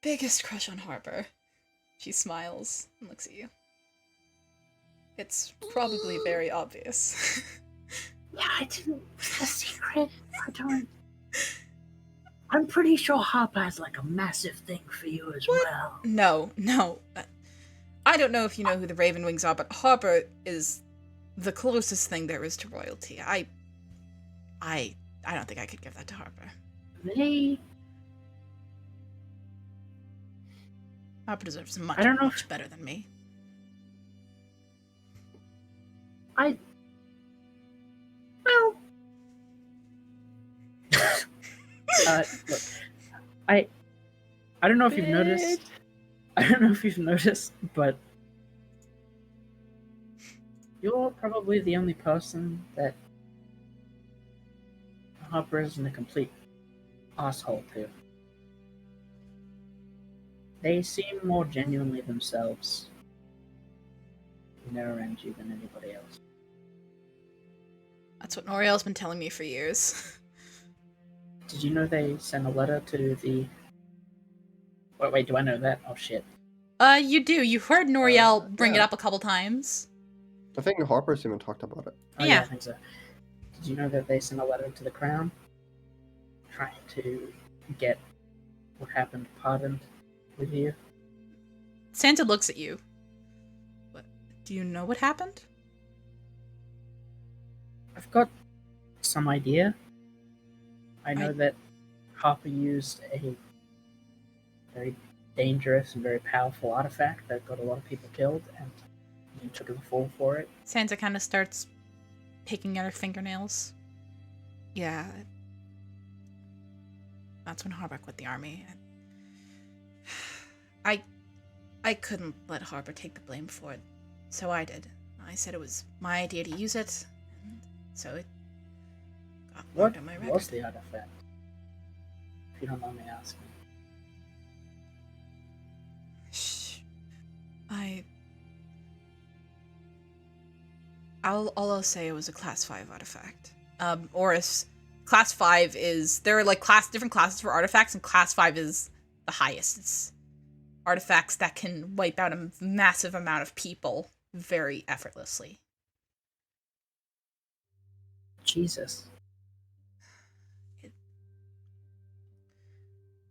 biggest crush on Harper. She smiles and looks at you. It's probably very obvious. Yeah, I didn't. It's a secret. I don't. I'm pretty sure Harper has like a massive thing for you as well. No. I don't know if you know who the Ravenwings are, but Harper is the closest thing there is to royalty. I don't think I could give that to Harper. They. Harper deserves much, I don't know much better than me. Well. Look, I don't know if you've noticed. I don't know if you've noticed, but you're probably the only person that Harper isn't a complete asshole to. They seem more genuinely themselves when they're around you than anybody else. That's what Noriel's been telling me for years. Did you know they sent a letter to the... Wait, do I know that? Oh, shit. You do. You heard Noriel bring it up a couple times. I think Harper's even talked about it. Oh, Yeah. I think so. Did you know that they sent a letter to the Crown? trying to get what happened pardoned with you. Santa looks at you. What? Do you know what happened? I've got some idea. I know that Harper used a very dangerous and very powerful artifact that got a lot of people killed, and you took the fall for it. Santa kind of starts picking at her fingernails. Yeah. That's when Harper quit the army. I couldn't let Harper take the blame for it, so I did. I said it was my idea to use it, and so it got marked on my record. What was the artifact? If you don't mind me asking. Shh. I'll say it was a class 5 artifact. Auris, class 5 is, there are like different classes for artifacts, and class 5 is the highest. It's artifacts that can wipe out a massive amount of people very effortlessly. Jesus.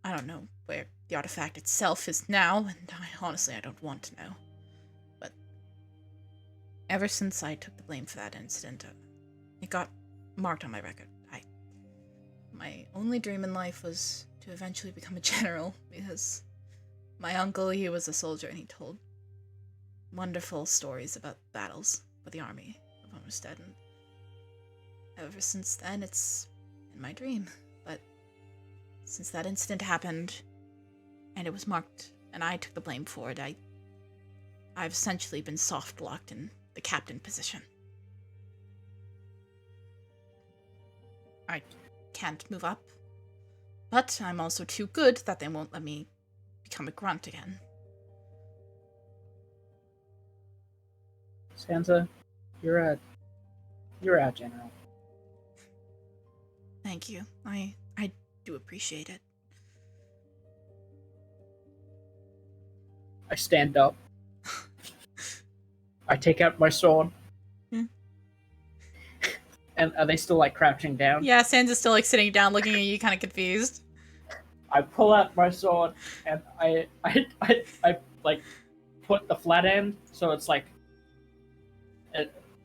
I don't know where the artifact itself is now, and honestly, I don't want to know. But ever since I took the blame for that incident, it got marked on my record. My only dream in life was to eventually become a general, because my uncle, he was a soldier, and he told wonderful stories about battles for the army of Armistead, and ever since then, it's in my dream. But since that incident happened, and it was marked, and I took the blame for it, I've essentially been soft-locked in the captain position. I can't move up, but I'm also too good that they won't let me become a grunt again. Santa, you're our general. Thank you. I do appreciate it. I stand up. I take out my sword. And are they still like crouching down? Yeah, Santa's still like sitting down looking at you kind of confused. I pull out my sword and I like put the flat end so it's like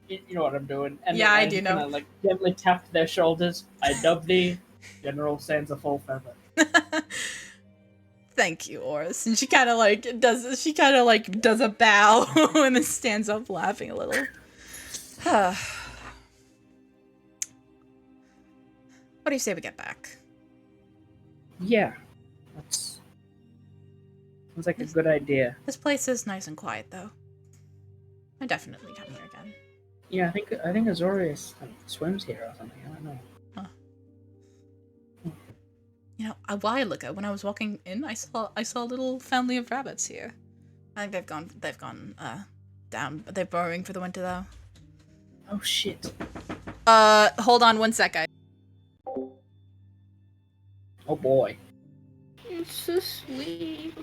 you know what I'm doing. And yeah, then I do know. Kinda, like gently tap their shoulders. I dub thee General Sansa Full Feather. Thank you, Auris. And she kind of like does a bow and then stands up laughing a little. What do you say we get back? Yeah, that's sounds like a good idea. This place is nice and quiet, though. I definitely come here again. Yeah, I think Azorius like, swims here or something. I don't know. Huh. You know, a while ago when I was walking in, I saw a little family of rabbits here. I think they've gone down, but they're burrowing for the winter though. Oh shit. Hold on one sec, guys. Oh boy. It's so sweet.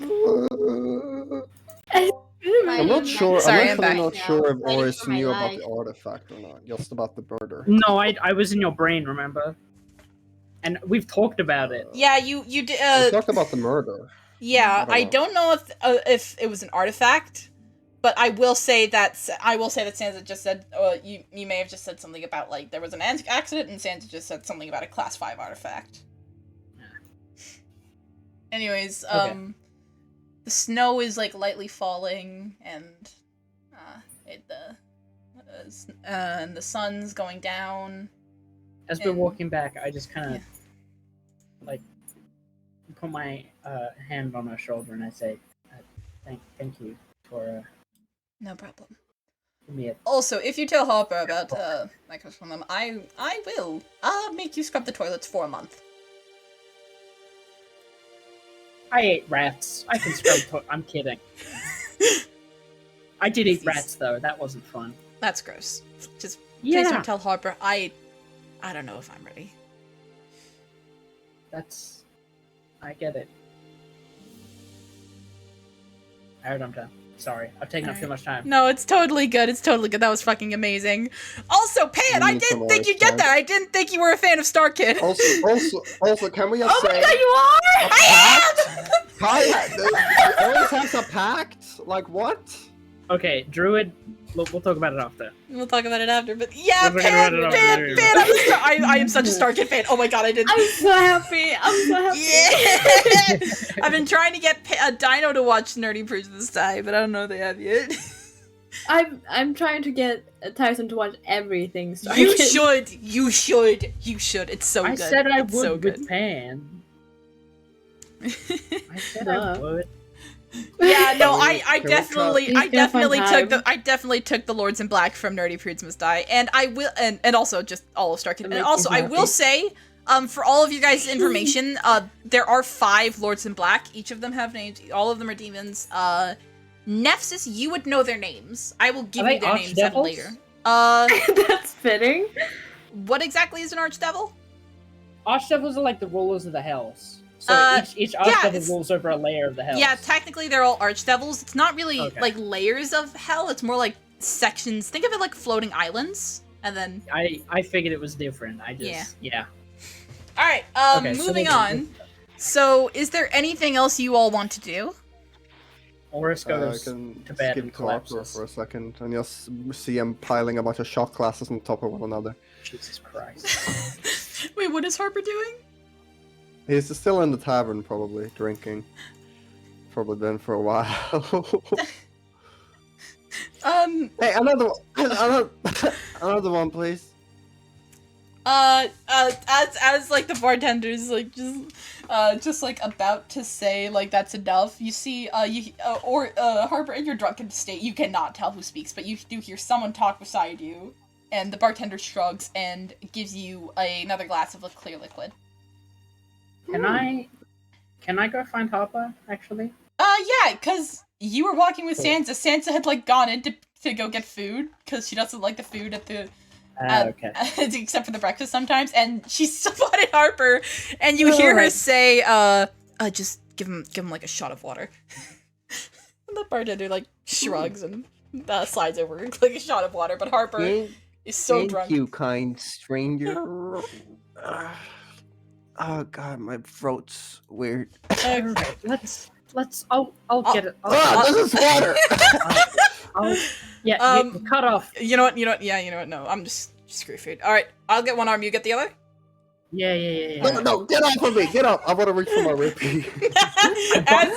I'm not sure. Sorry, I'm I'm actually back. not sure if Fighting Auris for my knew about life. the artifact or not. Just about the murder. No, I was in your brain, remember? And we've talked about it. Yeah, you did. We talked about the murder. Yeah, I don't know if it was an artifact, but I will say that Santa just said. You may have just said something about like there was an accident, and Santa just said something about a class 5 artifact. Anyways, Okay. the snow is like lightly falling, and the sun's going down. As we're And- walking back, I just kind of like put my hand on her shoulder and I say, "Thank you for No problem. giving me a." Also, if you tell Harper about my crush on them, I will. I'll make you scrub the toilets for a month. I ate rats. I can scrub. I'm kidding. I did eat rats though. That wasn't fun. That's gross. Just Yeah. please don't tell Harper. I don't know if I'm ready. I get it. Alright, I'm done. Sorry, I've taken up too much time. No, it's totally good. It's totally good. That was fucking amazing. Also, Pan, I didn't think you'd get that. I didn't think you were a fan of Star Kid. Also, can we just Oh say... my god, you are! I am! Always has a pact? Like, what? Okay, Druid, we'll talk about it after. We'll talk about it after, but yeah, We'll talk Pan, about it Pan, after. Pan, I am such a Star Kid fan. Oh my god, I didn't... I'm so happy. I'm so happy. Yeah! I've been trying to get a Dino to watch Nerdy Prudes this time, but I don't know if they have yet. I'm trying to get Tyson to watch everything. Star You Kid. should. You should. You should. It's so I good. said I It's would so with good. Pan. I said I would. Yeah, no, I Can we definitely It's I definitely took the Lords in Black from Nerdy Prudes Must Die, and I will, and also just all of Star Kid, and also I will say, for all of you guys' information, there are 5 Lords in Black. Each of them have names. All of them are demons. Nefsis, you would know their names. I will give Are you they their names archdevils? later. That's fitting. What exactly is an Archdevil? Archdevils are like the rulers of the hells. So each yeah, Archdevil rules over a layer of the hells. Yeah, technically they're all Archdevils. It's not really Okay. like layers of hell. It's more like sections. Think of it like floating islands, and then. I figured it was different. I just yeah. All right. Okay, so Moving then- on. So, is there anything else you all want to do? Oris I goes can to bed skip and to Harper collapses. for a second and just see him piling a bunch of shot glasses on top of one another. Jesus Christ. Wait, what is Harper doing? He's still in the tavern, probably, drinking. Probably been for a while. Hey, another one, please. As like the bartender's like just like about to say like that's enough, you see Harper, in your drunken state, you cannot tell who speaks, but you do hear someone talk beside you, and the bartender shrugs and gives you another glass of a clear liquid. Can I go find Harper, actually? Yeah, because you were walking with Sansa. Sansa had like gone in to go get food because she doesn't like the food at the Okay. except for the breakfast sometimes, and she spotted Harper, and you hear her say, just give him like a shot of water. And the bartender like shrugs and slides over like a shot of water, but Harper is so drunk. Thank you, kind stranger. Oh god, my throat's weird. Alright, I'll get it. This is water! You cut off. You know what, no, I'm just screw food. Alright, I'll get one arm, you get the other? Yeah. No, get off of me! Get up! I want to reach for my rupee. Can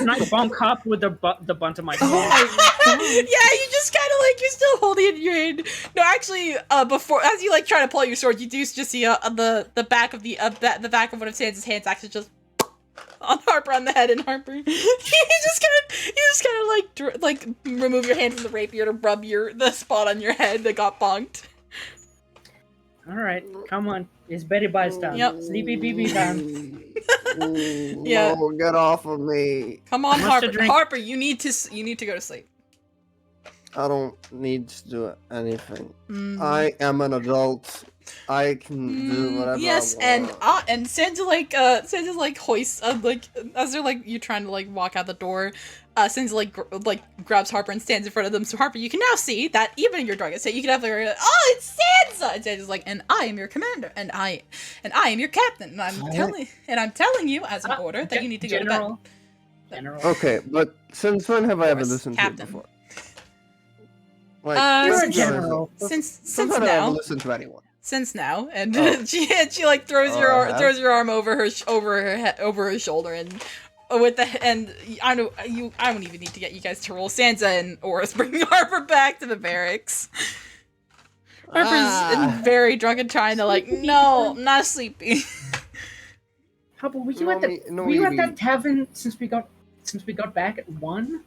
I bonk up with the bunt of my phone? Yeah, you just kind of like, you're still holding it in your hand. No, actually, before, as you like try to pull out your sword, you do just see the back of the back of one of Sansa's hands actually just on Harper on the head, and Harper, you just kind of like remove your hand from the rapier to rub the spot on your head that got bonked. Alright, come on. It's Betty Bye's time. Yep. Sleepy BB time. Yeah. No, get off of me. Come on, Must Harper. have drink- Harper, you need to go to sleep. I don't need to do anything. Mm. I am an adult. I can do whatever Yes, I want. and Sansa like hoists like as they're like you trying to like walk out the door. Sansa like grabs Harper and stands in front of them. So Harper, you can now see that even in your drunken state, you can definitely go, oh, it's Sansa. And Sansa's like, and I am your commander, and I am your captain, and I'm telling you as an order that you need to go to bed. General. Okay, but since when have I ever course, listened Captain. to you before? Like, You're a since- general. Since have I ever now. listened to anyone? Since now, and Oh. she like throws Oh, throws your arm over her shoulder, and with the and I don't even need to get you guys to roll. Sansa and Auris bringing Harper back to the barracks. Harper's very drunk and trying to like, no, I'm not sleepy. Harper, were you No, at the me- no, were you at me- that tavern since we got back at 1?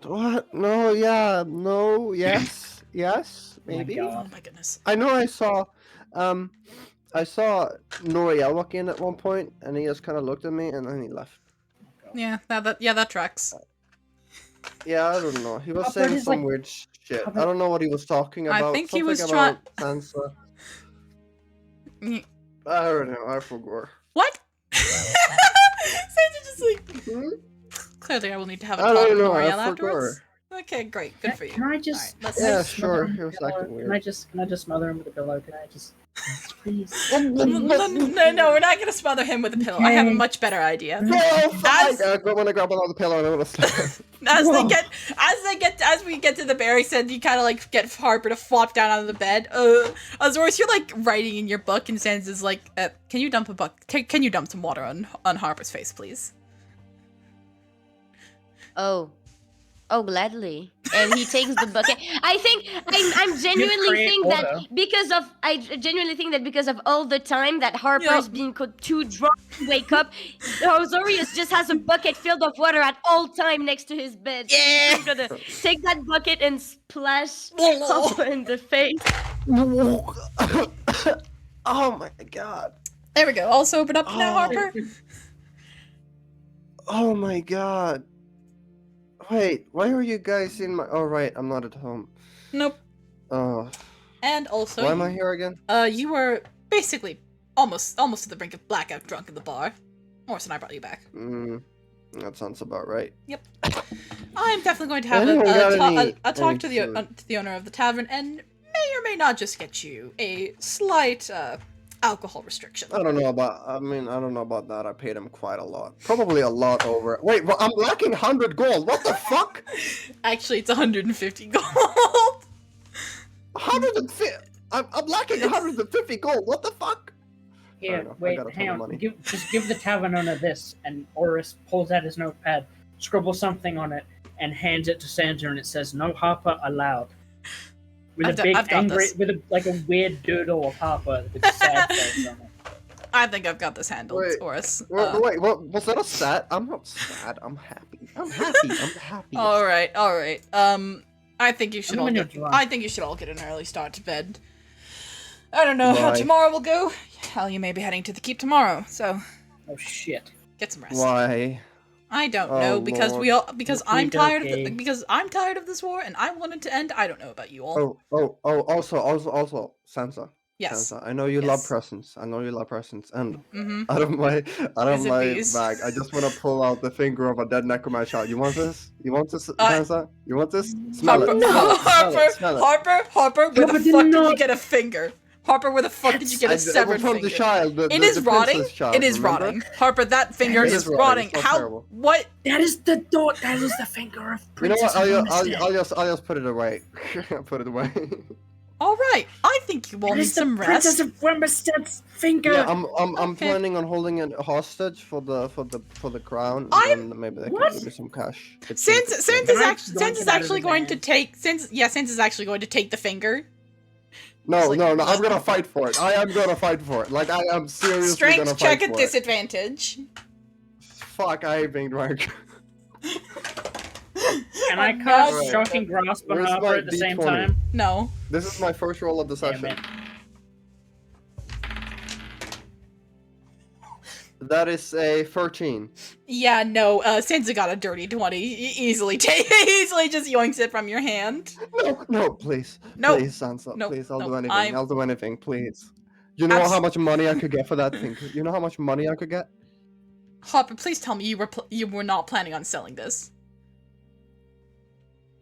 What? No, yeah, no, yes, yes, my maybe. God. Oh my goodness. I know I saw Noriel walk in at one point, and he just kind of looked at me, and then he left. Yeah, that tracks. Yeah, I don't know. He was How about saying his, some like- weird shit. how I don't know what he was talking I about. think he Something was about Sansa. Mm. I don't know. I forgot. What? Sansa just like Hmm? clearly I will need to have a I talk don't with know. L'Oreal I afterwards. forgot. Okay, great. Good for you. Can I just? All right, Yeah, just smother sure. him It with was a pillow? acting weird. Can I just smother him with a pillow? Can I just, please? No, we're not gonna smother him with a pillow. I have a much better idea. No, fine. I'm gonna grab another pillow and I'm gonna start. As we get to the barracks, and you kind of like get Harper to flop down onto the bed. Azorius, you're like writing in your book, and Sans is like, "Can you dump Can you dump some water on Harper's face, please?" Oh, gladly. And he takes the bucket. I'm genuinely think that I genuinely think that because of all the time that Harper's been too drunk to wake up, Azorius just has a bucket filled of water at all time next to his bed. So he's just gonna take that bucket and splash Harper in the face. Oh my god. There we go. All sobered up now, Harper. Oh my god. Wait, why are you guys in my... Oh, right, I'm not at home. Nope. Oh. And also... Why am I here again? You were basically almost to the brink of blackout drunk in the bar. Morris and I brought you back. That sounds about right. Yep. I'm definitely going to have a talk to the owner of the tavern, and may or may not just get you a slight, alcohol restriction. I don't know about that. I paid him quite a lot. Probably a lot over. Wait, well, I'm lacking 100 gold. What the fuck? Actually, it's 150 gold. 150? I'm lacking 150 gold. What the fuck? Here, wait, hang on. Just give the tavern owner this, and Auris pulls out his notepad, scribbles something on it, and hands it to Sandra, and it says, "No Harper allowed." With a big angry, with a weird doodle of Harper with a sad face on it. I think I've got this handled, Auris. Wait, what, was that a sad? I'm not sad. I'm happy. I'm happy. All right. I think you should all get an early start to bed. I don't know how tomorrow will go. Hell, you may be heading to the keep tomorrow, so. Oh shit. Get some rest. Why? I don't know because I'm tired of this war and I want it to end. I don't know about you all. Also, Sansa. Yes. Sansa, I know you love presents. And out of my bag, I just want to pull out the finger of a dead necromancer. You want this? Sansa? You want this? Smell it. Harper, where the fuck did you get a finger? Harper, where the fuck did you get a severed finger? The child, it is rotting. It is rotting. Harper, that finger is rotting. How? Terrible. What? That is the finger of Princess. You know what? I'll just put it away. Put it away. All right. I think you all need some rest. Princess of Wembersted's finger. Yeah, I'm planning on holding it hostage for the crown. And then maybe they can give me some cash. Sans is actually going to take the finger. No, I'm gonna fight for it. I am gonna fight for it. Like, I am seriously Strength gonna fight check for at disadvantage. Fuck, I ain't being drunk. Can I cast Shocking Grasp on Harper at the same time? No. This is my first roll of the session. That is a 13. Yeah, no, Sansa got a dirty 20. Easily just yoinks it from your hand. No, please. No. Please, Sansa. No, please, I'll no, do anything. I'll do anything, please. You know how much money I could get for that thing? You know how much money I could get? Harper, please tell me you were not planning on selling this.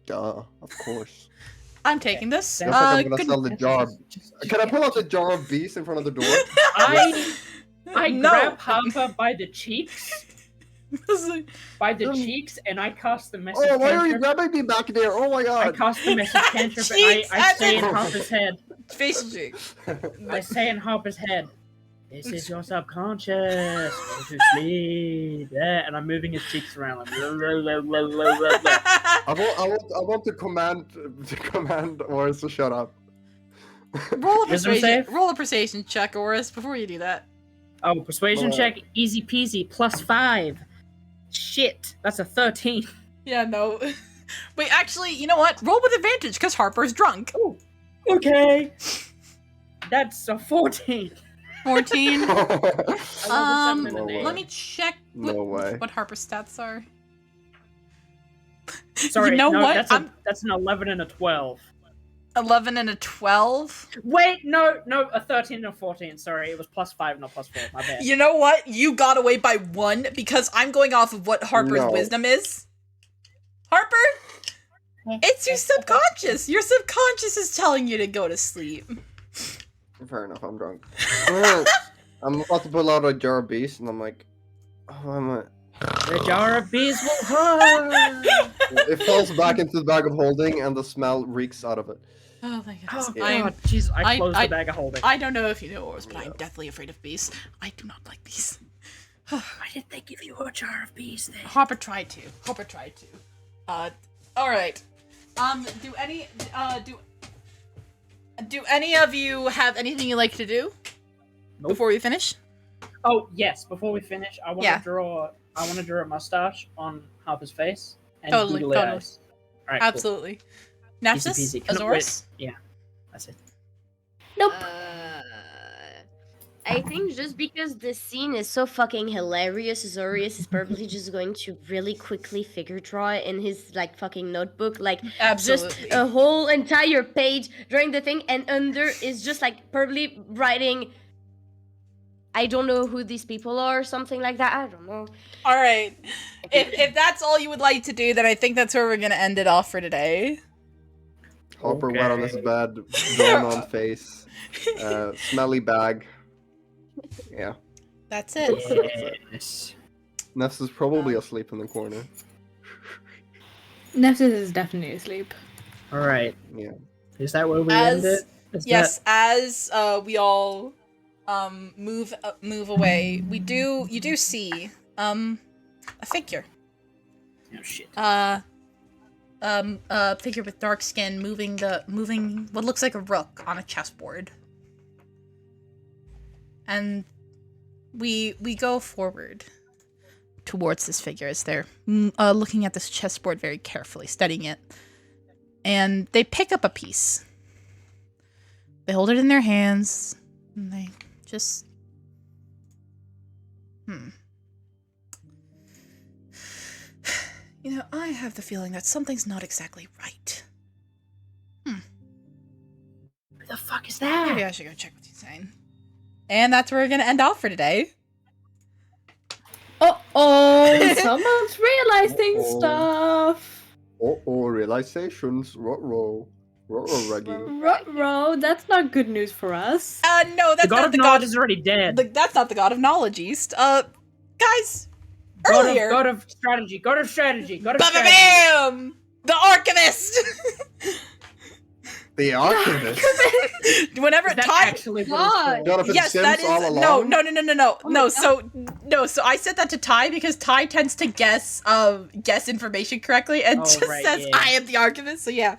Duh, of course. I'm taking this. Looks like I'm gonna sell the jar. Can I pull out the jar of beast in front of the door? I grab Harper by the cheeks. And I cast the message. Oh, why are you grabbing me back there? Oh my god. I cast the message cantrip and I say in Harper's head. Facial cheek. I say in Harper's head, "This is your subconscious. Go to sleep." Yeah, and I'm moving his cheeks around like. I want to command Auris to shut up. Roll a persuasion check, Auris, before you do that. Oh, persuasion check, easy peasy, +5. Shit, that's a 13. Yeah, no. Wait, actually, you know what? Roll with advantage, because Harper's drunk. Ooh. Okay. That's a 14. 14? No let me check what Harper's stats are. Sorry, you know what? That's an 11 and a 12. 11 and a 12? Wait, no, a 13 and a 14. Sorry, it was +5, not +4. My bad. You know what? You got away by 1 because I'm going off of what Harper's wisdom is. Harper? It's your subconscious. Your subconscious is telling you to go to sleep. Fair enough, I'm drunk. I'm about to pull out a jar of bees, and I'm like, oh, I'm a... The jar of bees will hurt. It falls back into the bag of holding, and the smell reeks out of it. Oh my goodness. Oh god, jeez, I closed the bag of holding. I don't know if you know Oris, but I'm deathly afraid of bees. I do not like bees. Why did they give you a jar of bees then? Harper tried to. Alright. Do any of you have anything you like to do? Nope. Before we finish? Oh yes, before we finish, I want to draw a mustache on Harper's face and googly eyes. All right, absolutely. Cool. Napsis? Azores? Yeah, that's it. Nope. I think just because this scene is so fucking hilarious, Azorius is probably just going to really quickly figure draw it in his like fucking notebook, like absolutely. Just a whole entire page drawing the thing, and under is just like probably writing, I don't know who these people are, or something like that. I don't know. All right, if that's all you would like to do, then I think that's where we're gonna end it off for today. Harper wet on his bed, drawn on face, smelly bag. Yeah. That's it. Yes. Ness is probably asleep in the corner. Ness is definitely asleep. Alright. Yeah. Is that where we end it? As we all move away, you do see a figure. Oh shit. A figure with dark skin moving what looks like a rook on a chessboard. And we go forward towards this figure as they're looking at this chessboard very carefully, studying it. And they pick up a piece. They hold it in their hands, and they just... You know, I have the feeling that something's not exactly right. Who the fuck is that? Maybe I should go check what he's saying. And that's where we're gonna end off for today. Uh-oh! Someone's realizing stuff! Realizations. Ruh-roh. Ruh-roh, Reggie. Ruh-roh, that's not good news for us. No, that's not the God is already dead. That's not the God of Knowledge, East. Guys, earlier... God of Strategy. Bam! The Archivist! The Archivist? Whenever Ty... Yes, that is... No. So I said that to Ty because Ty tends to guess information correctly and says, I am the Archivist, so yeah.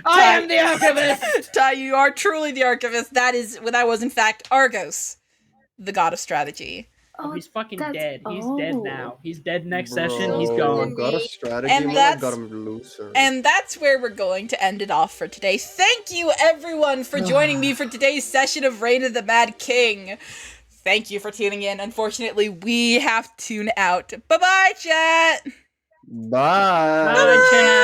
I am the Archivist! Ty, you are truly the Archivist. That was in fact Argos, the God of Strategy. Oh, he's fucking dead. He's dead now. He's dead next session. He's gone. God of Strategy, and that's where we're going to end it off for today. Thank you, everyone, for joining me for today's session of Reign of the Mad King. Thank you for tuning in. Unfortunately, we have to tune out. Bye-bye, chat! Bye! Bye, chat!